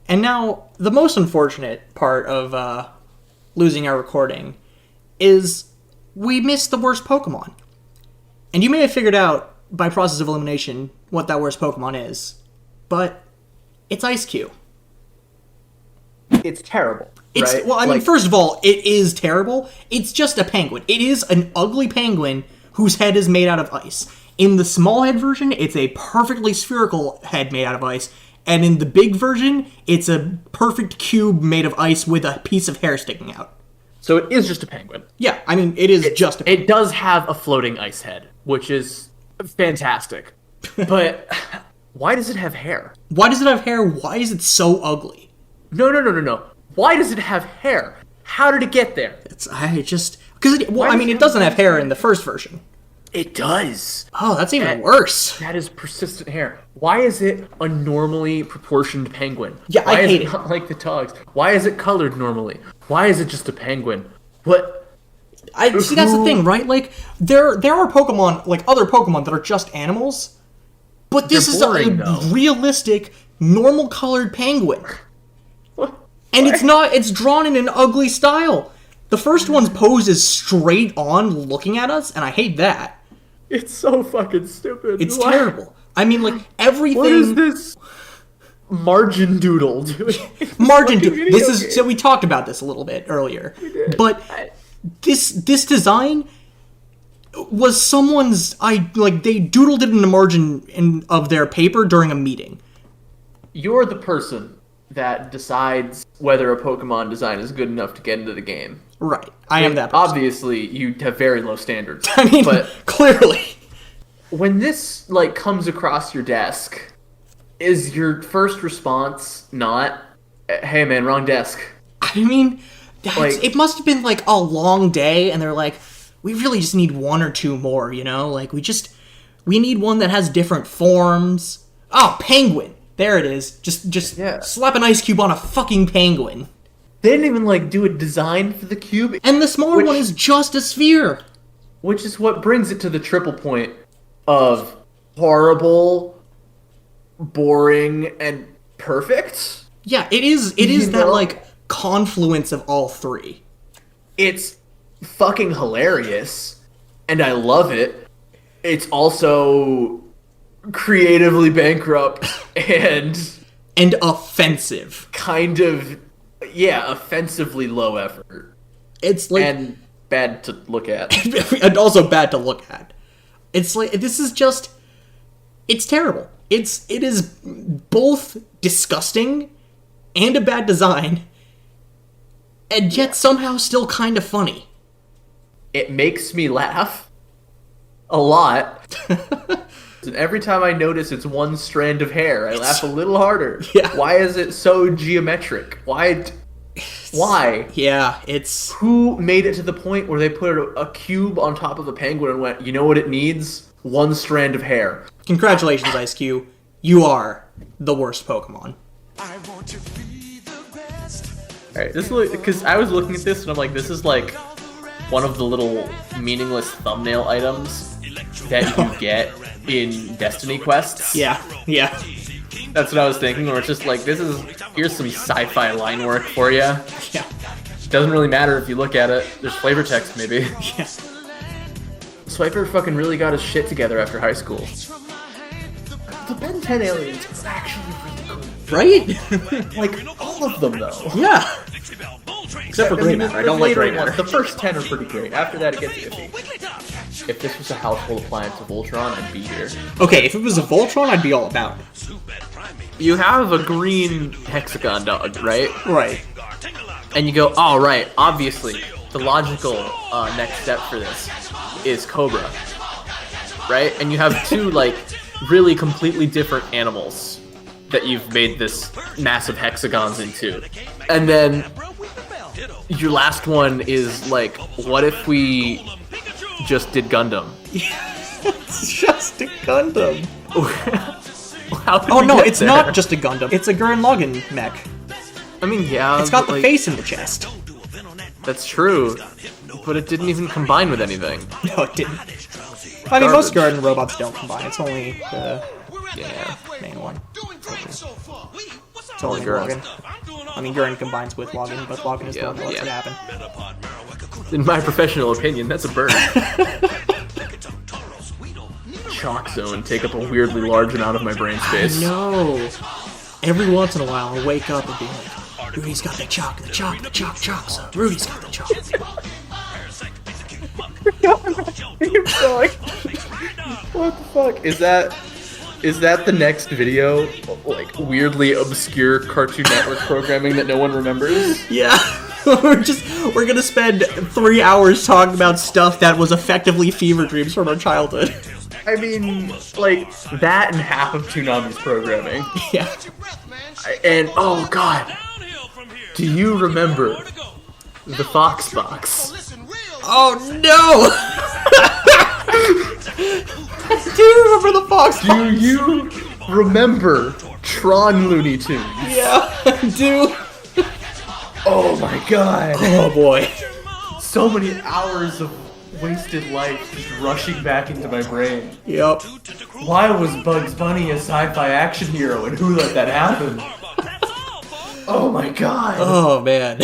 And now, the most unfortunate part of losing our recording is we missed the worst Pokemon. And you may have figured out, by process of elimination, what that worst Pokemon is. But it's Ice-Q. It's terrible. Right? Well, I mean, first of all, it is terrible. It's just a penguin. It is an ugly penguin whose head is made out of ice. In the small head version, it's a perfectly spherical head made out of ice. And in the big version, it's a perfect cube made of ice with a piece of hair sticking out. So it is just a penguin. Yeah, I mean, it is just a penguin. It does have a floating ice head, which is fantastic. But why does it have hair? Why does it have hair? Why is it so ugly? No. Why does it have hair? How did it get there? It doesn't have hair in the first version. It does. Oh, that's even worse. That is persistent hair. Why is it a normally proportioned penguin? Yeah, I hate it. Why is it not like the dogs? Why is it colored normally? Why is it just a penguin? What? See, that's the thing, right? Like, there are Pokemon, like other Pokemon that are just animals, But this They're is boring, a though. realistic, normal colored penguin. What? And it's drawn in an ugly style. The first one's pose is straight on looking at us, and I hate that. It's so fucking stupid. It's What? terrible. I mean, like, everything... What is this margin doodle doing? Margin Fucking this video is game. so we talked about this a little bit earlier. But this design was someone's they doodled it in the margin of their paper during a meeting. You're the person that decides whether a Pokemon design is good enough to get into the game. Right. I am that person. Obviously, you have very low standards. I mean, but clearly. when this like comes across your desk, is your first response not, "Hey man, wrong desk"? I mean, Like- it must have been like a long day, and they're like, we really just need one or two more, you know? Like, we need one that has different forms. Oh, penguin. There it is. Just Yeah. slap an ice cube on a fucking penguin. They didn't even like do a design for the cube, And the smaller Which- one is just a sphere. which is what brings it to the triple point of horrible, boring, and perfect. Yeah, it is. It is You that know? like confluence of all three. It's fucking hilarious, and I love it. It's also creatively bankrupt and And offensive. kind of, offensively low effort It's like and bad to look at. and also bad to look at. It's like this is just it's terrible. It is both disgusting and a bad design, and yet somehow still kind of funny. It makes me laugh a lot. And every time I notice it's one strand of hair, I laugh a little harder. Yeah. Why is it so geometric? Why? Yeah, it's Who made it to the point where they put a cube on top of a penguin and went, you know what it needs? One strand of hair. congratulations, Ice Cube. You are the worst Pokemon. Alright, this is because I was looking at this and I'm like, this is like one of the little meaningless thumbnail items that you get in Destiny quests. Yeah, yeah, That's what I was thinking, where it's just like, here's some sci-fi line work for you. yeah, Doesn't really matter if you look at it. There's flavor text, maybe. yeah. Swiper fucking really got his shit together after high school. The Ben 10 aliens are actually really cool. Right? Like, all of them, though. Yeah. Except for Grey Matter. I don't like Grey later Matter. ones, the first 10 are pretty great. After that, it gets iffy. If this was a household appliance of Voltron, I'd be here. Okay, if it was a Voltron, I'd be all about it. You have a green hexagon dog, right? Right. And you go, oh, right, obviously, the logical next step for this is Cobra. Right? And you have two, like, really completely different animals that you've made this massive hexagons into. And then your last one is, like, what if we just did Gundam? It's just a Gundam. How did Oh we no, get it's there? not just a Gundam. It's a Gurren Lagann mech. I mean, yeah. It's got but, the like, face in the chest. That's true. But it didn't even combine with anything. No, it didn't. I mean, most Garbage. Gurren robots don't combine. It's only the Yeah. main one. It's Only only Gurren. Logan. I mean, Gurren combines with Logan, but Logan is the one that lets it happen. In my professional opinion, that's a bird. Chalk zone take up a weirdly large amount of my brain space. No. Every once in a while, I'll wake up and be like, Rudy's got the chalk, the chalk, the chalk, chalk. So Rudy's got the chalk. What the fuck? Is that the next video? Like weirdly obscure Cartoon Network programming that no one remembers? Yeah. We're gonna spend 3 hours talking about stuff that was effectively fever dreams from our childhood. I mean, like that and half of Toonami's programming. Yeah. And oh god, do you remember the Fox Box? Oh no! I do remember the Fox Do Box. you remember Tron Looney Tunes? Yeah, I do. Oh my god. Oh boy. So many hours of wasted life just rushing back into my brain. Yep. Why was Bugs Bunny a sci-fi action hero, and who let that happen? Oh my god! Oh man.